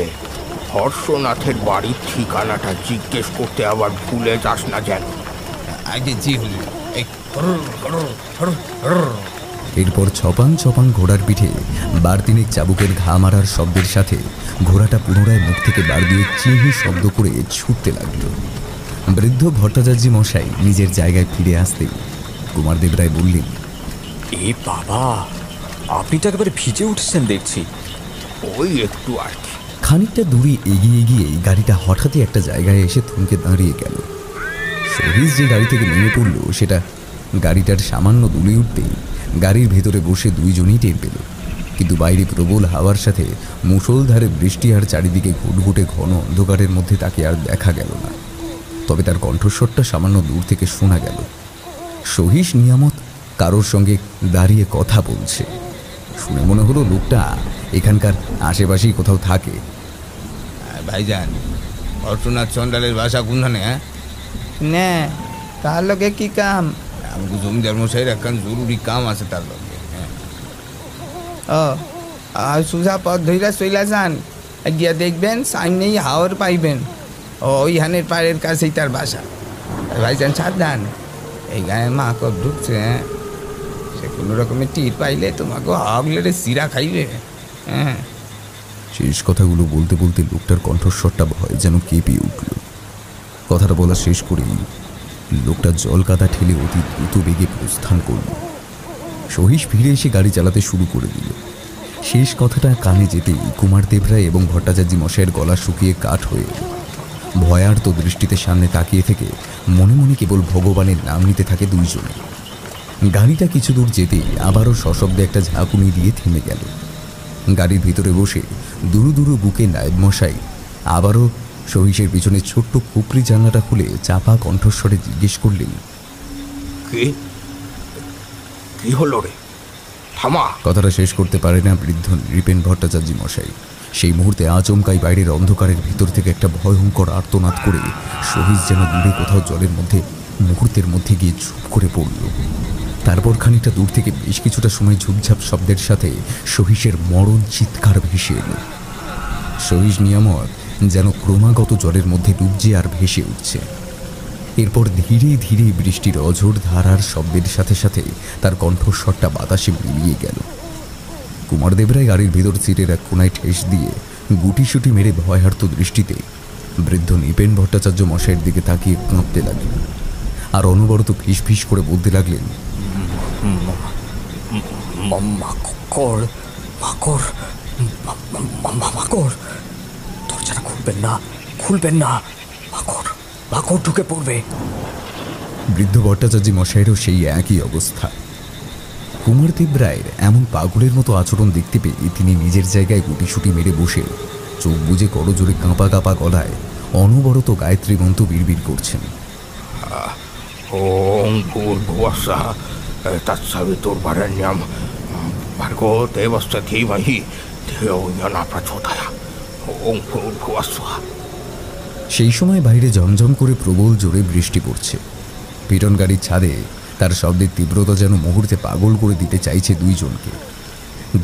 হর্ষনাথের বাড়ির ঠিকানাটা জিজ্ঞেস করতে আবার ভুলে যাস না যেন। আগে জি হুজুর। এই এরপর ছপাং ছপাং ঘোড়ার পিঠে বার তিনেক চাবুকের ঘা মারার শব্দের সাথে ঘোড়াটা পুনরায় মুখ থেকে বার দিয়ে চিহি শব্দ করে ছুটতে লাগল। বৃদ্ধ ভট্টাচার্য মশাই নিজের জায়গায় ফিরে আসতেই কুমারদেব রায় বললেন, এ বাবা, আপনি তো একেবারে ভিজে উঠছেন দেখছি। ওই একটু আর কি। খানিকটা দূরে এগিয়ে গিয়েই গাড়িটা হঠাৎই একটা জায়গায় এসে থমকে দাঁড়িয়ে গেল। সহিস যে গাড়ি থেকে নেমে পড়ল সেটা গাড়িটার সামান্য দুলে উঠতেই গাড়ির ভেতরে বসে দুইজনই টের পেল, কিন্তু বাইরে প্রবল হাওয়ার সাথে মুষলধারে বৃষ্টি আর চারিদিকে ঘুটঘুটে ঘন অন্ধকারের মধ্যে তাকে আর দেখা গেল না। তবে তার কণ্ঠস্বরটা সামান্য দূর থেকে শোনা গেল। সহিস নিয়ামত কারোর সঙ্গে দাঁড়িয়ে কথা বলছে। শুনে মনে হলো লোকটা এখানকার আশেপাশেই কোথাও থাকে। ভাইজান, অর্থনাথ চন্ডালের বাসা কোনখানে? হ্যাঁ না, তার লগে কি কাম? আমাকে জমিদার মশাইয়ের একখান জরুরি কাম আছে তার লগে। ও, আর সুজা পথ ধইরা চইলা যান, গিয়া দেখবেন সামনেই হাওর পাইবেন। ওইখানের পাড়ের কাছেই তার বাসা। ভাইজান সাবধান, এই গায়ে মাকড় ঢুকছে, সে কোনো রকমের টির পাইলে তোমাকে হগলেরে চিরা খাইবে। হ্যাঁ। শেষ কথাগুলো বলতে বলতে লোকটার কণ্ঠস্বরটা ভয় যেন কেঁপে উঠল। কথাটা বলা শেষ করেই লোকটা জল কাদা ঠেলে অতি দ্রুত বেগে প্রস্থান করল। সহিস ফিরে এসে গাড়ি চালাতে শুরু করে দিল। শেষ কথাটা কানে যেতেই কুমারদেব রায় এবং ভট্টাচার্য মশাইয়ের গলা শুকিয়ে কাঠ হয়ে এল। ভয়ার্ত দৃষ্টিতে সামনে তাকিয়ে থেকে মনে মনে কেবল ভগবানের নাম নিতে থাকে দুইজনে। গাড়িটা কিছু দূর যেতেই আবারও সশব্দে একটা ঝাঁকুনি দিয়ে থেমে গেল। গাড়ির ভিতরে বসে দুরু দুরু বুকে নায়েব মশাই আবারও সহিসের পিছনে ছোট্ট খুপড়ি জানলাটা খুলে চাপা কণ্ঠস্বরে জিজ্ঞেস করলেন, কি হলো রে? থামা। কথাটা শেষ করতে পারে না বৃদ্ধ নৃপেন ভট্টাচার্য মশাই। সেই মুহূর্তে আচমকাই বাইরের অন্ধকারের ভিতর থেকে একটা ভয়ঙ্কর আর্তনাদ করে সহিস যেন দূরে কোথাও জলের মধ্যে মুহূর্তের মধ্যে গিয়ে চুপ করে পড়ল। তারপর খানিকটা দূর থেকে বেশ কিছুটা সময় ঝুপঝাপ শব্দের সাথে সহিসের মরণ চিৎকার ভেসে এলো। সহিস নিয়ামত যেন ক্রমাগত জলের মধ্যে ডুবছে আর ভেসে উঠছে। এরপর ধীরে ধীরে বৃষ্টির অঝোর ধারার শব্দের সাথে সাথে তার কণ্ঠস্বরটা বাতাসে মিলিয়ে গেল। কুমারদেব রায় গাড়ির ভিতর সিটের এক কোনায় ঠেস দিয়ে গুটিসুটি মেরে ভয়ার্ত দৃষ্টিতে বৃদ্ধ নৃপেন ভট্টাচার্য মশাইয়ের দিকে তাকিয়ে কাঁপতে লাগলেন আর অনবরত ফিস ফিস করে বলতে লাগলেন, মাকড় মাকড় মাকড়, দরজাটা খুলবেন না, মাকড় মাকড় ঢুকে পড়বে। বৃদ্ধ ভট্টাচার্য মশাইয়েরও সেই একই অবস্থা। কুমারদেব রায়ের এমন পাগলের মতো আচরণ দেখতে পেয়ে তিনি নিজের জায়গায় গুটিসুটি মেরে বসে চোখ বুজে করজোরে কাঁপা কাঁপা গলায় অনবরত গায়ত্রী মন্ত্র বিড়বিড় করছেন। ওং ভূর্ভুবস্সঃ তৎসবিতুর্বরেণ্যং ভর্গো দেবস্য ধীমহি ধিয়ো ইয়ো ন প্রচোদয়াৎ। ওং ভূর্ভুবস্সঃ। সেই সময় বাইরে ঝমঝম করে প্রবল জোরে বৃষ্টি পড়ছে। পিটন গাড়ির ছাদে তার শব্দের তীব্রতা যেন মুহূর্তে পাগল করে দিতে চাইছে দুইজনকে।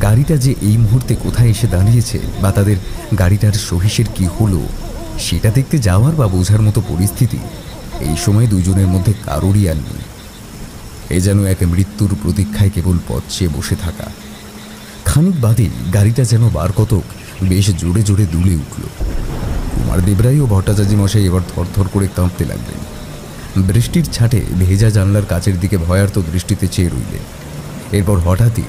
গাড়িটা যে এই মুহূর্তে কোথায় এসে দাঁড়িয়েছে বা তাদের গাড়িটার সহিসের কি হলো সেটা দেখতে যাওয়ার বা বোঝার মতো পরিস্থিতি এই সময় দুইজনের মধ্যে কারোরই আর নেই। এ যেন এক মৃত্যুর প্রতীক্ষায় কেবল পথ চেয়ে বসে থাকা। খানিক বাদেই গাড়িটা যেন বার কতক বেশ জোরে জোরে দুলে উঠল। কুমারদেব রায় ও ভট্টাচার্য মশাই এবার থরথর করে কাঁপতে লাগলেন। বৃষ্টির ছাটে ভেজা জানলার কাচের দিকে ভয়ার্ত দৃষ্টিতে চেয়ে রইলেন। এরপর হঠাৎই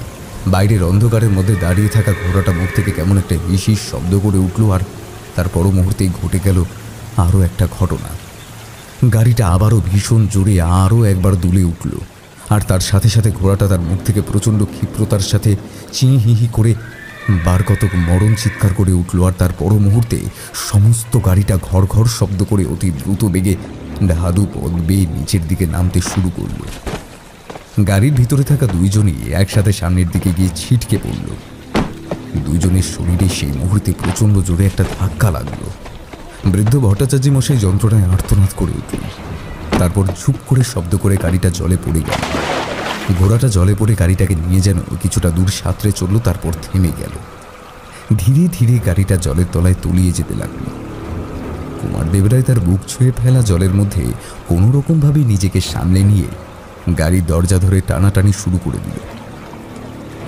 বাইরের অন্ধকারের মধ্যে দাঁড়িয়ে থাকা ঘোড়াটা মুখ থেকে কেমন একটা হিসিস শব্দ করে উঠল আর তার পর মুহূর্তেই ঘটে গেল আরও একটা ঘটনা। গাড়িটা আবারও ভীষণ জোরে আরও একবার দুলে উঠল আর তার সাথে সাথে ঘোড়াটা তার মুখ থেকে প্রচণ্ড ক্ষিপ্রতার সাথে চিঁহি করে বার কতক মরণ চিৎকার করে উঠল আর তার পর মুহূর্তে সমস্ত গাড়িটা ঘর ঘর শব্দ করে অতি দ্রুত বেগে ঢালু পথ বেয়ে নিচের দিকে নামতে শুরু করল। গাড়ির ভিতরে থাকা দুইজনই একসাথে সামনের দিকে গিয়ে ছিটকে পড়ল। দুজনের শরীরে সেই মুহূর্তে প্রচণ্ড জোরে একটা ধাক্কা লাগলো। বৃদ্ধ ভট্টাচার্য মশাই যন্ত্রণায় আর্তনাদ করে উঠল। তারপর ঝুপ করে শব্দ করে গাড়িটা জলে পড়ে গেল। ঘোড়াটা জলে পড়ে গাড়িটাকে নিয়ে যেন কিছুটা দূর সাঁতরে চলল, তারপর থেমে গেল। ধীরে ধীরে গাড়িটা জলের তলায় তলিয়ে যেতে লাগলো। কুমারদেব রায় তার বুক ছুঁয়ে ফেলা জলের মধ্যে কোনো রকমভাবে নিজেকে সামলে নিয়ে গাড়ির দরজা ধরে টানাটানি শুরু করে দিল।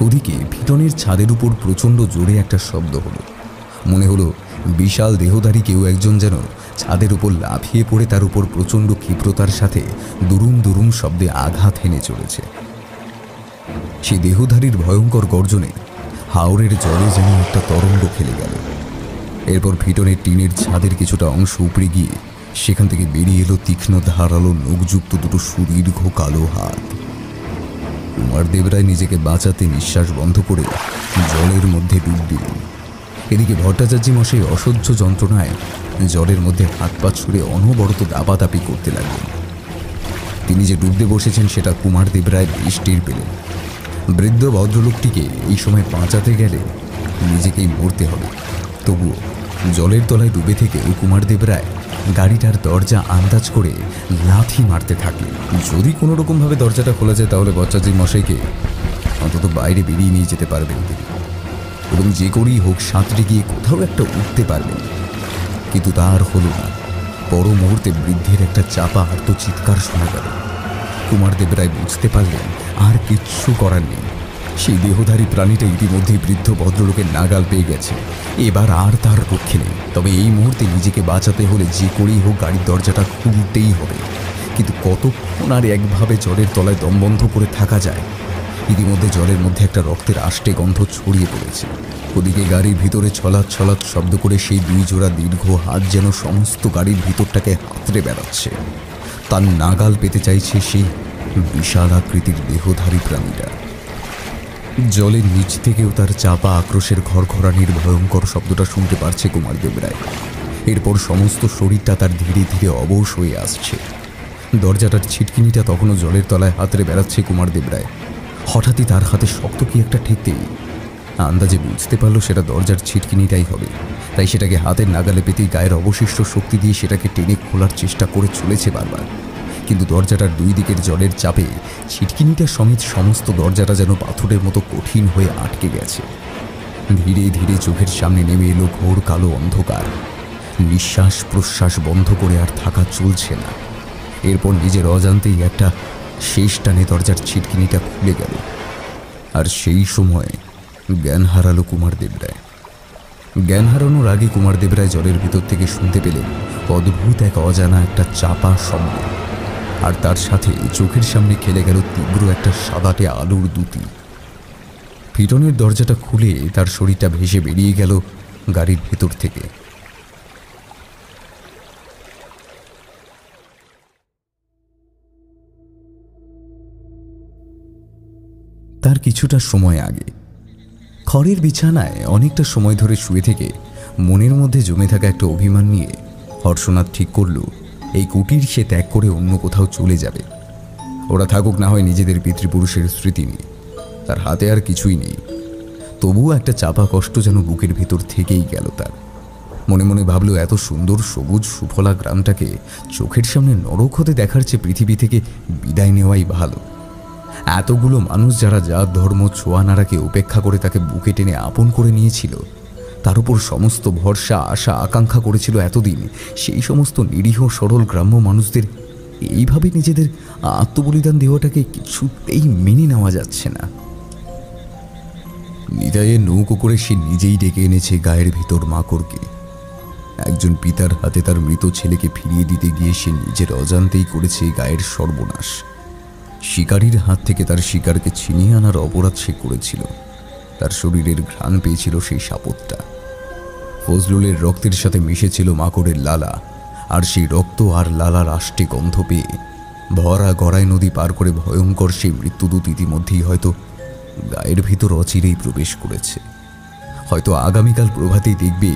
ওদিকে ফিটনের ছাদের উপর প্রচণ্ড জোরে একটা শব্দ হলো। মনে হলো বিশাল দেহধারী কেউ একজন যেন ছাদের উপর লাফিয়ে পড়ে তার উপর প্রচণ্ড ক্ষিপ্রতার সাথে দুরুম দুরুম শব্দে আঘাত হেনে চলেছে। সেই দেহধারীর ভয়ঙ্কর গর্জনে হাওরের জলে যেন একটা তরঙ্গ খেলে গেল। এরপর ফিটনের টিনের ছাদের কিছুটা অংশ উপড়ে গিয়ে সেখান থেকে বেরিয়ে এলো তীক্ষ্ণ ধারালো নখযুক্ত দুটো সুদীর্ঘ কালো হাত। কুমার দেবরায় নিজেকে বাঁচাতে নিঃশ্বাস বন্ধ করে জলের মধ্যে ডুব দিলেন। এদিকে ভট্টাচার্য মশাই অসহ্য যন্ত্রণায় জলের মধ্যে হাত পা ছুঁড়ে অনবরত দাপাদাপি করতে লাগলেন। তিনি যে ডুবতে বসেছেন সেটা কুমার দেবরায় বেশ টের পেলেন। বৃদ্ধ ভদ্রলোকটিকে এই সময় বাঁচাতে গেলে নিজেকেই মরতে হবে। তবুও জলের তলায় ডুবে থেকে কুমার দেবরায় গাড়িটার দরজা আন্দাজ করে লাথি মারতে থাকলেন। যদি কোনো রকমভাবে দরজাটা খোলা যায় তাহলে ভট্টাচার্য মশাইকে অন্তত বাইরে বেরিয়ে নিয়ে যেতে পারবেন তিনি, এবং যে করেই হোক সাঁতরে গিয়ে কোথাও একটা উঠতে পারবেন। কিন্তু তা আর হলো না। পর মুহূর্তে বৃদ্ধের একটা চাপা আর্তচিৎকার শোনা গেল। কুমার দেবরায় বুঝতে পারলেন আর কিচ্ছু করার নেই। সেই দেহধারী প্রাণীটা ইতিমধ্যেই বৃদ্ধ ভদ্রলোকের নাগাল পেয়ে গেছে। এবার আর তার রক্ষে নেই। তবে এই মুহূর্তে নিজেকে বাঁচাতে হলে যে করেই হোক গাড়ির দরজাটা খুলতেই হবে। কিন্তু কতক্ষণ আর একভাবে জলের তলায় দম বন্ধ করে থাকা যায়? ইতিমধ্যে জলের মধ্যে একটা রক্তের আষ্টে গন্ধ ছড়িয়ে পড়েছে। ওদিকে গাড়ির ভিতরে ছলাৎ ছলাৎ শব্দ করে সেই দুই জোড়া দীর্ঘ হাত যেন সমস্ত গাড়ির ভিতরটাকে হাতড়ে বেড়াচ্ছে। তার নাগাল পেতে চাইছে সেই বিশাল আকৃতির দেহধারী প্রাণীটা। জলের নিচ থেকেও তার চাপা আক্রোশের ঘরঘরানির ভয়ঙ্কর শব্দটা শুনতে পারছে কুমার দেবরায়। এরপর সমস্ত শরীরটা তার ধীরে ধীরে অবশ হয়ে আসছে। দরজাটার ছিটকিনিটা তখনও জলের তলায় হাতড়ে বেড়াচ্ছে কুমার দেবরায়। হঠাৎই তার হাতে শক্ত কি একটা ঠেকতেই আন্দাজে বুঝতে পারলো সেটা দরজার ছিটকিনিটাই হবে। তাই সেটাকে হাতের নাগালে পেতেই গায়ের অবশিষ্ট শক্তি দিয়ে সেটাকে টেনে খোলার চেষ্টা করে চলেছে বারবার। কিন্তু দরজাটার দুই দিকের জলের চাপে ছিটকিনিটা সমেত সমস্ত দরজাটা যেন পাথরের মতো কঠিন হয়ে আটকে গেছে। ধীরে ধীরে চোখের সামনে নেমে এলো ঘোর কালো অন্ধকার। নিঃশ্বাস প্রশ্বাস বন্ধ করে আর থাকা চলছে না। এরপর নিজের অজান্তেই একটা শেষ টানে দরজার ছিটকিনিটা খুলে গেল। আর সেই সময় জ্ঞান হারালো কুমার দেবরায়। জ্ঞান হারানোর আগে কুমার দেবরায় জলের ভিতর থেকে শুনতে পেলেন অদ্ভুত এক অজানা একটা চাপা শব্দ। আর তার সাথে চোখের সামনে খেলে গেল তীব্র একটা সাদাটে আলোর দুতি। ফিটনের দরজাটা খুলে তার শরীরটা ভেসে বেরিয়ে গেল গাড়ির ভেতর থেকে। তার কিছুটা সময় আগে খড়ের বিছানায় অনেকটা সময় ধরে শুয়ে থেকে মনের মধ্যে জমে থাকা একটা অভিমান নিয়ে হর্ষনাথ ঠিক করল এই কুটির সে ত্যাগ করে অন্য কোথাও চলে যাবে। ওরা থাকুক না হয় নিজেদের পিতৃপুরুষের স্মৃতি নিয়ে, তার হাতে আর কিছুই নেই। তবুও একটা চাপা কষ্ট যেন বুকের ভিতর থেকেই গেল তার। মনে মনে ভাবল এত সুন্দর সবুজ সুফলা গ্রামটাকে চোখের সামনে নরক হতে দেখার চেয়ে পৃথিবী থেকে বিদায় নেওয়াই ভালো। এতগুলো মানুষ যারা জাত ধর্ম ছোঁয়া নাড়াকে উপেক্ষা করে তাকে বুকে টেনে আপন করে নিয়েছিল, তার উপর সমস্ত ভরসা আশা আকাঙ্ক্ষা করেছিল এতদিন, সেই সমস্ত নিরীহ সরল গ্রাম্য মানুষদের এইভাবে নিজেদের আত্মবলিদান দেওয়াটাকে কিছুতেই মেনে নেওয়া যাচ্ছে না। নিতাইয়ের নৌকো করে সে নিজেই ডেকে এনেছে গায়ের ভিতর মাকড়কে। একজন পিতার হাতে তার মৃত ছেলেকে ফিরিয়ে দিতে গিয়ে সে নিজের অজান্তেই করেছে গায়ের সর্বনাশ। শিকারীর হাত থেকে তার শিকারকে ছিনিয়ে আনার অপরাধ সে করেছিল। তার শরীরের ঘ্রাণ পেয়েছিল সেই সাপতটা। ফজলুলের রক্তের সাথে মিশেছিল মাকড়ের লালা, আর সেই রক্ত আর লালার আষ্টে গন্ধ পেয়ে ভরা গড়াই নদী পার করে ভয়ঙ্কর সেই মৃত্যুদূত ইতিমধ্যেই হয়তো গায়ের ভিতর অচিরেই প্রবেশ করেছে। হয়তো আগামীকাল প্রভাতেই দেখবে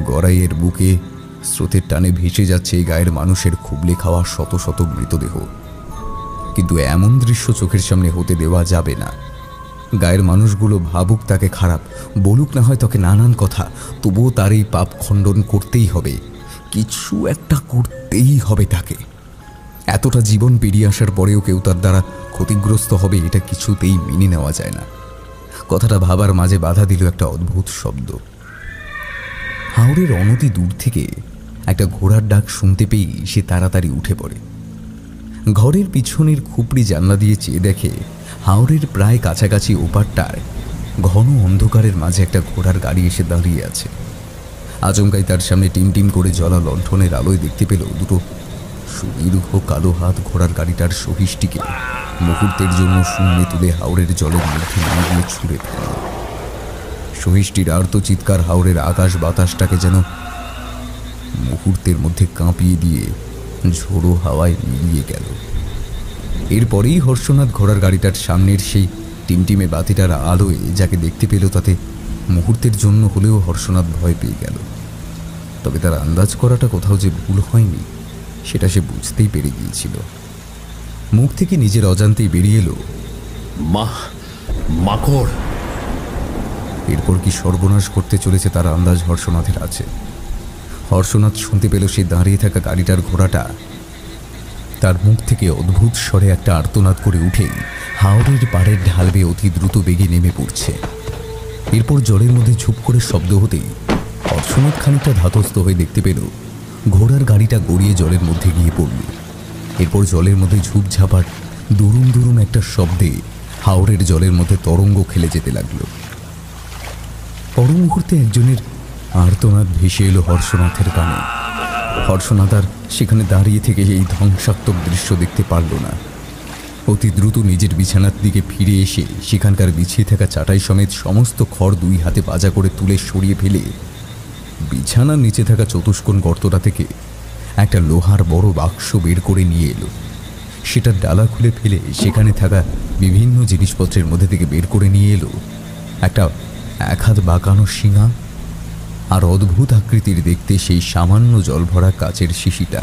গড়াইয়ের বুকে স্রোতের টানে ভেসে যাচ্ছে এই গায়ের মানুষের খুবলে খাওয়া শত শত মৃতদেহ। কিন্তু এমন দৃশ্য চোখের সামনে হতে দেওয়া যাবে না। গায়ের মানুষগুলো ভাবুক তাকে খারাপ, বলুক না হয় তাকে নানান কথা, তবুও তার এই পাপ খণ্ডন করতেই হবে। কিছু একটা করতেই হবে তাকে। এতটা জীবন পেরিয়ে আসার পরেও কেউ তার দ্বারা ক্ষতিগ্রস্ত হবে এটা কিছুতেই মেনে নেওয়া যায় না। কথাটা ভাবার মাঝে বাধা দিল একটা অদ্ভুত শব্দ। হাওরের অনতি দূর থেকে একটা ঘোড়ার ডাক শুনতে পেয়ে সে তাড়াতাড়ি উঠে পড়ে। ঘরের পিছনের খুপড়ি জানলা দিয়ে চেয়ে দেখে হাওরের প্রায় কাছাকাছি ওপারটায় ঘন অন্ধকারের মাঝে একটা ঘোড়ার গাড়ি এসে দাঁড়িয়ে আছে। আচমকাই তার সামনে টিম টিম করে জ্বলা লণ্ঠনের আলোয় দেখতে পেল দুটো সুদীর্ঘ কালো হাত ঘোড়ার গাড়িটার সহিষ্টিকে মুহূর্তের জন্য শূন্যে তুলে হাওরের জলের মধ্যে নিয়ে গিয়ে ছুঁড়ে ফেলল। সহিষ্টির আর্ত চিৎকার হাওরের আকাশ বাতাসটাকে যেন মুহূর্তের মধ্যে কাঁপিয়ে দিয়ে ঝোড়ো হাওয়ায় মিলিয়ে গেল। এরপরেই হর্ষনাথ ঘোড়ার গাড়িটার সামনের সেই টিমটিমে বাতিটার আলোয় যাকে দেখতে পেল তাতে মুহূর্তের জন্য হলেও হর্ষনাথ ভয় পেয়ে গেল। তবে তার আন্দাজ করাটা কোথাও যে ভুল হয়নি সেটা সে বুঝতেই পেরে গিয়েছিল। মুখ থেকে নিজের অজান্তেই বেরিয়ে এলো, মাকড়। এরপর কি সর্বনাশ করতে চলেছে তার আন্দাজ হর্ষনাথের আছে। হর্ষনাথ শুনতে পেল সে দাঁড়িয়ে থাকা গাড়িটার ঘোড়াটা তার মুখ থেকে অদ্ভুত স্বরে একটা আর্তনাদ করে উঠেই হাওরের পাড়ের ঢাল বেয়ে অতি দ্রুত বেগে নেমে পড়ছে। এরপর জলের মধ্যে ঝুপ করে শব্দ হতেই হর্ষনাথ খানিকটা ধাতস্থ হয়ে দেখতে পেল ঘোড়ার গাড়িটা গড়িয়ে জলের মধ্যে গিয়ে পড়ল। এরপর জলের মধ্যে ঝুপঝাপার দুরুম দুরুম একটা শব্দে হাওরের জলের মধ্যে তরঙ্গ খেলে যেতে লাগলো। পর মুহূর্তে একজনের আর্তনাদ ভেসে এলো হর্ষনাথের কানে। হর্ষনাথ আর সেখানে দাঁড়িয়ে থেকে এই ধ্বংসাত্মক দৃশ্য দেখতে পারল না। অতি দ্রুত নিজের বিছানার দিকে ফিরে এসে সেখানকার বিছিয়ে থাকা চাটাই সমেত সমস্ত খড় দুই হাতে বাজা করে তুলে সরিয়ে ফেলে বিছানার নিচে থাকা চতুষ্কোণ গর্তটা থেকে একটা লোহার বড় বাক্স বের করে নিয়ে এলো। সেটার ডালা খুলে ফেলে সেখানে থাকা বিভিন্ন জিনিসপত্রের মধ্যে থেকে বের করে নিয়ে এলো একটা এক হাত বাঁকানো শিঙা আর অদ্ভুত আকৃতির দেখতে সেই সামান্য জল ভরা কাচের শিশিটা।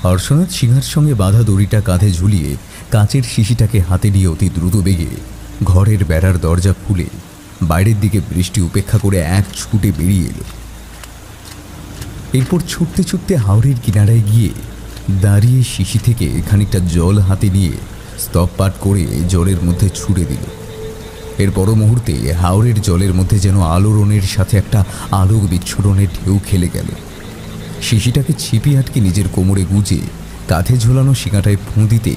হর্ষনাথ শিঙার সঙ্গে বাঁধা দড়িটা কাঁধে ঝুলিয়ে কাচের শিশিটাকে হাতে নিয়ে অতি দ্রুত বেগে ঘরের বেড়ার দরজা খুলে বাইরের দিকে বৃষ্টি উপেক্ষা করে এক ছুটে বেরিয়ে এলো। এরপর ছুটতে ছুটতে হাওরের কিনারায় গিয়ে দাঁড়িয়ে শিশি থেকে খানিকটা জল হাতে নিয়ে স্তবপাট করে জলের মধ্যে ছুঁড়ে দিল। এর পর মুহূর্তে হাওরের জলের মধ্যে যেন আলোড়নের সাথে একটা আলোক বিচ্ছুরণের ঢেউ খেলে গেল। শিশিটাকে ছিপি আটকে নিজের কোমরে গুজে কাঁধে ঝোলানো শিঙাটায় ফুঁ দিতে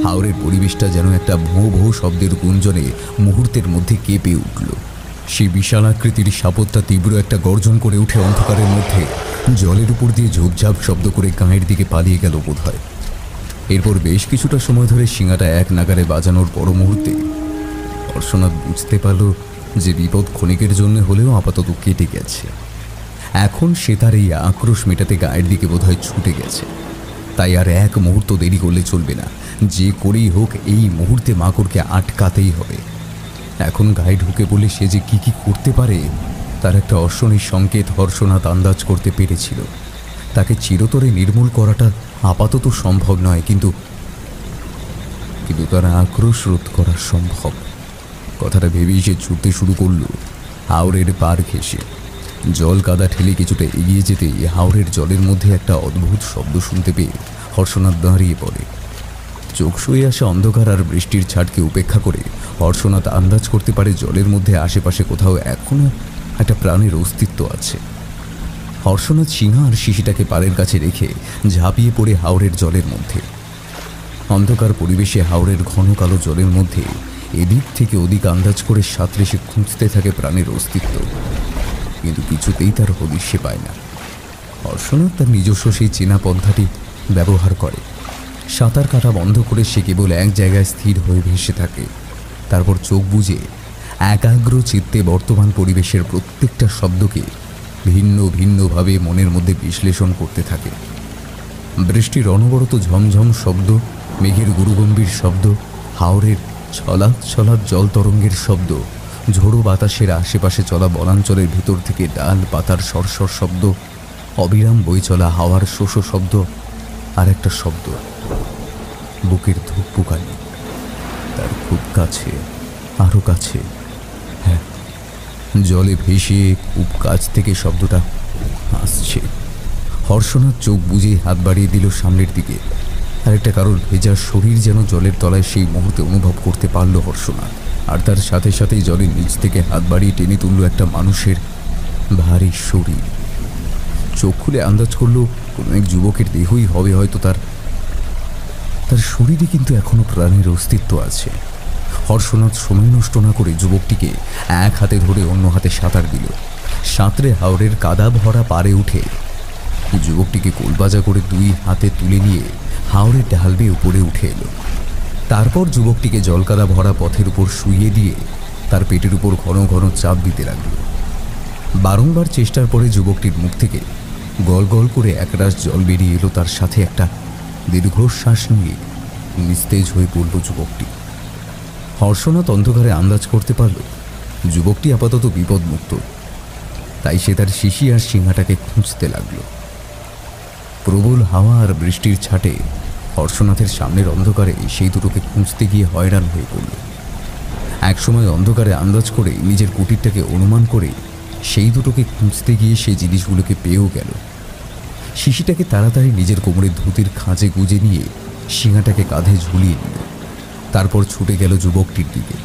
হাওরের পরিবেশটা যেন একটা ভোঁ ভোঁ শব্দের গুঞ্জনে মুহূর্তের মধ্যে কেঁপে উঠল। সেই বিশাল আকৃতির সাপতটা তীব্র একটা গর্জন করে উঠে অন্ধকারের মধ্যে জলের উপর দিয়ে ঝোপঝাপ শব্দ করে গাঁয়ের দিকে পালিয়ে গেল বোধ হয়। এরপর বেশ কিছুটা সময় ধরে শিঙাটা এক নাগারে বাজানোর পর মুহূর্তে হর্ষনাথ বুঝতে পারল যে বিপদ ক্ষণিকের জন্য হলেও আপাতত কেটে গেছে। এখন সে তার এই আক্রোশ মেটাতে গায়ের দিকে বোধহয় ছুটে গেছে। তাই আর এক মুহূর্ত দেরি করলে চলবে না। যে করেই হোক এই মুহূর্তে মাকড়কে আটকাতেই হবে। এখন গায়ে ঢুকে বলে সে যে কি কি করতে পারে তার একটা অশনি সংকেত হর্ষনাথ আন্দাজ করতে পেরেছিল। তাকে চিরতরে নির্মূল করাটা আপাতত সম্ভব নয়, কিন্তু তার আক্রোশ রোধ করা সম্ভব। কথাটা ভেবেই সে ছুটতে শুরু করল হাওরের পার ঘেঁষে। জল কাদা ঠেলে কিছুটা এগিয়ে যেতেই হাওরের জলের মধ্যে একটা অদ্ভুত শব্দ শুনতে পেয়ে হর্ষনাথ দাঁড়িয়ে পড়ে। চোখ শুয়ে আসা অন্ধকার আর বৃষ্টির ছাটকে উপেক্ষা করে হর্ষনাথ আন্দাজ করতে পারে জলের মধ্যে আশেপাশে কোথাও এখনো একটা প্রাণের অস্তিত্ব আছে। হর্ষনাথ সিংহা আর শিশিটাকে পাড়ের কাছে রেখে ঝাঁপিয়ে পড়ে হাওরের জলের মধ্যে। অন্ধকার পরিবেশে হাওরের ঘন কালো জলের মধ্যে এদিক থেকে ওদিক আন্দাজ করে সাঁতরে সে খুঁজতে থাকে প্রাণের অস্তিত্ব, কিন্তু কিছুতেই তার হদিশ সে পায় না। হর্ষনাথ তার নিজস্ব সেই চেনা পন্থাটি ব্যবহার করে। সাঁতার কাটা বন্ধ করে সে কেবল এক জায়গায় স্থির হয়ে ভেসে থাকে। তারপর চোখ বুজে একাগ্র চিত্তে বর্তমান পরিবেশের প্রত্যেকটা শব্দকে ভিন্ন ভিন্নভাবে মনের মধ্যে বিশ্লেষণ করতে থাকে। বৃষ্টির অনবরত ঝমঝম শব্দ, মেঘের গুরুগম্ভীর শব্দ, হাওরের ছলাৎ ছলাৎ জল তরঙ্গের শব্দ, ঝোড়ো বাতাসের আশেপাশে চলা বনাঞ্চলের ভিতর থেকে ডাল পাতার সরসর শব্দ, অবিরাম বই চলা হাওয়ার শোষ শব্দ, আর একটা শব্দ বুকের ধুকপুকানি। তার খুব কাছে, আরও কাছে, হ্যাঁ, জলে ভেসে খুব কাছ থেকে শব্দটা আসছে। হর্ষনাথ চোখ বুজে হাত বাড়িয়ে দিল সামনের দিকে। আরেকটা কারোর ভেজা শরীর যেন জলের তলায় সেই মুহূর্তে অনুভব করতে পারল হর্ষনাথ। আর তার সাথে সাথেই জলের নিচ থেকে হাত বাড়িয়ে টেনে তুলল একটা মানুষের ভারী শরীর। চোখ খুলে আন্দাজ করলো কোনো এক যুবকের দেহই হবে হয়তো। তার শরীরে কিন্তু এখনো প্রাণের অস্তিত্ব আছে। হর্ষনাথ সময় নষ্ট না করে যুবকটিকে এক হাতে ধরে অন্য হাতে সাঁতার দিল। সাঁতরে হাওরের কাদা ভরা পাড়ে উঠে যুবকটিকে কোলবাজা করে দুই হাতে তুলে নিয়ে হাওরের ঢাল বেয়ে উপরে উঠে এলো। তারপর যুবকটিকে জলকাদা ভরা পথের উপর শুইয়ে দিয়ে তার পেটের উপর ঘন ঘন চাপ দিতে লাগল। বারংবার চেষ্টার পরে যুবকটির মুখ থেকে গল গল করে একরাশ জল বেরিয়ে এলো। তার সাথে একটা দীর্ঘশ্বাস নিয়ে নিস্তেজ হয়ে পড়ল যুবকটি। হর্ষনাথ অন্ধকারে আন্দাজ করতে পারল যুবকটি আপাতত বিপদমুক্ত, তাই সে তার শিশি আর সিংহাটাকে খুঁজতে লাগল। প্রবল হাওয়া আর বৃষ্টির ছাটে হর্ষনাথের সামনের অন্ধকারে সেই দুটোকে খুঁজতে গিয়ে হয়রান হয়ে পড়ল। একসময় অন্ধকারে আন্দাজ করে নিজের কুটিরটাকে অনুমান করে সেই দুটোকে খুঁজতে গিয়ে সেই জিনিসগুলোকে পেয়েও গেল। শিশিটাকে তাড়াতাড়ি নিজের কোমরের ধুতির খাঁজে গুজে নিয়ে সিংহাটাকে কাঁধে ঝুলিয়ে নিল। তারপর ছুটে গেল যুবকটির দিকে।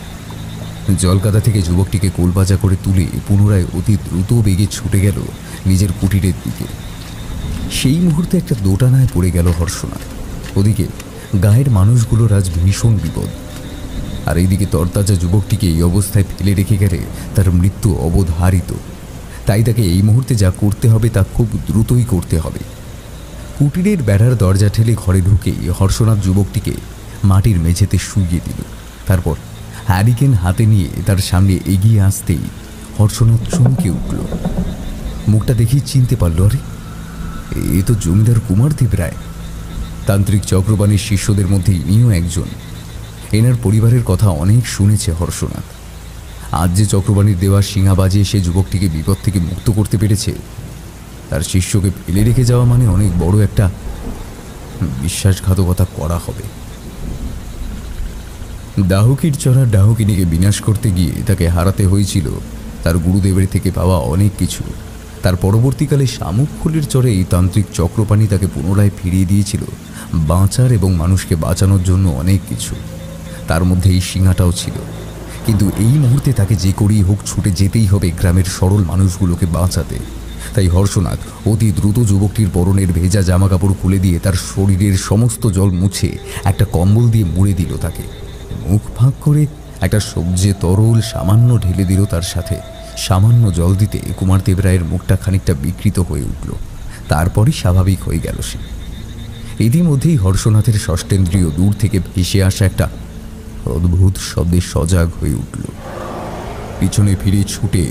জলকাদা থেকে যুবকটিকে কোলবাজা করে তুলে পুনরায় অতি দ্রুত বেগে ছুটে গেল নিজের কুটিরের দিকে। সেই মুহূর্তে একটা দোটানায় পড়ে গেল হর্ষনাথ। ওদিকে গায়ের মানুষগুলোর আজ ভীষণ বিপদ, আর এইদিকে তরতাজা যুবকটিকে এই অবস্থায় ফেলে রেখে গেলে তার মৃত্যু অবধারিত। তাই তাকে এই মুহূর্তে যা করতে হবে তা খুব দ্রুতই করতে হবে। কুটিরের বেড়ার দরজা ঠেলে ঘরে ঢুকেই হর্ষনাথ যুবকটিকে মাটির মেঝেতে শুইয়ে দিল। তারপর হ্যারিকেন হাতে নিয়ে তার সামনে এগিয়ে আসতেই হর্ষনাথ চমকে উঠল। মুখটা দেখেই চিনতে পারল, আরে এ তো জমিদার কুমারদেব রায়। তান্ত্রিক চক্রবাণীর শিষ্যদের মধ্যে ইনিও একজন। এনার পরিবারের কথা অনেক শুনেছে হর্ষনাথ। আজ যে চক্রবাণীর দেওয়া সিংহা বাজিয়ে সে যুবকটিকে বিপদ থেকে মুক্ত করতে পেরেছে, তার শিষ্যকে ফেলে রেখে যাওয়া মানে অনেক বড় একটা বিশ্বাসঘাতকতা করা হবে। ডাহুকির চড়া ডাহুকিনীকে বিনাশ করতে গিয়ে তাকে হারাতে হয়েছিল তার গুরুদেবের থেকে পাওয়া অনেক কিছু। তার পরবর্তীকালে শামুক ফুলের চরে এই তান্ত্রিক চক্রপাণী তাকে পুনরায় ফিরিয়ে দিয়েছিল বাঁচার এবং মানুষকে বাঁচানোর জন্য অনেক কিছু। তার মধ্যে এই সিংহাটাও ছিল। কিন্তু এই মুহূর্তে তাকে যে করেই হোক ছুটে যেতেই হবে গ্রামের সরল মানুষগুলোকে বাঁচাতে। তাই হর্ষনাথ অতি দ্রুত যুবকটির পরনের ভেজা জামা কাপড় খুলে দিয়ে তার শরীরের সমস্ত জল মুছে একটা কম্বল দিয়ে মুড়ে দিল তাকে। মুখ ফাঁক করে একটা সবজে তরল সামান্য ঢেলে দিল। তার সাথে সামান্য জল দিতে কুমারদেব রায়ের মুখটা খানিকটা বিকৃত হয়ে উঠল। তারপরই স্বাভাবিক হয়ে গেল সে। ইতিমধ্যেই হর্ষনাথের ষষ্ঠেন্দ্রিয় দূর থেকে ভেসে আসা একটা অদ্ভুত শব্দে সজাগ হয়ে উঠল। পিছনে ফিরে ছুটে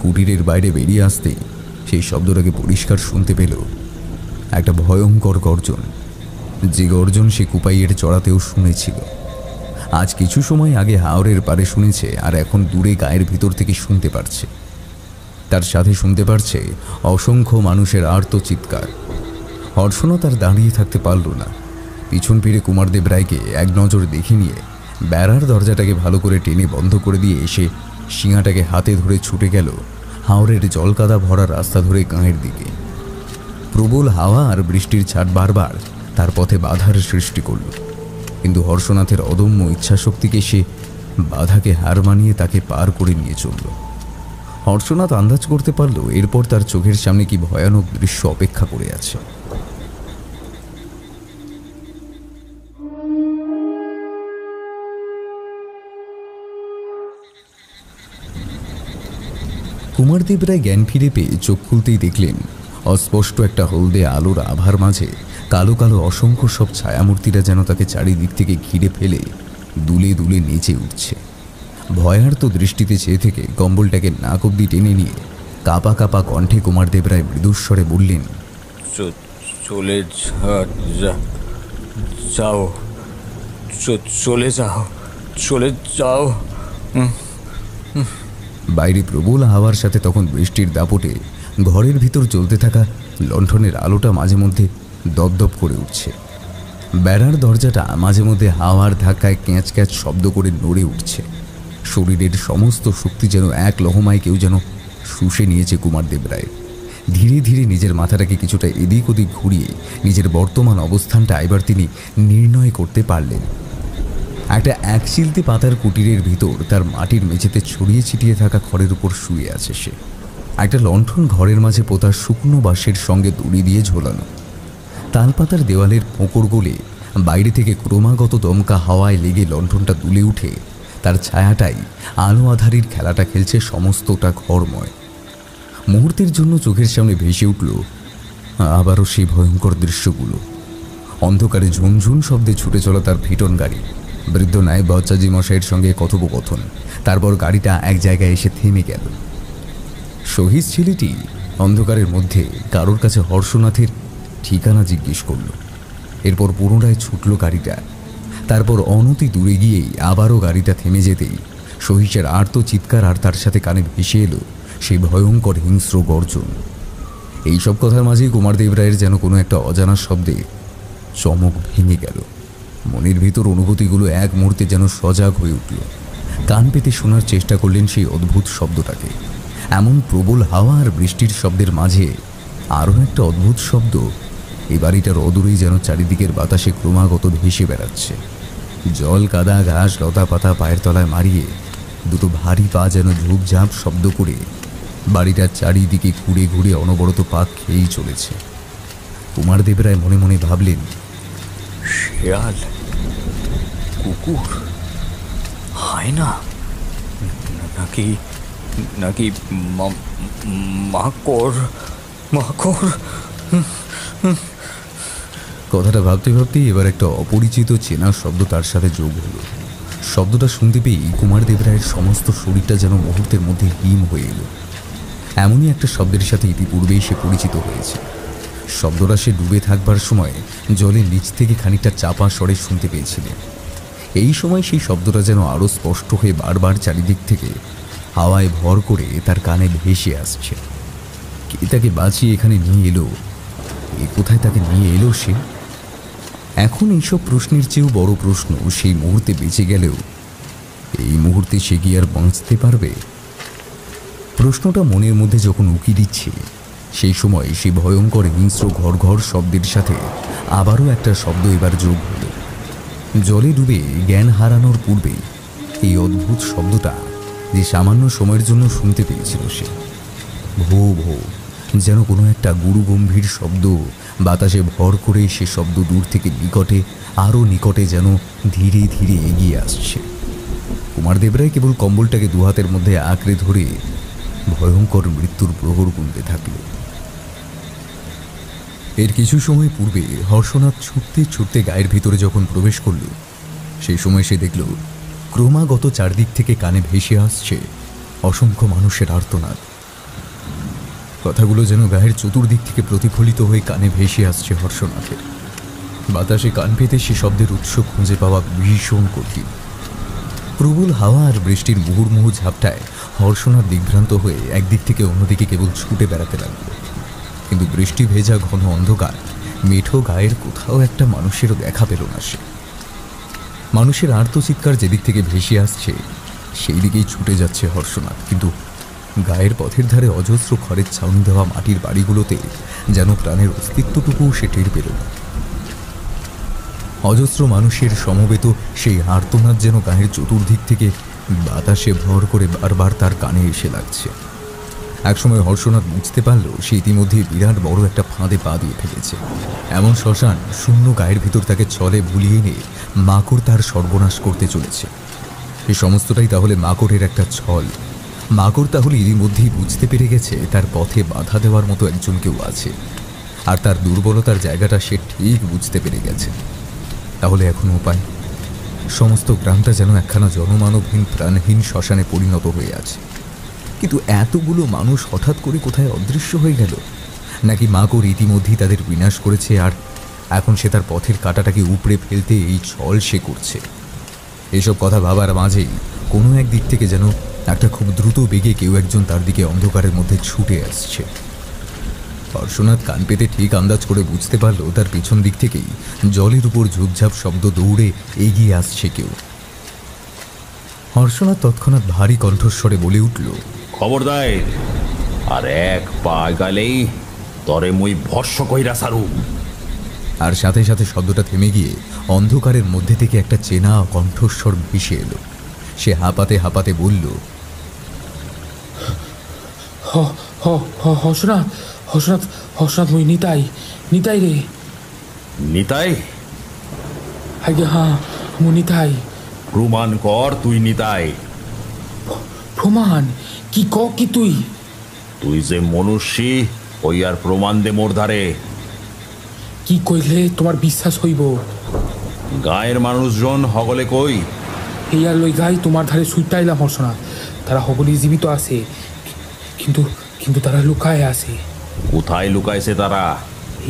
কুটিরের বাইরে বেরিয়ে আসতে সেই শব্দটাকে পরিষ্কার শুনতে পেল একটা ভয়ঙ্কর গর্জন, যে গর্জন সে কুপাইয়ের চড়াতেও শুনেছিল। আজ কিছু সময় আগে হাওরের পারে শুনেছে, আর এখন দূরে গায়ের ভিতর থেকে শুনতে পারছে। তার সাথে শুনতে পারছে অসংখ্য মানুষের আর্ত চিৎকার। হর্ষনাথ আর দাঁড়িয়ে থাকতে পারল না। পিছন ফিরে কুমারদেব রায়কে এক নজর দেখে নিয়ে বেড়ার দরজাটাকে ভালো করে টেনে বন্ধ করে দিয়ে এসে সিংহাটাকে হাতে ধরে ছুটে গেল হাওরের জলকাদা ভরা রাস্তা ধরে গাঁয়ের দিকে। প্রবল হাওয়া আর বৃষ্টির ছাট বারবার তার পথে বাধার সৃষ্টি করল, কিন্তু হর্ষনাথের অদম্য ইচ্ছাশক্তিকে সে বাধাকে হার মানিয়ে তাকে পার করে নিয়ে চলল। হর্ষনাথ আন্দাজ করতে পারল এরপর তার চোখের সামনে কি ভয়ানক দৃশ্য অপেক্ষা করে আছে। কুমারদেব রায় জ্ঞান ফিরে পেয়ে চোখ খুলতেই দেখলেন অস্পষ্ট একটা হলদে আলোর আভার মাঝে কালো কালো অসংখ্য সব ছায়ামূর্তিরা যেন তাকে চারিদিক থেকে ঘিরে ফেলে দুলে দুলে নেচে উঠছে। ভয়ার্ত দৃষ্টিতে চেয়ে থেকে কম্বলটাকে নাক অব্দি টেনে নিয়ে কাপা কাপা কণ্ঠে কুমারদেব রায় মৃদুস্বরে বললেন, চলে যাও, চলে যাও, চলে যাও। বাইরে প্রবল হাওয়ার সাথে তখন বৃষ্টির দাপটে ঘরের ভিতর জ্বলতে থাকা লণ্ঠনের আলোটা মাঝে মধ্যে দপদপ করে উঠছে। বেড়ার দরজাটা মাঝে মধ্যে হাওয়ার ধাক্কায় ক্যাঁচ ক্যাঁচ শব্দ করে নড়ে উঠছে। শরীরের সমস্ত শক্তি যেন এক লহমায় কেউ যেন শুষে নিয়েছে কুমারদেব রায়। ধীরে ধীরে নিজের মাথাটাকে কিছুটা এদিক ওদিক ঘুরিয়ে নিজের বর্তমান অবস্থানটা এবার তিনি নির্ণয় করতে পারলেন। একটা এক চিলতে পাতার কুটিরের ভিতর তার মাটির মেঝেতে ছড়িয়ে ছিটিয়ে থাকা খড়ের উপর শুয়ে আছে সে। একটা লণ্ঠন ঘরের মাঝে পোতা শুকনো বাঁশের সঙ্গে দড়ি দিয়ে ঝোলানো। তালপাতার দেওয়ালের ফোঁকর গলে বাইরে থেকে ক্রমাগত দমকা হাওয়ায় লেগে লণ্ঠনটা দুলে উঠে তার ছায়াটাই আলো আধারির খেলাটা খেলছে সমস্তটা ঘরময়। মুহূর্তের জন্য চোখের সামনে ভেসে উঠল আবারও সেই ভয়ঙ্কর দৃশ্যগুলো। অন্ধকারে ঝুনঝুন শব্দে ছুটে চলা তার ফিটন গাড়ি, বৃদ্ধ নায়েব বচ্চাজি মশাইয়ের সঙ্গে কথোপকথন, তারপর গাড়িটা এক জায়গায় এসে থেমে গেল। শহীদ ছেলেটি অন্ধকারের মধ্যে কারোর কাছে হর্ষনাথের ঠিকানা জিজ্ঞেস করল। এরপর পুনরায় ছুটল গাড়িটা। তারপর অনতি দূরে গিয়েই আবারও গাড়িটা থেমে যেতেই সহিসের আর্ত চিৎকার আর তার সাথে কানে ভেসে এলো সেই ভয়ঙ্কর হিংস্র গর্জন। এইসব কথার মাঝেই কুমারদেব রায়ের যেন কোনো একটা অজানা শব্দে চমক ভেঙে গেল। মনের ভিতর অনুভূতিগুলো এক মুহূর্তে যেন সজাগ হয়ে উঠল। কান পেতে শোনার চেষ্টা করলেন সেই অদ্ভুত শব্দটাকে। এমন প্রবল হাওয়া আর বৃষ্টির শব্দের মাঝে আরও একটা অদ্ভুত শব্দ এই বাড়িটার অদূরেই যেন চারিদিকের বাতাসে ক্রমাগত ভেসে বেড়াচ্ছে। জল, কাদা, ঘাস, লতা পাতা পায়ের তলায় মারিয়ে দুটো ভারী পা যেন ঝুপঝাপ শব্দ করে বাড়িটার চারিদিকে ঘুরে ঘুরে অনবরত পাক খেয়েই চলেছে। কুমারদেব রায় মনে মনে ভাবলেন, শেয়াল, কুকুর, হায়না, নাকি নাকি মাকড়। কথাটা ভাবতে ভাবতেই এবার একটা অপরিচিত চেনা শব্দ তার সাথে যোগ হলো। শব্দটা শুনতে পেয়েই কুমারদেব রায়ের সমস্ত শরীরটা যেন মুহূর্তের মধ্যে হিম হয়ে এলো। এমনই একটা শব্দের সাথে ইতিপূর্বেই সে পরিচিত হয়েছে। শব্দটা সে ডুবে থাকবার সময় জলের নিচ থেকে খানিকটা চাপা স্বরে শুনতে পেয়েছিলেন। এই সময় সেই শব্দটা যেন আরও স্পষ্ট হয়ে বারবার চারিদিক থেকে হাওয়ায় ভর করে তার কানে ভেসে আসছে। কে তাকে বাঁচিয়ে এখানে নিয়ে এলো? কোথায় তাকে নিয়ে এলো সে? এখন এইসব প্রশ্নের চেয়েও বড় প্রশ্ন, সেই মুহূর্তে বেঁচে গেলেও এই মুহূর্তে সে কি আর বাঁচতে পারবে? প্রশ্নটা মনের মধ্যে যখন উকি দিচ্ছে সেই সময় সেই ভয়ঙ্কর হিংস্র ঘর ঘর শব্দের সাথে আবারও একটা শব্দ এবার যোগ হল। জলে ডুবে জ্ঞান হারানোর পূর্বে এই অদ্ভুত শব্দটা যে সামান্য সময়ের জন্য শুনতে পেয়েছিল সে। ভো ভো, যেন কোনো একটা গুরু গম্ভীর শব্দ বাতাসে ভর করে সে শব্দ দূর থেকে নিকটে, আরও নিকটে যেন ধীরে ধীরে এগিয়ে আসছে। কুমারদেব রায় কেবল কম্বলটাকে দুহাতের মধ্যে আঁকড়ে ধরে ভয়ঙ্কর মৃত্যুর প্রহর গুনতে থাকল। এর কিছু সময় পূর্বে হর্ষনাথ ছুটতে ছুটতে গায়ের ভিতরে যখন প্রবেশ করল সেই সময় সে দেখল ক্রমাগত চারদিক থেকে কানে ভেসে আসছে অসংখ্য মানুষের আর্তনাদ। কথাগুলো যেন গায়ের চতুর্দিক থেকে প্রতিফলিত হয়ে কানে ভেসে আসছে হর্ষনাথের। বাতাসে কান পেতে সে শব্দের উৎস খুঁজে পাওয়া ভীষণ কঠিন। প্রবল হাওয়া আর বৃষ্টির মুহুর্মুহু ঝাপটায় হর্ষনাথ দিগ্ভ্রান্ত হয়ে একদিক থেকে অন্যদিকে কেবল ছুটে বেড়াতে লাগল। কিন্তু বৃষ্টি ভেজা ঘন অন্ধকার মেঠো গায়ের কোথাও একটা মানুষেরও দেখা পেল না সে। মানুষের আর্তচিৎকার যেদিক থেকে ভেসে আসছে সেই দিকেই ছুটে যাচ্ছে হর্ষনাথ, কিন্তু গায়ের পথের ধারে অজস্র খড়ের ছাউনি দেওয়া মাটির বাড়িগুলোতে যেন প্রাণের অস্তিত্বটুকুও সে টের পেল না। অজস্র মানুষের সমবেত সেই আর্তনাদ যেন গায়ের চতুর্দিক থেকে বাতাসে ভর করে বারবার তার কানে এসে লাগছে। একসময় হর্ষনাথ বুঝতে পারল সে ইতিমধ্যে বিরাট বড় একটা ফাঁদে পা দিয়ে ফেলেছে। এমন শ্মশান শূন্য গায়ের ভিতর তাকে ছলে ভুলিয়ে নিয়ে মাকড় তার সর্বনাশ করতে চলেছে। এই সমস্তটাই তাহলে মাকড়ের একটা ছল। মাকড় তাহলে ইতিমধ্যেই বুঝতে পেরে গেছে তার পথে বাধা দেওয়ার মতো একজন কেউ আছে, আর তার দুর্বলতার জায়গাটা সে ঠিক বুঝতে পেরে গেছে। তাহলে এখন উপায়? সমস্ত গ্রামটা যেন একখানা জনমানবহীন প্রাণহীন শ্মশানে পরিণত হয়ে আছে। কিন্তু এতগুলো মানুষ হঠাৎ করে কোথায় অদৃশ্য হয়ে গেল? নাকি মাকড় ইতিমধ্যেই তাদের বিনাশ করেছে আর এখন সে তার পথের কাঁটাটাকে উপড়ে ফেলতে এই ছল সে করছে? এসব কথা ভাবার মাঝেই কোনো এক দিক থেকে যেন একটা খুব দ্রুত বেগে কেউ একজন তার দিকে অন্ধকারের মধ্যে ছুটে আসছে। হর্ষনাথ কান পেতে ঠিক আন্দাজ করে বুঝতে পারল তার পিছন দিক থেকেই জলের উপর ঝুপঝাপ শব্দ দৌড়ে এগিয়ে আসছে কেউ। হর্ষনাথ তৎক্ষণাৎ ভারী কণ্ঠস্বরে বলে উঠল, খবরদার, আর এক পা গেলেই তরে মুই ভস্য কইরা সারু। আর সাথে সাথে শব্দটা থেমে গিয়ে অন্ধকারের মধ্যে থেকে একটা চেনা কণ্ঠস্বর ভেসে এলো। সে হাঁপাতে হাঁপাতে বলল, হর্ষনাথ, হর্ষনাথ, হর্ষনাথ, মুই নিতাই, নিতাই রে। নিতাই? আগে হ্যাঁ, মু নিতাই। প্রমাণ কর তুই নিতাই। প্রমাণ কি কি তুই? তুই যে মনুষ্যী ওই আর প্রমাণ দে মোর ধারে। কি কইলে তোমার বিশ্বাস হইব? গায়ের মানুষজন হগলে কই? এই আর লই গাই তোমার ধারে সুইটা এলাম হর্ষনাথ। তারা হগলি জীবিত আছে, কিন্তু কিন্তু তারা লুকায় আছে। কোথায় লুকাইছে তারা?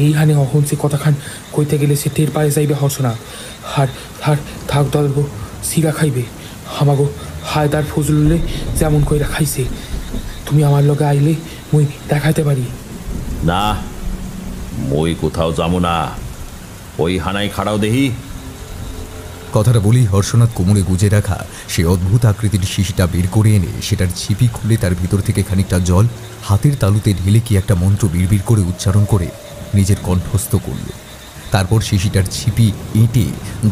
এইখানে অহন সে কথাখান কইতে গেলে সে টের পায়ে যাইবে হর্ষনাথ। হার হার থাক দলব সিরা খাইবে আমাগো হায়দার ফজলুলে যেমন কইরা খাইছে। তুমি আমার লগে আইলে মুই দেখাইতে পারি। না, মই কোথাও যাবো না। ওই হানায় খাড়াও দেহি। কথাটা বলেই হর্ষনাথ কোমরে গুজে রাখা সে অদ্ভুত আকৃতির শিশিটা বের করে এনে সেটার ছিপি খুলে তার ভিতর থেকে খানিকটা জল হাতের তালুতে ঢেলে কি একটা মন্ত্র বিড়বিড় করে উচ্চারণ করে নিজের কণ্ঠস্থ করল। তারপর শিশিটার ছিপি এঁটে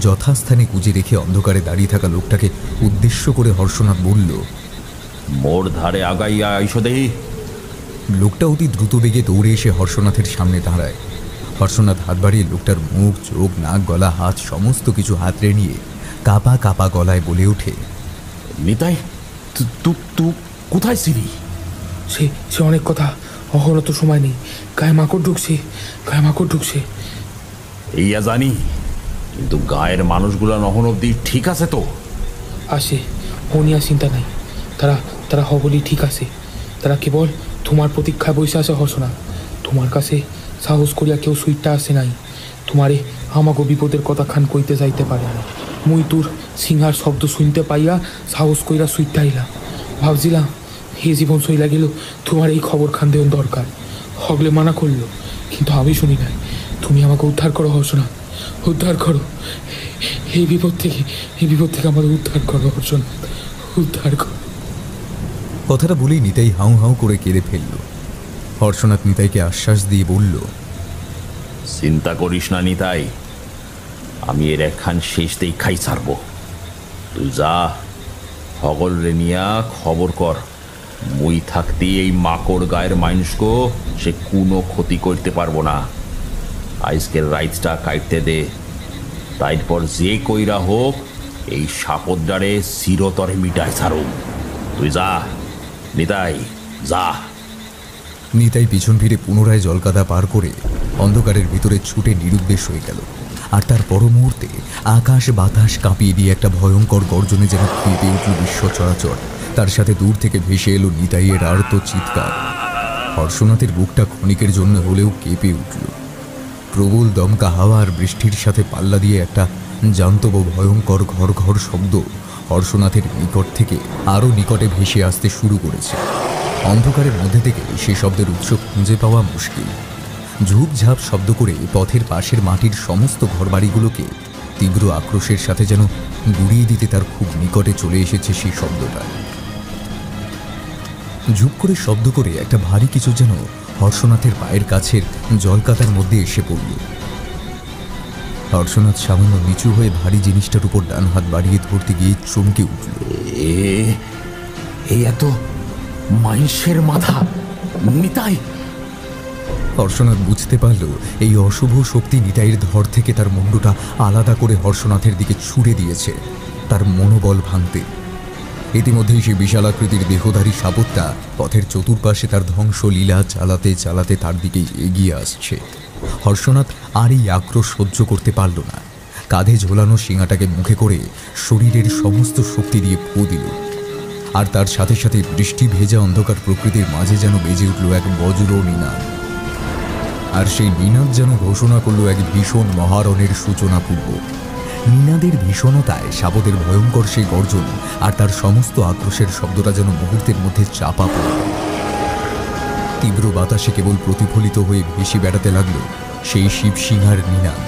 যথাস্থানে গুজে রেখে অন্ধকারে দাঁড়িয়ে থাকা লোকটাকে উদ্দেশ্য করে হর্ষনাথ বলল, মোর ধারে আগাইয়া আইসো দেহি। লোকটা অতি দ্রুত বেগে দৌড়ে এসে হর্ষনাথের সামনে দাঁড়ায়। হর্ষনাথ হাত বাড়িয়ে লোকটার মুখ, চোখ, নাক, গলা, হাত সমস্ত কিছু হাতড়ে নিয়ে কাপা কাপা গলায় বলে ওঠে, নিতাই তু কোথায় ছিলি? সে সে অনেক কথা, অহরত সময় নেই। গায়ে মাকড় ঢুকছে। এইয়া জানি, কিন্তু গায়ের মানুষগুলা নহন অব্দি ঠিক আছে তো? আসে, ও নিয়ে চিন্তা নাই। তারা হবলি ঠিক আছে। তারা কেবল তোমার প্রতীক্ষায় বসে আছে হর্ষনাথ। তোমার কাছে সাহস করিয়া কেউ সুইটটা আসে নাই। তোমারে আমাগো বিপদের কথা খান কইতে যাইতে পারে না। মুই তোর সিংহার শব্দ শুনতে পাইয়া সাহস কইরা সুইটটা আইলাম। ভাবছিলাম হে জীবন সইলা গেল, তোমার এই খবর খান দেওয়ার দরকার। হগলে মানা করলো, কিন্তু আমি শুনি নাই। তুমি আমাকে উদ্ধার করো হর্ষনাথ, উদ্ধার করো। এই বিপদ থেকে আমাদের উদ্ধার করো হর্ষনাথ, উদ্ধার করো। কথাটা বলেই নিতাই হাউ হাউ করে কেঁদে ফেলল। হর্ষনাথ নিতাইকে আশ্বাস দিয়ে বলল, চিন্তা করিস না নিতাই, আমি এর একখান শেষ দেখাই ছাড়ব। তুই যা, হগল রে নিয়া খবর কর। মুই থাকতে এই মাকড় গায়ের মানুষকে সে কোনো ক্ষতি করতে পারবো না। আজকের রাইতটা কাটতে দে, তারপর যে কইরা হোক এই সাপদ্রারে চিরতরে মিটায় ছাড়ো। তুই যা নিতাই, যা। নিতাই পিছন ফিরে পুনরায় জলকাদা পার করে অন্ধকারের ভিতরে ছুটে নিরুদ্দেশ হয়ে গেল। আর তার পর মুহূর্তে আকাশ বাতাস কাঁপিয়ে দিয়ে একটা ভয়ঙ্কর গর্জনে যেন কেঁপে উঠল বিশ্ব চরাচর। তার সাথে দূর থেকে ভেসে এলো নিতাইয়ের আর্ত চিৎকার। হর্ষনাথের বুকটা ক্ষণিকের জন্য হলেও কেঁপে উঠল। প্রবল দমকা হাওয়া আর বৃষ্টির সাথে পাল্লা দিয়ে একটা জান্তব ভয়ঙ্কর ঘর ঘর শব্দ হর্ষনাথের নিকট থেকে আরও নিকটে ভেসে আসতে শুরু করেছে। অন্ধকারের মধ্যে থেকে সে শব্দের উৎস খুঁজে পাওয়া মুশকিল। ঝুপঝাপ শব্দ করে পথের পাশের মাটির সমস্ত ঘরবাড়িগুলোকে তীব্র আক্রোশের সাথে যেন গুড়িয়ে দিতে তার খুব নিকটে চলে এসেছে সেই শব্দটা। ঝুপ করে শব্দ করে একটা ভারী কিছু যেন হর্ষনাথের পায়ের কাছের জলকাতার মধ্যে এসে পড়ল। হর্ষনাথ সামান্য নিচু হয়ে ভারী জিনিসটার উপর ডান হাত বাড়িয়ে ধরতে গিয়ে চমকে উঠল। এত মানুষের মাথা নিতাই! হর্ষনাথ বুঝতে পারল এই অশুভ শক্তি নিতাইয়ের ধর থেকে তার মুন্ডটা আলাদা করে হর্ষনাথের দিকে ছুড়ে দিয়েছে তার মনোবল ভাঙতে। ইতিমধ্যেই সেই বিশালাকৃতির দেহধারী সাপটা পথের চতুর্পাশে তার ধ্বংস লীলা চালাতে চালাতে তার দিকে এগিয়ে আসছে। হর্ষনাথ আর এই আক্রোশ সহ্য করতে পারল না। কাঁধে ঝোলানো শিঙাটাকে মুখে করে শরীরের সমস্ত শক্তি দিয়ে ফু দিল। আর তার সাথে সাথে বৃষ্টি ভেজা অন্ধকার প্রকৃতির মাঝে যেন বেজে উঠল এক বজ্র নিনাদ। আর সেই নিনাদ যেন ঘোষণা করল এক ভীষণ মহারণের সূচনা পূর্ব। নিনাদের ভীষণতায় সাপদের ভয়ঙ্কর সেই গর্জন আর তার সমস্ত আক্রোশের শব্দটা যেন মুহূর্তের মধ্যে চাপা পড়ল। তীব্র বাতাসে কেবল প্রতিফলিত হয়ে ভেসে বেড়াতে লাগলো সেই শিবসিংহার নিনাদ।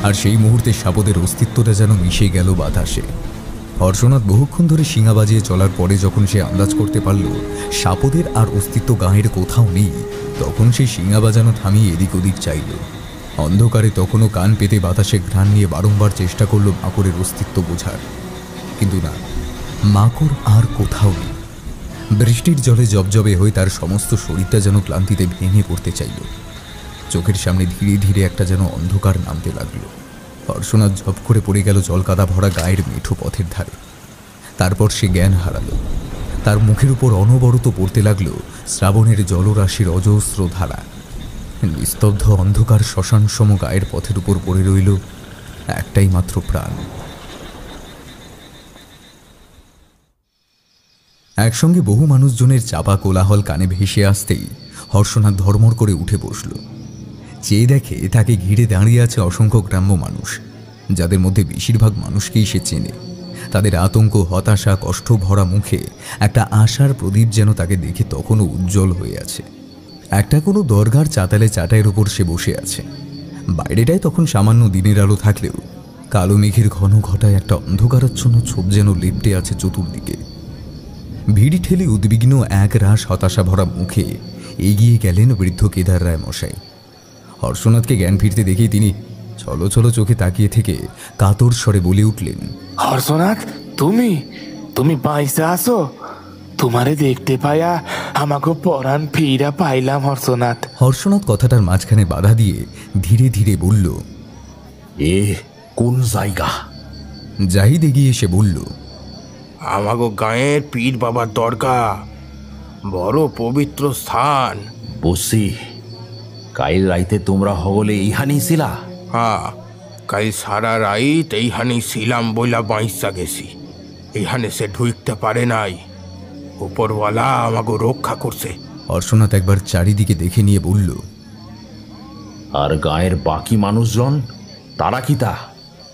আর সেই মুহূর্তে সাপদের অস্তিত্বটা যেন মিশে গেল বাতাসে। হর্ষনাথ বহুক্ষণ ধরে শিঙা বাজিয়ে চলার পরে যখন সে আন্দাজ করতে পারল সাপদের আর অস্তিত্ব গাঁয়ের কোথাও নেই, তখন সে শিঙা বাজানো থামিয়ে এদিক ওদিক চাইল। অন্ধকারে তখনও কান পেতে বাতাসে ঘ্রাণ নিয়ে বারংবার চেষ্টা করল মাকড়ের অস্তিত্ব বোঝার, কিন্তু না, মাকড় আর কোথাও নেই। বৃষ্টির জলে জবজবে হয়ে তার সমস্ত শরীরটা যেন ক্লান্তিতে ভেঙে পড়তে চাইল। চোখের সামনে ধীরে ধীরে একটা যেন অন্ধকার নামতে লাগলো। হর্ষনাথ ঝপ করে পড়ে গেল জলকাদা ভরা গায়ের মেঠো পথের ধারে। তারপর সে জ্ঞান হারালো। তার মুখের উপর অনবরত পড়তে লাগলো শ্রাবণের জলরাশির অজস্র ধারা। নিস্তব্ধ অন্ধকার শ্মশানসম গায়ের পথের উপর পড়ে রইল একটাই মাত্র প্রাণ। একসঙ্গে বহু মানুষজনের চাপা কোলাহল কানে ভেসে আসতেই হর্ষনাথ ধর্মর করে উঠে বসল। চেয়ে দেখে তাকে ঘিরে দাঁড়িয়ে আছে অসংখ্য গ্রাম্য মানুষ, যাদের মধ্যে বেশিরভাগ মানুষকেই সে চেনে। তাদের আতঙ্ক, হতাশা, কষ্ট ভরা মুখে একটা আশার প্রদীপ যেন তাকে দেখে তখনও উজ্জ্বল হয়ে আছে। একটা কোনো দরগার চাতালে চাটাইয়ের ওপর সে বসে আছে। বাইরেটায় তখন সামান্য দিনের আলো থাকলেও কালো মেঘের ঘন ঘটায় একটা অন্ধকারাচ্ছন্ন ছোপ যেন লেপ্টে আছে চতুর্দিকে। ভিড় ঠেলে উদ্বিগ্ন এক রাশ হতাশা ভরা মুখে এগিয়ে গেলেন বৃদ্ধ কেদার রায় মশাই। হর্ষনাথকে জ্ঞান ফিরতে দেখেই তিনি ছলো ছলো চোখে তাকিয়ে থেকে কাতর স্বরে বলে উঠলেন, হর্ষনাথ, তুমি তুমি বাইসা আসো? তোমারে দেখতে পাইয়া আমাকে পরাণ ফিরা পাইলাম হর্ষনাথ। হর্ষনাথ কথাটার মাঝখানে বাধা দিয়ে ধীরে ধীরে বলল, এ কোন জায়গা? জাহিদ এগিয়ে এসে বলল, আমাগো গাঁয়ের পীর বাবার দরগা, বড় পবিত্র স্থান। বসি, কাল রাইতে তোমরা হগলে এইখানি ছিলা? হ্যাঁ, কাল সারা রাইত এইখানি ছিলাম বইলা বাইসা গেছি। এইখানে সে ঢুকতে পারে নাই, উপরওয়ালা আমাগো রক্ষা করছে। হর্ষনাথ একবার চারিদিকে দেখে নিয়ে বলল, আর গাঁয়ের বাকি মানুষজন তারা কি তা?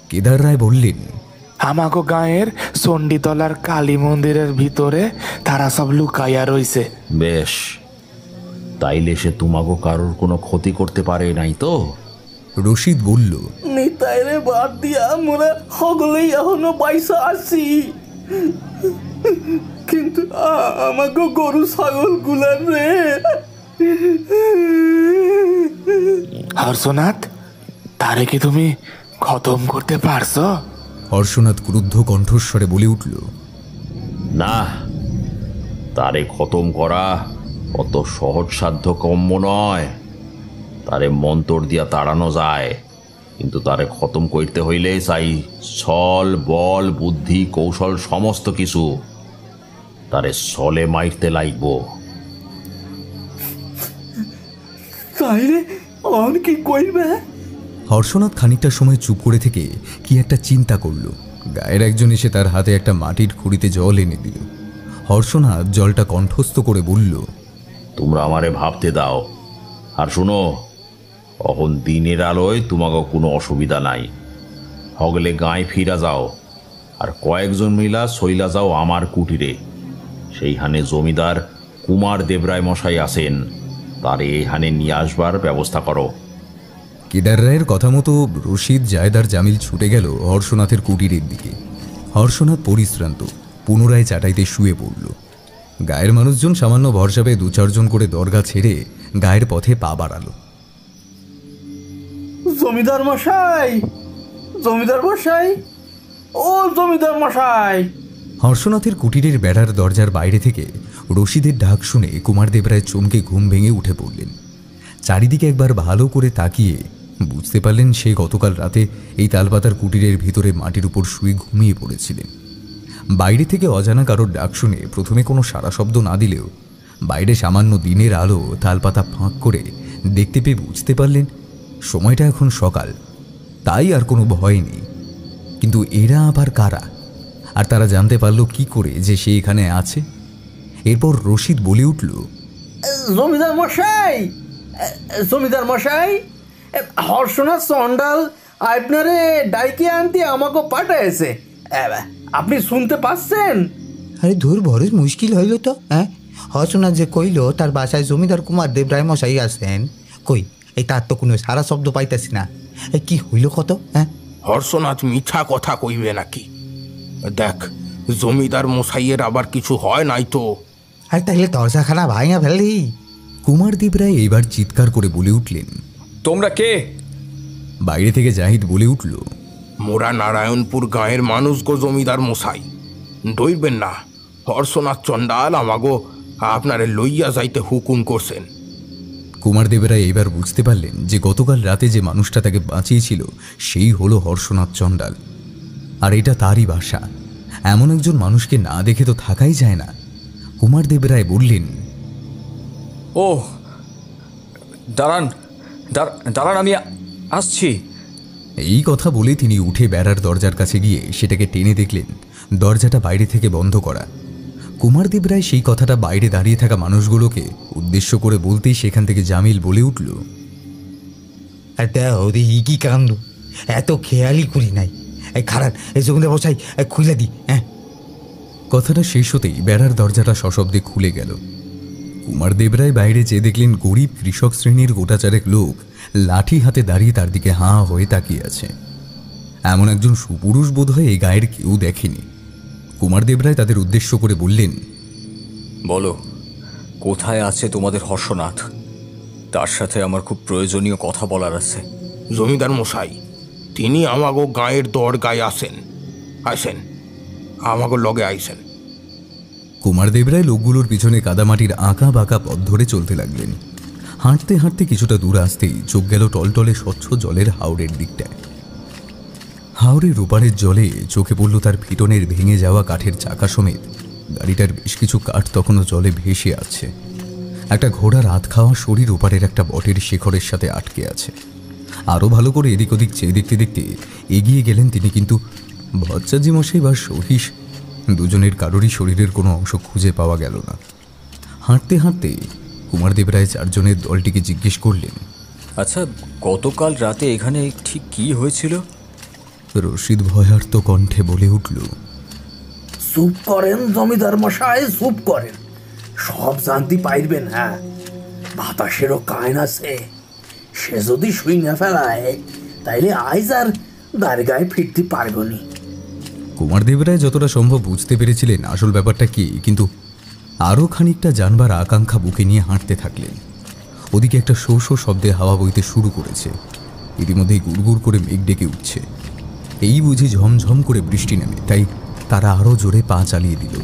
কেদার রায় বললেন, আমাগো গাঁয়ের চণ্ডীতলার কালী মন্দিরের ভিতরে তারা সব লুকাইয়া রইছে। বেশ, তাইলে সে তোমাগো কারোর কোনো ক্ষতি করতে পারে নাই তো? রশিদ বলল, নিতাইরে বাদ দিয়া মোরা হগলেই এখনো পয়সা আছি, কিন্তু আমাকে গরু ছাগল গুলার রে। হর্ষনাথ, তারে কি তুমি খতম করতে পারছো? হর্ষনাথ ক্রুদ্ধ কণ্ঠস্বরে বলে উঠল, না, তারে খতম করা অত সহজসাধ্য কম্য নয়। তারে মন্তর দিয়া তাড়ানো যায়, কিন্তু তারে খতম করতে হইলে চাই ছল, বল, বুদ্ধি, কৌশল সমস্ত কিছু। তারে ছলে মাইরতে লাগব। তাইলে অন কি কইবে? হর্ষনাথ খানিকটা সময় চুপ করে থেকে কি একটা চিন্তা করল। গায়ের একজন এসে তার হাতে একটা মাটির খুঁড়িতে জল এনে দিল। হর্ষনাথ জলটা কণ্ঠস্থ করে বলল, তোমরা আমারে ভাবতে দাও। আর শুনো, এখন দিনের আলোয় তোমাকে কোনো অসুবিধা নাই। হগলে গাঁয়ে ফিরা যাও, আর কয়েকজন মিলা সইলা যাও আমার কুটিরে। সেইখানে জমিদার কুমার দেবরায় মশাই আছেন, তারে এইখানে নিয়ে আসবার ব্যবস্থা করো। কেদার রায়ের কথা মতো রশিদ, জায়দার, জামিল ছুটে গেল হর্ষনাথের কুটিরের দিকে। হর্ষনাথ পরিশ্রান্ত পুনরায় চাটাইতে শুয়ে পড়ল। গায়ের মানুষজন সামান্য ভরসা পেয়ে 2-4 করে দরগা ছেড়ে গায়ের পথে পা বাড়ালো। জমিদার মশাই, জমিদার মশাই, ও জমিদার মশাই! হর্ষনাথের কুটিরের বেড়ার দরজার বাইরে থেকে রশিদের ডাক শুনে কুমার দেবরায় চমকে ঘুম ভেঙে উঠে পড়লেন। চারিদিকে একবার ভালো করে তাকিয়ে বুঝতে পারলেন সে গতকাল রাতে এই তালপাতার কুটিরের ভিতরে মাটির উপর শুয়ে ঘুমিয়ে পড়েছিলেন। বাইরে থেকে অজানা কারোর ডাক শুনে প্রথমে কোনো সাড়া শব্দ না দিলেও বাইরে সামান্য দিনের আলো তালপাতা ফাঁক করে দেখতে পেয়ে বুঝতে পারলেন সময়টা এখন সকাল, তাই আর কোনো ভয় নেই। কিন্তু এরা আবার কারা, আর তারা জানতে পারল কি করে যে সে এখানে আছে? এরপর রশিদ বলে উঠল, জমিদার মশাই, জমিদার মশাই, হর্ষনাথ চন্ডাল আপনারে ডাইকে আনতে আমাকে পাঠাইছে, আপনি শুনতে পাচ্ছেন? আরে ধুর, বড় মুশকিল হইল তো। হ্যাঁ, হর্ষনাথ যে কইল তার বাসায় জমিদার কুমার দেবরায় মশাই আছেন, কই এই তার তো কোনো সারা শব্দ পাইতেছি না। কি হইল কত? হ্যাঁ, হর্ষনাথ মিথ্যা কথা কইবে নাকি? দেখ, জমিদার মশাইয়ের আবার কিছু হয় নাই তো? আর তাহলে দরজাখানা ভাঙা ফেললি। কুমার দেবরায় এবার চিৎকার করে বলে উঠলেন, তোমরা কে? বাইরে থেকে জাহিদ বলে উঠল, মোরা নারায়ণপুর গাঁয়ের মানুষ গো জমিদার মশাই, ডইবেন না। হর্ষনাথ চন্ডাল আমাগো আপনারে লইয়া যাইতে হুকুম করছেন। কুমারদেব রায় এবার বুঝতে পারলেন যে গতকাল রাতে যে মানুষটা তাকে বাঁচিয়েছিল সেই হলো হর্ষনাথ চণ্ডাল, আর এটা তারই বাসা। এমন একজন মানুষকে না দেখে তো থাকাই যায় না। কুমারদেব রায় বললেন, ও দাঁড়ান দাঁড়ান, আমি আসছি। এই কথা বলে তিনি উঠে বেড়ার দরজার কাছে গিয়ে সেটাকে টেনে দেখলেন দরজাটা বাইরে থেকে বন্ধ করা। কুমারদেব রায় সেই কথাটা বাইরে দাঁড়িয়ে থাকা মানুষগুলোকে উদ্দেশ্য করে বলতেই সেখান থেকে জামিল বলে উঠল, কি কাণ্ড, এত খেয়ালই করি নাই। খারাপ এই জমিদার মশাই খুলে দি। হ্যাঁ, কথাটা শেষ হতেই বেড়ার দরজাটা সশব্দে খুলে গেল। কুমারদেব রায় বাইরে চেয়ে দেখলেন গরিব কৃষক শ্রেণীর গোটাচারেক লোক লাঠি হাতে দাঁড়িয়ে তার দিকে হাঁ হয়ে তাকিয়ে আছে। এমন একজন সুপুরুষ বোধ হয় এই গায়ের কেউ দেখেনি। কুমারদেব রায় তাদের উদ্দেশ্য করে বললেন, বলো, কোথায় আছে তোমাদের হর্ষনাথ? তার সাথে আমার খুব প্রয়োজনীয় কথা বলার আছে। জমিদার মশাই, তিনি আমাগো গাঁয়ের দরগায় আসেন। আমাগো লগে আইসেন। কুমারদেব রায় লোকগুলোর পিছনে কাদামাটির আঁকা বাঁকা পথ ধরে চলতে লাগলেন। হাঁটতে হাঁটতে কিছুটা দূর আসতেই চোখ গেল টলটলে স্বচ্ছ জলের হাওরের দিকটায়। হাওরের ওপারের জলে চোখে পড়ল তার ফিটনের ভেঙে যাওয়া কাঠের চাকা সমেত গাড়িটার বেশ কিছু কাঠ তখনও জলে ভেসে আছে। একটা ঘোড়ার আধ খাওয়া শরীর ওপারের একটা বটের শিখরের সাথে আটকে আছে। আরও ভালো করে এদিক ওদিক চেয়ে দেখতে দেখতে এগিয়ে গেলেন তিনি, কিন্তু ভট্টাচার্য মশাই বা সহিস দুজনের কারোরই শরীরের কোনো অংশ খুঁজে পাওয়া গেল না। হাঁটতে হাঁটতে কুমারদেব রায় চারজনের দলটিকে জিজ্ঞেস করলেন, আচ্ছা, গতকাল রাতে এখানে ঠিক কি হয়েছিল? রশিদ ভয়ার্ত কণ্ঠে বলে উঠল, চুপ করেন জমিদার মশাই, চুপ করেন, সব জানতে পাইবেন। হ্যাঁ, বাতাসেরও কায়ন আছে, সে যদি শুই না ফেলায় তাইলে আইজ আর দারগায় ফিরতে পারবনি। কুমারদেব রায় যতটা সম্ভব বুঝতে পেরেছিলেন আসল ব্যাপারটা কি, কিন্তু আরও খানিকটা জানবার আকাঙ্ক্ষা বুকে নিয়ে হাঁটতে থাকলেন। ওদিকে একটা শো শো শব্দে হাওয়া বইতে শুরু করেছে। ইতিমধ্যেই গুড়গুড় করে মেঘ ডেকে উঠছে। এই বুঝি ঝমঝম করে বৃষ্টি নেমে, তাই তারা আরও জোরে পা চালিয়ে দিল।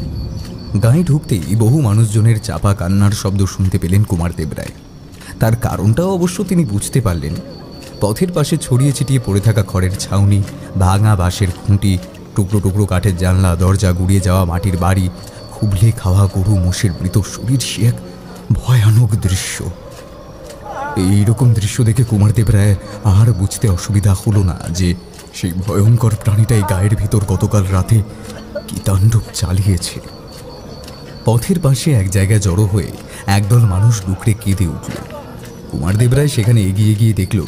গায়ে ঢুকতেই বহু মানুষজনের চাপা কান্নার শব্দ শুনতে পেলেন কুমারদেব রায়। তার কারণটাও অবশ্য তিনি বুঝতে পারলেন। পথের পাশে ছড়িয়ে ছিটিয়ে পড়ে থাকা খড়ের ছাউনি, ভাঙা বাঁশের খুঁটি, টুকরো টুকরো কাঠের জানলা, দরজা, গুড়িয়ে যাওয়া মাটির বাড়ি, খুবলে খাওয়া গরু মোষের মৃত শরীর, সে এক ভয়ানক দৃশ্য। এইরকম দৃশ্য দেখে কুমারদেব রায় আর বুঝতে অসুবিধা হলো না যে সেই ভয়ঙ্কর প্রাণীটাই গায়ের ভিতর গতকাল রাতে কি তাণ্ডব চালিয়েছে। পথের পাশে এক জায়গায় জড়ো হয়ে একদল মানুষ ডুকরে কেঁদে উঠল। কুমারদেব রায় সেখানে এগিয়ে গিয়ে দেখল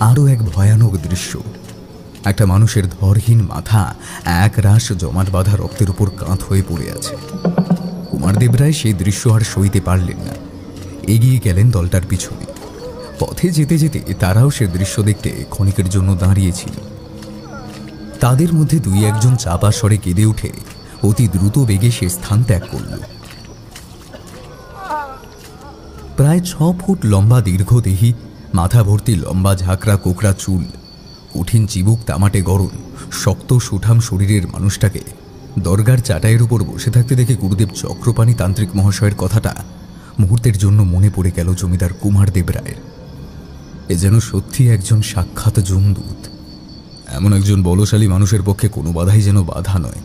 আরও এক ভয়ানক দৃশ্য। একটা মানুষের ধরহীন মাথা এক রাশ জমাট বাঁধা রক্তের উপর কাঁধ হয়ে পড়ে আছে। কুমারদেব রায় সেই দৃশ্য আর সইতে পারলেন না, এগিয়ে গেলেন দলটার পিছনে। পথে যেতে যেতে তারাও সে দৃশ্য দেখতে ক্ষণিকের জন্য দাঁড়িয়েছিল। তাদের মধ্যে দুই একজন চাপা স্বরে কেঁদে উঠে অতি দ্রুত বেগে সে স্থান ত্যাগ করল। প্রায় 6 ফুট লম্বা দীর্ঘদেহী, মাথা ভর্তি লম্বা ঝাঁকড়া কোকড়া চুল, কঠিন চিবুক তামাটে গরম, শক্ত সুঠাম শরীরের মানুষটাকে দরগার চাটাইয়ের উপর বসে থাকতে দেখে গুরুদেব চক্রপাণী তান্ত্রিক মহাশয়ের কথাটা মুহূর্তের জন্য মনে পড়ে গেল জমিদার কুমারদেব রায়ের। এ যেন সত্যি একজন সাক্ষাৎ যমদূত। এমন একজন বলশালী মানুষের পক্ষে কোনো বাধাই যেন বাধা নয়।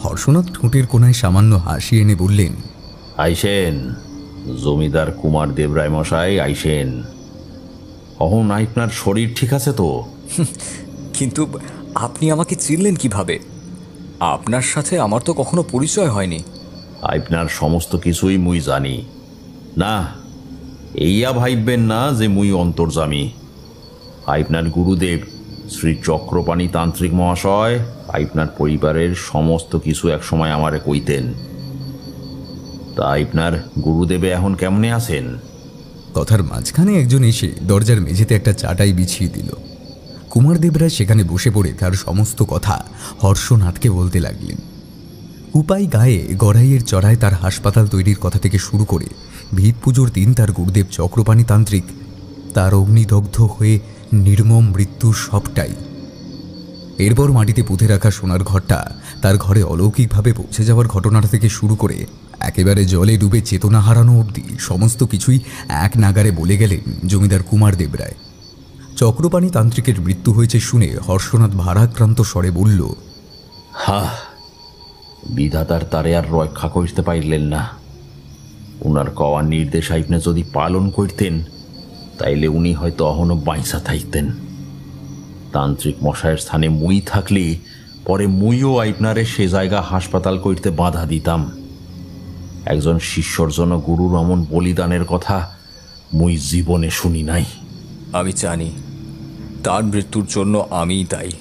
হর্ষনাথ ঠোঁটের কোনায় সামান্য হাসি এনে বললেন, আইসেন জমিদার কুমারদেব রায় মশাই, আইসেন। অহন আপনার শরীর ঠিক আছে তো? কিন্তু আপনি আমাকে চিনলেন কিভাবে? আপনার সাথে আমার তো কখনো পরিচয় হয়নি। আপনার সমস্ত কিছুই মুই জানি না, এইয়া ভাইবেন না যে মুই অন্তর্যামী। আপনার গুরুদেব শ্রী চক্রপাণী তান্ত্রিক মহাশয় আপনার পরিবারের সমস্ত কিছু একসময় আমারে কইতেন। তা আপনার গুরুদেবে এখন কেমনে আছেন? কথার মাঝখানে একজন এসে দরজার মেঝেতে একটা চাটাই বিছিয়ে দিল। কুমারদেব রায় সেখানে বসে পড়ে তার সমস্ত কথা হর্ষনাথকে বলতে লাগলেন। কুপাই গায়ে গড়াইয়ের চড়ায় তার হাসপাতাল তৈরির কথা থেকে শুরু করে ভিত পুজোর দিন তার গুরুদেব চক্রপাণী তান্ত্রিক তার অগ্নিদগ্ধ হয়ে নির্মম মৃত্যু, সবটাই। এরপর মাটিতে পুঁতে রাখা সোনার ঘরটা তার ঘরে অলৌকিকভাবে পৌঁছে যাওয়ার ঘটনাটা থেকে শুরু করে একেবারে জলে ডুবে চেতনা হারানো অবধি সমস্ত কিছুই এক নাগারে বলে গেলেন জমিদার কুমার দেব রায়। চক্রপাণি তান্ত্রিকের মৃত্যু হয়েছে শুনে হর্ষনাথ ভারাক্রান্ত স্বরে বলল, হা, বিধাতার তারে আর রক্ষা করতে পারলেন না। উনার কওয়ার নির্দেশ আপনি যদি পালন করতেন তাইলে উনি হয়তো অহনো বাইসা থাকতেন। তান্ত্রিক মশায়ের স্থানে মুই থাকলে পরে মুইও আপনারে সে জায়গা হাসপাতাল করতে বাধা দিতাম। একজন শিষ্যর জন্য গুরুর অমন বলিদানের কথা মুই জীবনে শুনি নাই। আমি জানি তার মৃত্যুর জন্য আমিই দায়ী।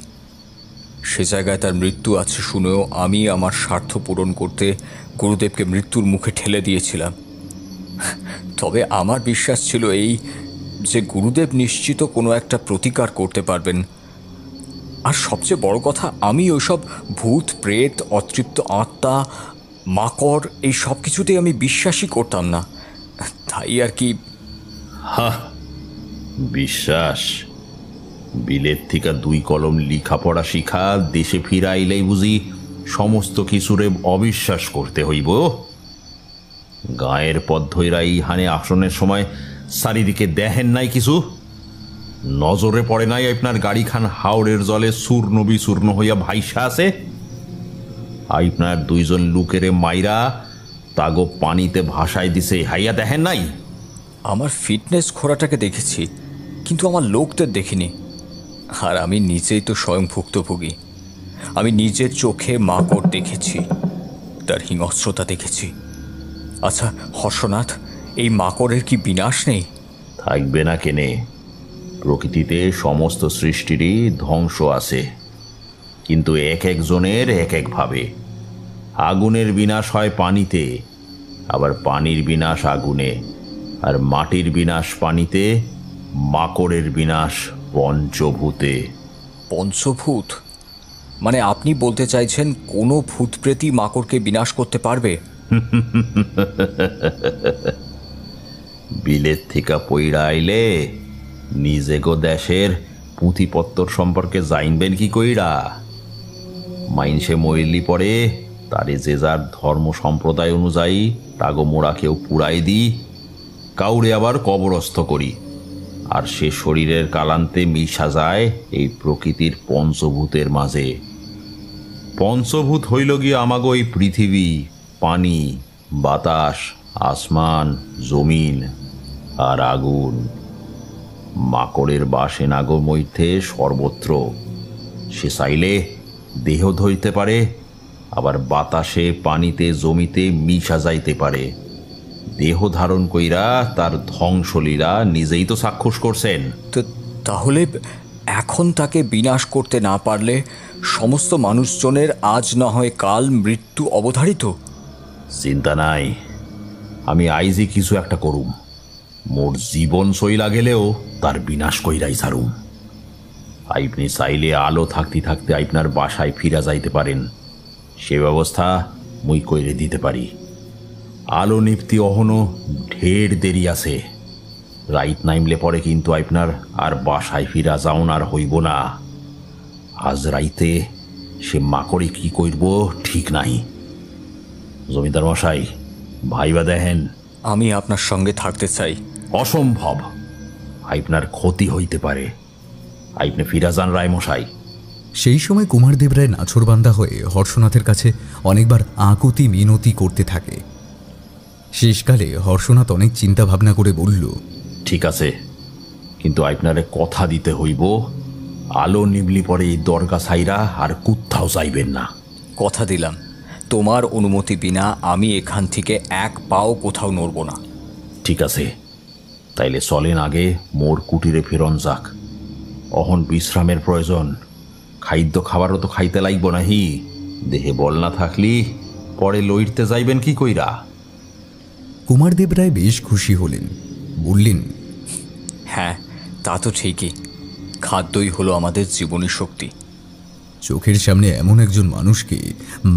সে জায়গায় তার মৃত্যু আছে শুনেও আমি আমার স্বার্থ পূরণ করতে গুরুদেবকে মৃত্যুর মুখে ঠেলে দিয়েছিলাম। তবে আমার বিশ্বাস ছিল এই যে গুরুদেব নিশ্চিত কোনো একটা প্রতিকার করতে পারবেন। আর সবচেয়ে বড় কথা, আমি ওইসব ভূত প্রেত, অতৃপ্ত আত্মা, মাকড় এই সব কিছুতেই আমি বিশ্বাসই করতাম না। তাই আর কি। হা, বিশ্বাস? বিলেত থেকে 2 কলম লেখাপড়া শিখা দেশে ফিরাইলেই বুঝি সমস্ত কিছুরে অবিশ্বাস করতে হইব? গায়ের পদ্ধইরা ইহানে আসনের সময় চারিদিকে দেখেন নাই কিছু? নজরে পড়ে নাই আপনার গাড়িখান হাওড়ের জলে চূর্ণ বিচূর্ণ হইয়া ভাইসা আছে? আপনার 2 জন লোকেরে মাইরা তাগো পানিতে ভাসায় দিছে, হাইয়া দেখেন নাই? আমার ফিটনেস ঘোড়াটাকে দেখেছি, কিন্তু আমার লোকদের দেখিনি। আর আমি নিজেই তো স্বয়ং ভুক্তভোগী। আমি নিজের চোখে মাকড় দেখেছি, তার হিংস্রতা দেখেছি। আচ্ছা হর্ষনাথ, এই মাকড়ের কি বিনাশ নেই? থাকবে না কেনে? প্রকৃতিতে সমস্ত সৃষ্টিরই ধ্বংস আছে, কিন্তু এক একজনের এক একভাবে। আগুনের বিনাশ হয় পানিতে, আবার পানির বিনাশ আগুনে, আর মাটির বিনাশ পানিতে, মাকড়ের বিনাশ পঞ্চভূতে। পঞ্চভূত মানে আপনি বলতে চাইছেন কোনো ভূতপ্রেতই মাকড়কে বিনাশ করতে পারবে? বিলেত থেকে পইড়া আইলে নিজে গো দেশের পুঁথিপত্তর সম্পর্কে জানবেন কি কইরা? মাইনসে মইলি পরে তারে যে যার ধর্ম সম্প্রদায় অনুযায়ী তাগো মোড়া কেউ পুড়াই দিই, কাউরে আবার কবরস্থ করি, আর সে শরীরের কালান্তে মিশা যায় এই প্রকৃতির পঞ্চভূতের মাঝে। পঞ্চভূত হইল গিয়ে আমাগো এই পৃথিবী, পানি, বাতাস, আসমান, জমিন আর আগুন। মাকড়ের বাসে নাগো মধ্যে সর্বত্র। সে চাইলে দেহ ধরতে পারে, আবার বাতাসে, পানিতে, জমিতে মিশা যাইতে পারে। দেহ ধারণ কইরা তার ধ্বংসলীলা নিজেই তো চাক্ষুষ করছেন। তাহলে এখন তাকে বিনাশ করতে না পারলে সমস্ত মানুষজনের আজ না হয় কাল মৃত্যু অবধারিত? চিন্তা নাই, আমি আইজি কিছু একটা করুম। মোর জীবন সইলা গেলেও তার বিনাশ কইরাই ছাড়ুম। আপনি চাইলে আলো থাকতে থাকতে আপনার বাসায় ফিরা যাইতে পারেন, সে ব্যবস্থা মুই কইরে দিতে পারি। আলো নিপ্তি অহনো ঢের দেরি আছে। রাইত নাইমলে পরে কিন্তু আপনার আর বাসায় ফিরা যাওন আর হইব না। আজ রাইতে সে মাকড়ে কি করব ঠিক নাই। জমিদার মশাই, ভাইবা দেখেন। আমি আপনার সঙ্গে থাকতে চাই। অসম্ভব, আপনার ক্ষতি হইতে পারে। আপনি ফিরা যান রায় মশাই। সেই সময় কুমারদেব রায় নাছোড়বান্দা হয়ে হর্ষনাথের কাছে অনেকবার আকুতি মিনতি করতে থাকে। শেষকালে হর্ষনাথ অনেক চিন্তা ভাবনা করে বলল, ঠিক আছে, কিন্তু আপনারে কথা দিতে হইব, আলো নিবলি পরে এই দরগা সাইরা আর কোথাও যাইবেন না। কথা দিলাম, তোমার অনুমতি বিনা আমি এখান থেকে এক পাও কোথাও নড়ব না। ঠিক আছে, তাইলে চলেন আগে মোর কুটিরে ফেরন যাক। অহন বিশ্রামের প্রয়োজন। খাদ্য খাবারও তো খাইতে লাগব নাহি। দেহে বল না থাকলি পরে লইতে যাইবেন কি কইরা? কুমারদেব রায় বেশ খুশি হলেন, বললেন, হ্যাঁ তা তো ঠিকই, খাদ্যই হলো আমাদের জীবনী শক্তি। চোখের সামনে এমন একজন মানুষকে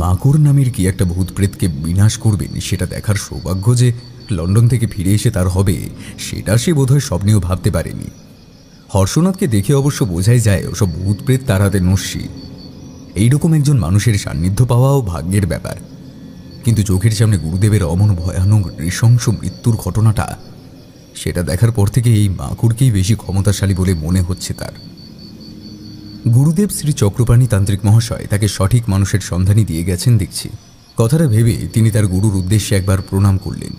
মাকড় নামের কি একটা ভূতপ্রেতকে বিনাশ করবেন সেটা দেখার সৌভাগ্য যে লন্ডন থেকে ফিরে এসে তার হবে, সেটা সে বোধহয় স্বপ্নেও ভাবতে পারেনি। হর্ষনাথকে দেখে অবশ্য বোঝাই যায় ওসব ভূতপ্রেত তার হাতে নস্যি, এইরকম একজন মানুষের সান্নিধ্য পাওয়াও ভাগ্যের ব্যাপার, কিন্তু চোখের সামনে গুরুদেবের অমন ভয়ানক নৃশংস মৃত্যুর ঘটনাটা, সেটা দেখার পর থেকে এই মাকুড়কেই বেশি ক্ষমতাশালী বলে মনে হচ্ছে তার। গুরুদেব শ্রী চক্রপাণী তান্ত্রিক মহাশয় তাকে সঠিক মানুষের সন্ধানই দিয়ে গেছেন দেখছি। কথাটা ভেবে তিনি তার গুরুর উদ্দেশ্যে একবার প্রণাম করলেন।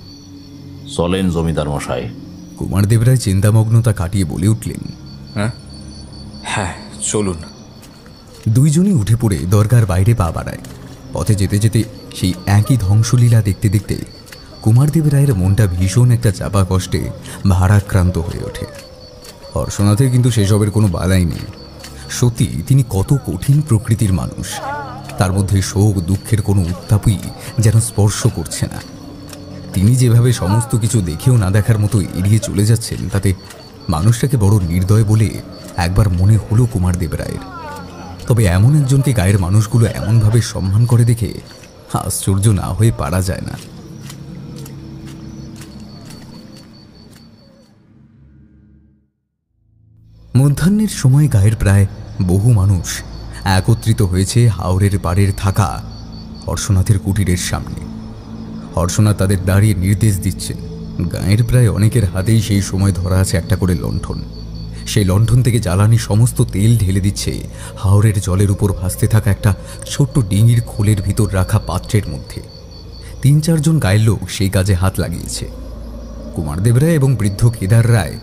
চলেন জমিদার মশাই। কুমার দেবরায় চিন্তামগ্নতা কাটিয়ে বলে উঠলেন, হ্যাঁ চলুন। দুইজনই উঠে পড়ে দরগার বাইরে পা বাড়ায়। পথে যেতে যেতে সেই একই ধ্বংসলীলা দেখতে দেখতে কুমারদেব রায়ের মনটা ভীষণ একটা চাপা কষ্টে ভারাক্রান্ত হয়ে ওঠে। হর্ষনাথের কিন্তু সেসবের কোনো বালাই নেই। সত্যি তিনি কত কঠিন প্রকৃতির মানুষ, তার মধ্যে শোক দুঃখের কোনো উত্তাপই যেন স্পর্শ করছে না। তিনি যেভাবে সমস্ত কিছু দেখেও না দেখার মতো এড়িয়ে চলে যাচ্ছেন, তাতে মানুষটাকে বড় নির্দয় বলে একবার মনে হলো কুমারদেব রায়ের। তবে এমন একজনকে গায়ের মানুষগুলো এমনভাবে সম্মান করে দেখে আশ্চর্য না হয়ে পারা যায় না। মধ্যাহ্নের সময় গায়ের প্রায় বহু মানুষ একত্রিত হয়েছে হাওরের পাড়ের থাকা হর্ষনাথের কুটিরের সামনে। হর্ষনাথ তাদের দাঁড়িয়ে নির্দেশ দিচ্ছেন। গায়ের প্রায় অনেকের হাতেই সেই সময় ধরা আছে একটা করে লণ্ঠন। সেই লণ্ঠন থেকে জ্বালানি সমস্ত তেল ঢেলে দিচ্ছে হাওরের জলের উপর ভাসতে থাকা একটা ছোট্ট ডিঙির খোলের ভিতর রাখা পাত্রের মধ্যে। ৩-৪ জন গায়ের লোক সেই কাজে হাত লাগিয়েছে। কুমারদেব রায় এবং বৃদ্ধ কেদার রায়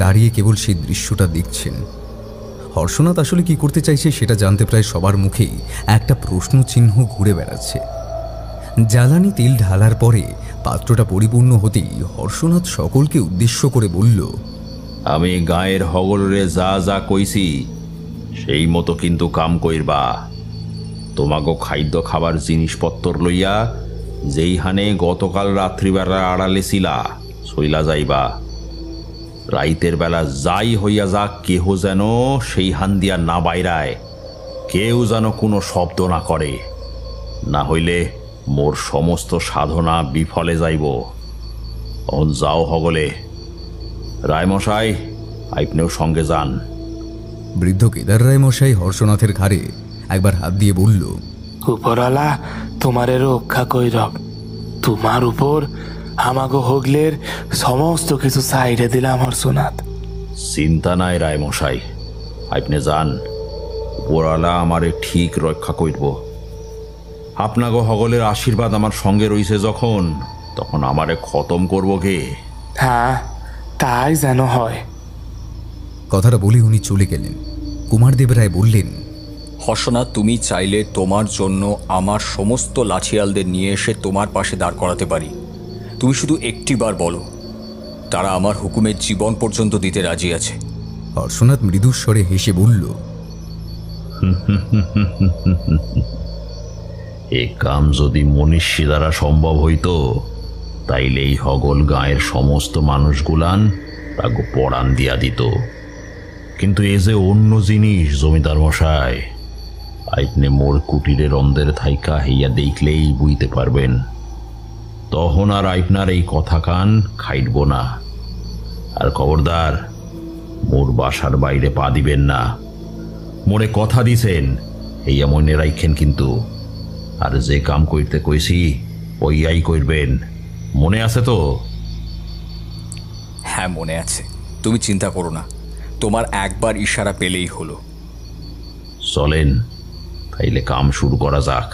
দাঁড়িয়ে কেবল সেই দৃশ্যটা দেখছেন। হর্ষনাথ আসলে কি করতে চাইছে সেটা জানতে প্রায় সবার মুখেই একটা প্রশ্ন চিহ্ন ঘুরে বেড়াচ্ছে। জ্বালানি তেল ঢালার পরে পাত্রটা পরিপূর্ণ হতেই হর্ষনাথ সকলকে উদ্দেশ্য করে বলল, আমি গায়ের হগলরে যা যা কইছি সেই মতো কিন্তু কাম কইরবা। তোমাগো খাদ্য খাবার জিনিসপত্র লইয়া যেইখানে গতকাল রাত্রিবেলা আড়ালে ছিলা সইলা যাইবা। রাইতের বেলা যাই হইয়া যাক কেহ যেন সেই হান দিয়া না বাইরায়, কেউ যেন কোনো শব্দ না করে, না হইলে মোর সমস্ত সাধনা বিফলে যাইব। অন যাও হগলে। রায়মশাই আপনিও সঙ্গে যান। বৃদ্ধ কেদার রায় মশাই হর্ষনাথের ঘাড়ে একবার হাত দিয়ে বলল, উপরওয়ালা তোমারে রক্ষা কইরক। তোমার উপর আমাগো হগলের সমস্ত কিছু সাইডে দিলাম হর্ষনাথ। চিন্তা নাই রায়মশাই, আপনি যান। উপরওয়ালা আমারে ঠিক রক্ষা করব। আপনাগো হগলের আশীর্বাদ আমার সঙ্গে রইছে যখন, তখন আমারে খতম করব কে? হ্যাঁ, তাই যেন হয়। কথাটা বলে উনি চলে গেলেন। কুমারদেব রায় বললেন, হর্ষনাথ, তুমি চাইলে তোমার জন্য আমার সমস্ত লাঠিয়ালদের নিয়ে এসে তোমার পাশে দাঁড় করাতে পারি। তুমি শুধু একটিবার বলো, তারা আমার হুকুমের জীবন পর্যন্ত দিতে রাজি আছে। হর্ষনাথ মৃদুস্বরে হেসে বলল, এ কাম যদি মনীষী দ্বারা সম্ভব হইত, তাইলে এই হগল গাঁয়ের সমস্ত মানুষগুলান তাকে পড়ান দিয়া দিত। কিন্তু এ যে অন্য জিনিস জমিদার মশাই, আপনি মোর কুটিরের অন্ধের থাইকা হইয়া দেখলেই বুঝতে পারবেন। তখন আর আপনার এই কথা কান খাইটব না। আর খবরদার, মোর বাসার বাইরে পা দিবেন না। মোরে কথা দিছেন, হইয়া মনে রাখেন কিন্তু। আর যে কাম করতে কইছি ওইয়াই করবেন, মনে আছে তো? হ্যাঁ মনে আছে, তুমি চিন্তা করো না, তোমার একবার ইশারা পেলেই হলো। চলেন তাইলে কাম শুরু করা যাক।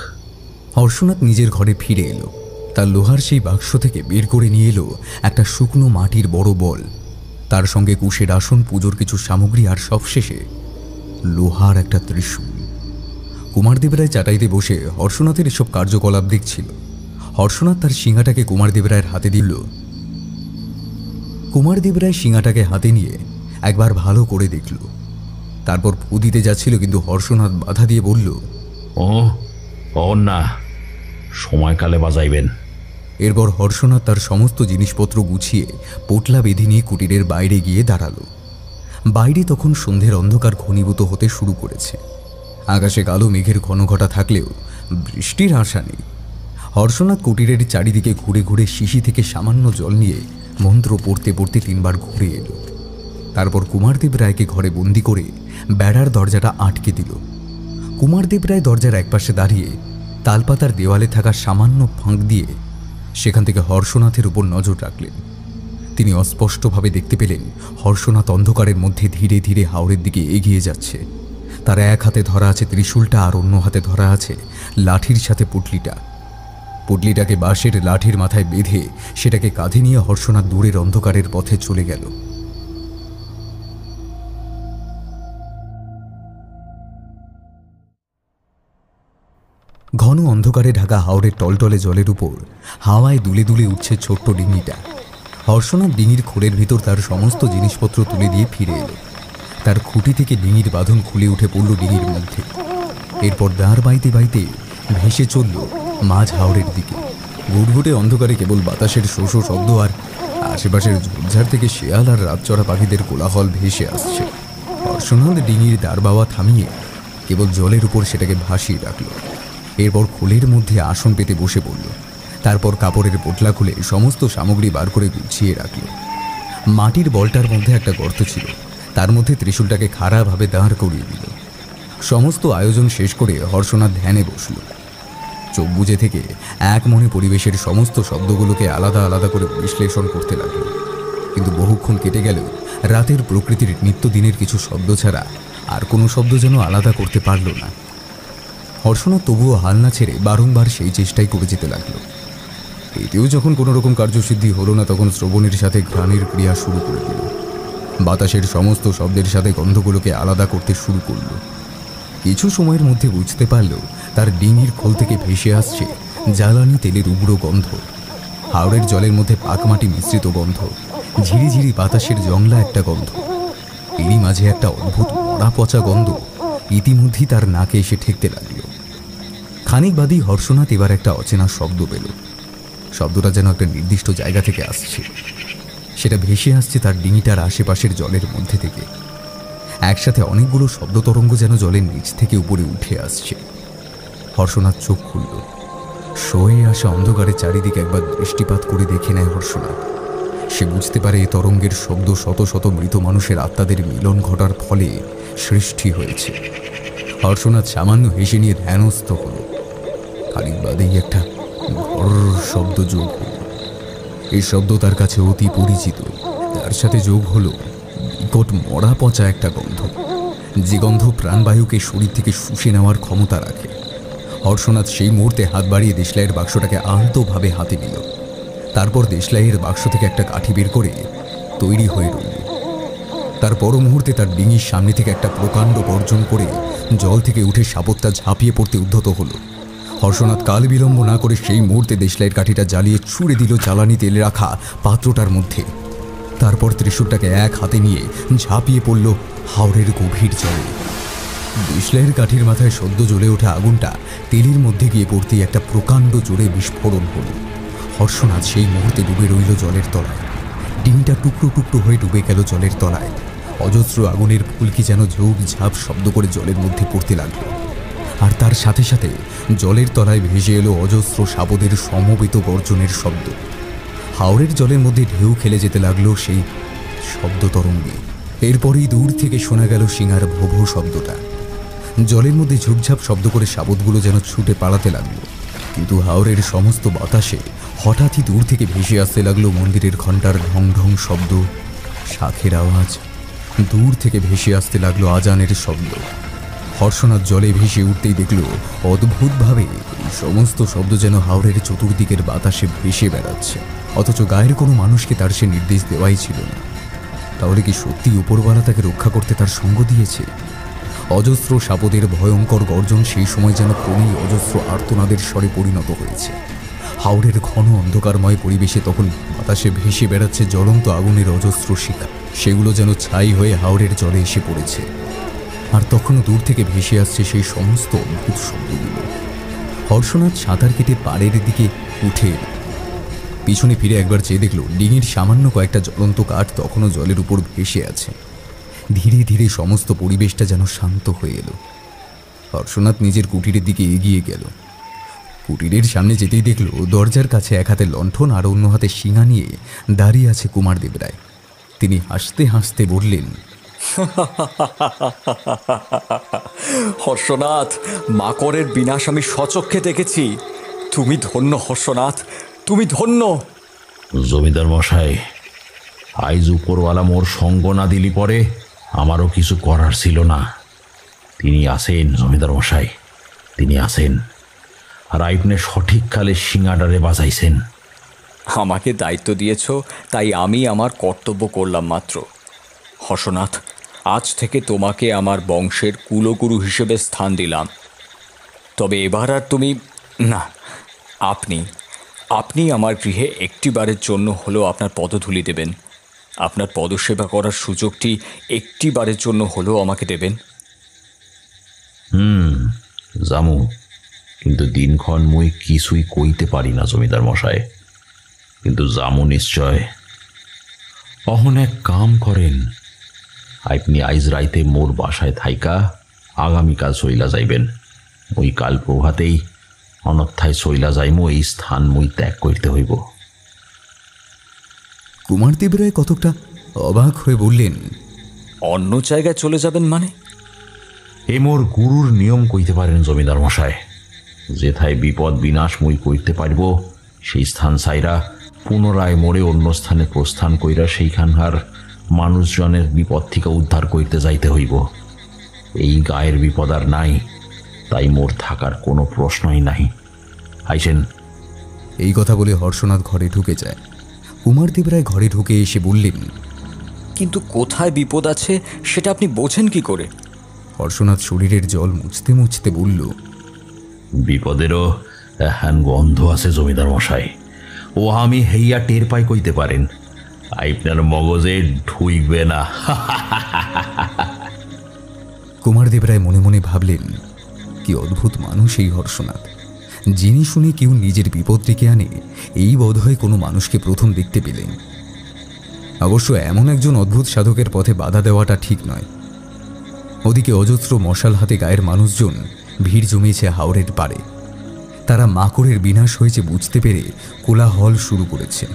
হর্ষনাথ নিজের ঘরে ফিরে এলো। তার লোহার সেই বাক্স থেকে বের করে নিয়ে এলো একটা শুকনো মাটির বড় বল, তার সঙ্গে কুশের আসন, পুজোর কিছু সামগ্রী, আর সবশেষে লোহার একটা ত্রিশূল। কুমারদেব রায় চাটাইতে বসে হর্ষনাথের এসব কার্যকলাপ দেখছিল। হর্ষনাথ তার শিঙাটাকে কুমারদেব রায়ের হাতে দিল। কুমারদেব রায় শিঙাটাকে হাতে নিয়ে একবার ভালো করে দেখল, তারপর ফু দিতে যাচ্ছিল, কিন্তু হর্ষনাথ বাধা দিয়ে বলল, ও না, সময়কালে বাজাইবেন। এরপর হর্ষনাথ তার সমস্ত জিনিসপত্র গুছিয়ে পোটলা বেঁধে নিয়ে কুটিরের বাইরে গিয়ে দাঁড়ালো। বাইরে তখন সন্ধ্যের অন্ধকার ঘনীভূত হতে শুরু করেছে। আকাশে কালো মেঘের ঘনঘটা থাকলেও বৃষ্টির আশা নেই। হর্ষনাথ কুটিরের চারিদিকে ঘুরে ঘুরে শিশি থেকে সামান্য জল নিয়ে মন্ত্র পড়তে পড়তে 3বার ঘুরে এলো। তারপর কুমারদেব রায়কে ঘরে বন্দি করে বেড়ার দরজাটা আটকে দিল। কুমারদেব রায় দরজার একপাশে দাঁড়িয়ে তালপাতার দেওয়ালে থাকা সামান্য ফাঁক দিয়ে সেখান থেকে হর্ষনাথের উপর নজর রাখলেন। তিনি অস্পষ্টভাবে দেখতে পেলেন হর্ষনাথ অন্ধকারের মধ্যে ধীরে ধীরে হাওরের দিকে এগিয়ে যাচ্ছে। তার এক হাতে ধরা আছে ত্রিশূলটা আর অন্য হাতে ধরা আছে লাঠির সাথে পুটলিটা। পুটলিটাকে বাঁশের লাঠির মাথায় বেঁধে সেটাকে কাঁধে নিয়ে হর্ষনাথ দূরের অন্ধকারের পথে চলে গেল। ঘন অন্ধকারে ঢাকা হাওরের টলটলে জলের উপর হাওয়ায় দুলে দুলে উঠছে ছোট্ট ডিঙিটা। হর্ষনাথ ডিঙির খোলের ভিতর তার সমস্ত জিনিসপত্র তুলে দিয়ে ফিরে এলো। তার খুঁটি থেকে ডিঙির বাঁধন খুলে উঠে পড়ল ডিঙির মধ্যে। এরপর দাঁড় বাইতে বাইতে ভেসে চলল মাঝ হাওরের দিকে। ঘুটঘুটে অন্ধকারে কেবল বাতাসের শোষো শব্দ আর আশেপাশের ঝোপঝাড় থেকে শেয়াল আর রাতচরা পাখিদের কোলাহল ভেসে আসছে। হর্ষনাথ ডিঙির দাঁড় বাওয়া থামিয়ে কেবল জলের উপর সেটাকে ভাসিয়ে রাখল। এরপর খোলের মধ্যে আসন পেতে বসে পড়ল। তারপর কাপড়ের পোটলা খুলে সমস্ত সামগ্রী বার করে গুছিয়ে রাখল। মাটির বলটার মধ্যে একটা গর্ত ছিল, তার মধ্যে ত্রিশূলটাকে খাড়াভাবে দাঁড় করিয়ে দিল। সমস্ত আয়োজন শেষ করে হর্ষনাথ ধ্যানে বসল। চোখ বুজে থেকে এক মনে পরিবেশের সমস্ত শব্দগুলোকে আলাদা আলাদা করে বিশ্লেষণ করতে লাগল। কিন্তু বহুক্ষণ কেটে গেলেও রাতের প্রকৃতির নিত্যদিনের কিছু শব্দ ছাড়া আর কোনো শব্দ যেন আলাদা করতে পারল না। হর্ষনাথ তবুও হাল না ছেড়ে বারংবার সেই চেষ্টাই করে যেতে লাগলো। এতেও যখন কোনো রকম কার্যসিদ্ধি হলো না, তখন শ্রবণের সাথে ঘ্রাণের ক্রিয়া শুরু করে দিল। বাতাসের সমস্ত শব্দের সাথে গন্ধগুলোকে আলাদা করতে শুরু করল। কিছু সময়ের মধ্যে বুঝতে পারল তার ডিঙির খোল থেকে ভেসে আসছে জ্বালানি তেলের উগ্র গন্ধ, হাওরের জলের মধ্যে পাকমাটি মিশ্রিত গন্ধ, ঝিরিঝিরি বাতাসের জংলা একটা গন্ধ। এরই মাঝে একটা অদ্ভুত মরা পচা গন্ধ ইতিমধ্যেই তার নাকে এসে ঠেকতে লাগল। খানিক বাদেই হর্ষনাথ এবার একটা অচেনা শব্দ পেল। শব্দটা যেন একটা নির্দিষ্ট জায়গা থেকে আসছে। সেটা ভেসে আসছে তার ডিঙিটার আশেপাশের জলের মধ্যে থেকে। একসাথে অনেকগুলো শব্দ তরঙ্গ যেন জলের নিচ থেকে উপরে উঠে আসছে। হর্ষনাথ চোখ খুলল। শোয়ে আসা অন্ধকারে চারিদিকে একবার দৃষ্টিপাত করে দেখে নেয় হর্ষনাথ। সে বুঝতে পারে এই তরঙ্গের শব্দ শত শত মৃত মানুষের আত্মাদের মিলন ঘটার ফলে সৃষ্টি হয়েছে। হর্ষনাথ সামান্য হেসে নিয়ে ধ্যানস্থ হল। খানিক বাদেই একটা ঘর শব্দ যোগ হল। এই শব্দ তার কাছে অতি পরিচিত। তার সাথে যোগ হলো বিকট মরা পচা একটা গন্ধ, যে গন্ধ প্রাণবায়ুকে শরীর থেকে শুষে নেওয়ার ক্ষমতা রাখে। হর্ষনাথ সেই মুহূর্তে হাত বাড়িয়ে দেশলাইয়ের বাক্সটাকে আলতোভাবে হাতে নিল। তারপর দেশলাইয়ের বাক্স থেকে একটা কাঠি বের করে তৈরি হয়ে রইল। তার পর মুহূর্তে তার ডিঙির সামনে থেকে একটা প্রকাণ্ড গর্জন করে জল থেকে উঠে সাপতটা ঝাঁপিয়ে পড়তে উদ্ধত হলো। হর্ষনাথ কাল বিলম্ব না করে সেই মুহূর্তে দেশলাইয়ের কাঠিটা জ্বালিয়ে ছুঁড়ে দিল জ্বালানি তেলে রাখা পাত্রটার মধ্যে। তারপর ত্রিশূলটাকে এক হাতে নিয়ে ঝাঁপিয়ে পড়ল হাওরের গভীর জলে। দেশলাইয়ের কাঠির মাথায় সদ্য জ্বলে ওঠা আগুনটা তেলের মধ্যে গিয়ে পড়তেই একটা প্রকাণ্ড জোরে বিস্ফোরণ হল। হর্ষনাথ সেই মুহূর্তে ডুবে রইল জলের তলায়। ডিঙিটা টুকরো টুকরো হয়ে ডুবে গেল জলের তলায়। অজস্র আগুনের ফুলকি যেন ঝোপ ঝাপ শব্দ করে জলের মধ্যে পড়তে লাগলো। আর তার সাথে সাথে জলের তলায় ভেসে এলো অজস্র সাপদের সমবেত গর্জনের শব্দ। হাওরের জলের মধ্যে ঢেউ খেলে যেতে লাগলো সেই শব্দ তরঙ্গে। এরপরেই দূর থেকে শোনা গেল শিঙার ভো ভো শব্দটা। জলের মধ্যে ঝুপঝাপ শব্দ করে সাপদগুলো যেন ছুটে পালাতে লাগলো। কিন্তু হাওরের সমস্ত বাতাসে হঠাৎই দূর থেকে ভেসে আসতে লাগলো মন্দিরের ঘণ্টার ঢং ঢং শব্দ, শাঁখের আওয়াজ। দূর থেকে ভেসে আসতে লাগলো আজানের শব্দ। হর্ষনাথ জলে ভেসে উঠতেই দেখল অদ্ভুতভাবে এই সমস্ত শব্দ যেন হাওরের চতুর্দিকের বাতাসে ভেসে বেড়াচ্ছে, অথচ গায়ের কোনো মানুষকে তার সে নির্দেশ দেওয়াই ছিল না। তাহলে কি সত্যি উপরওয়ালা তাকে রক্ষা করতে তার সঙ্গ দিয়েছে? অজস্র সাপদের ভয়ঙ্কর গর্জন সেই সময় যেন ক্রমেই অজস্র আর্তনাদের স্বরে পরিণত হয়েছে। হাওরের ঘন অন্ধকারময় পরিবেশে তখন বাতাসে ভেসে বেড়াচ্ছে জ্বলন্ত আগুনের অজস্র শিখা। সেগুলো যেন ছাই হয়ে হাওরের জলে এসে পড়েছে। আর তখনও দূর থেকে ভেসে আসছে সেই সমস্ত অদ্ভুত শব্দগুলো। হর্ষনাথ সাঁতার কেটে পাড়ের দিকে উঠে এল। পিছনে ফিরে একবার চেয়ে দেখল ডিঙির সামান্য কয়েকটা জ্বলন্ত কাঠ তখনও জলের উপর ভেসে আছে। ধীরে ধীরে সমস্ত পরিবেশটা যেন শান্ত হয়ে এলো। হর্ষনাথ নিজের কুটিরের দিকে এগিয়ে গেল। কুটিরের সামনে যেতেই দেখল দরজার কাছে এক হাতে লণ্ঠন আর অন্য হাতে শিঙা নিয়ে দাঁড়িয়ে আছে কুমারদেব রায়। তিনি হাসতে হাসতে বললেন, হর্ষনাথ, মাকড়ের বিনাশ আমি স্বচক্ষে দেখেছি। তুমি ধন্য হর্ষনাথ, তুমি ধন্য। জমিদার মশাই, আইজ উপরওয়ালা মোর সঙ্গ না দিলি পরে আমারও কিছু করার ছিল না। তিনি আসেন জমিদার মশাই, তিনি আসেন, আর আপনি সঠিক কালে সিঙাডারে বাজাইছেন। আমাকে দায়িত্ব দিয়েছ, তাই আমি আমার কর্তব্য করলাম মাত্র। হর্ষনাথ, আজ থেকে তোমাকে আমার বংশের কুলগুরু হিসেবে স্থান দিলাম। তবে এবার আর তুমি না, আপনি আমার গৃহে একটিবারের জন্য হলেও আপনার পদধূলি দেবেন। আপনার পদসেবা করার সুযোগটি একটিবারের জন্য হলেও আমাকে দেবেন। জামু, কিন্তু দিনক্ষণ মুই কিছুই কইতে পারি না জমিদার মশাই, কিন্তু জামু নিশ্চয়। অহন এক কাম করেন, আপনি আইজ রাইতে মোর বাসায় থাইকা আগামীকাল চইলা যাইবেন। মুই কাল প্রভাতেই অনর্থায় চইলা যাইমু, এই স্থান মুই ত্যাগ করতে হইব। কুমারদেব রায় কতকটা অবাক হয়ে বললেন, অন্য জায়গায় চলে যাবেন মানে? এ মোর গুরুর নিয়ম কইতে পারেন জমিদার মশাই। যেথায় বিপদ বিনাশ মুই কইতে পারব, সেই স্থান সাইরা পুনরায় মোড়ে অন্য স্থানে প্রস্থান কইরা সেইখানকার মানুষজনের বিপদ থেকে উদ্ধার করতে যাইতে হইব। এই গায়ের বিপদ আর নাই, তাই মোর থাকার কোনো প্রশ্নই নাই। আইসেন। এই কথা বলে হর্ষনাথ ঘরে ঢুকে যায়। কুমারদেব রায় ঘরে ঢুকে এসে বললেন, কিন্তু কোথায় বিপদ আছে সেটা আপনি বোঝেন কি করে? হর্ষনাথ শরীরের জল মুছতে মুছতে বলল, বিপদেরও হ্যান গন্ধ আছে জমিদার মশাই, ও আমি হেইয়া টের পাই কইতে পারেন, আপনার মগজে ঢুইবে না। কুমারদেব রায় মনে মনে ভাবলেন, কি অদ্ভুত মানুষ এই হর্ষনাথ। যিনি শুনে কেউ নিজের বিপদ ডেকে আনে, এই বোধহয় কোনো মানুষকে প্রথম দেখতে পেলেন। অবশ্য এমন একজন অদ্ভুত সাধকের পথে বাধা দেওয়াটা ঠিক নয়। ওদিকে অজস্র মশাল হাতে গায়ের মানুষজন ভিড় জমিয়েছে হাওরের পাড়ে। তারা মাকড়ের বিনাশ হয়েছে বুঝতে পেরে কোলাহল শুরু করেছে।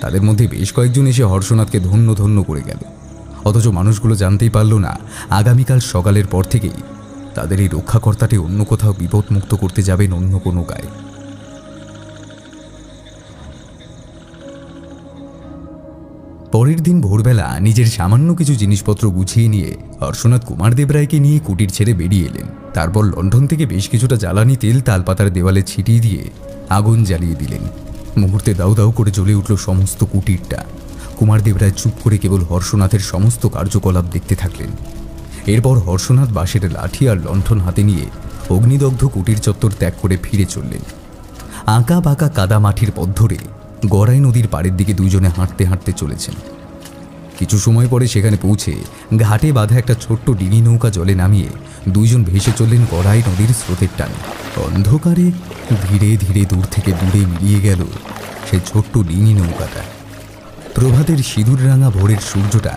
তাদের মধ্যে বেশ কয়েকজন এসে হর্ষনাথকে ধন্য ধন্য করে গেল। অথচ মানুষগুলো জানতেই পারল না আগামীকাল সকালের পর থেকেই তাদের এই রক্ষাকর্তাটি অন্য কোথাও বিপদমুক্ত করতে যাবেন অন্য কোনো গায়ে। পরের দিন ভোরবেলা নিজের সামান্য কিছু জিনিসপত্র গুছিয়ে নিয়ে হর্ষনাথ কুমারদেব রায়কে নিয়ে কুটির ছেড়ে বেরিয়ে এলেন। তারপর লণ্ঠন থেকে বেশ কিছুটা জ্বালানি তেল তালপাতার দেওয়ালে ছিটিয়ে দিয়ে আগুন জ্বালিয়ে দিলেন। মুহূর্তে দাউ দাউ করে জ্বলে উঠল সমস্ত কুটিরটা। কুমারদেব রায় চুপ করে কেবল হর্ষনাথের সমস্ত কার্যকলাপ দেখতে থাকলেন। এরপর হর্ষনাথ বাঁশের লাঠি আর লণ্ঠন হাতে নিয়ে অগ্নিদগ্ধ কুটির চত্বর ত্যাগ করে ফিরে চললেন। আঁকা বাঁকা কাদা মাটির পথ ধরে গড়াই নদীর পাড়ের দিকে দুজনে হাঁটতে হাঁটতে চলেছেন। কিছু সময় পরে সেখানে পৌঁছে ঘাটে বাঁধা একটা ছোট্ট ডিঙি নৌকা জলে নামিয়ে দুইজন ভেসে চললেন গড়াই নদীর স্রোতের টানে। অন্ধকারে ধীরে ধীরে দূর থেকে দূরে মিলিয়ে গেল সেই ছোট্ট ডিঙি নৌকাটা। প্রভাতের সিঁদুর রাঙা ভোরের সূর্যটা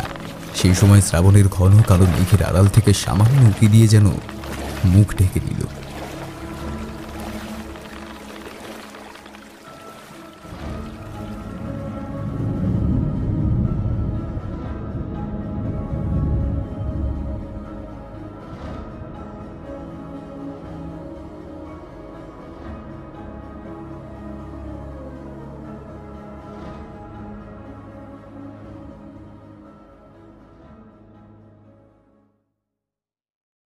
সেই সময় শ্রাবণের ঘন কালো মেঘের আড়াল থেকে সামান্য উঁকি দিয়ে যেন মুখ ঢেকে নিল।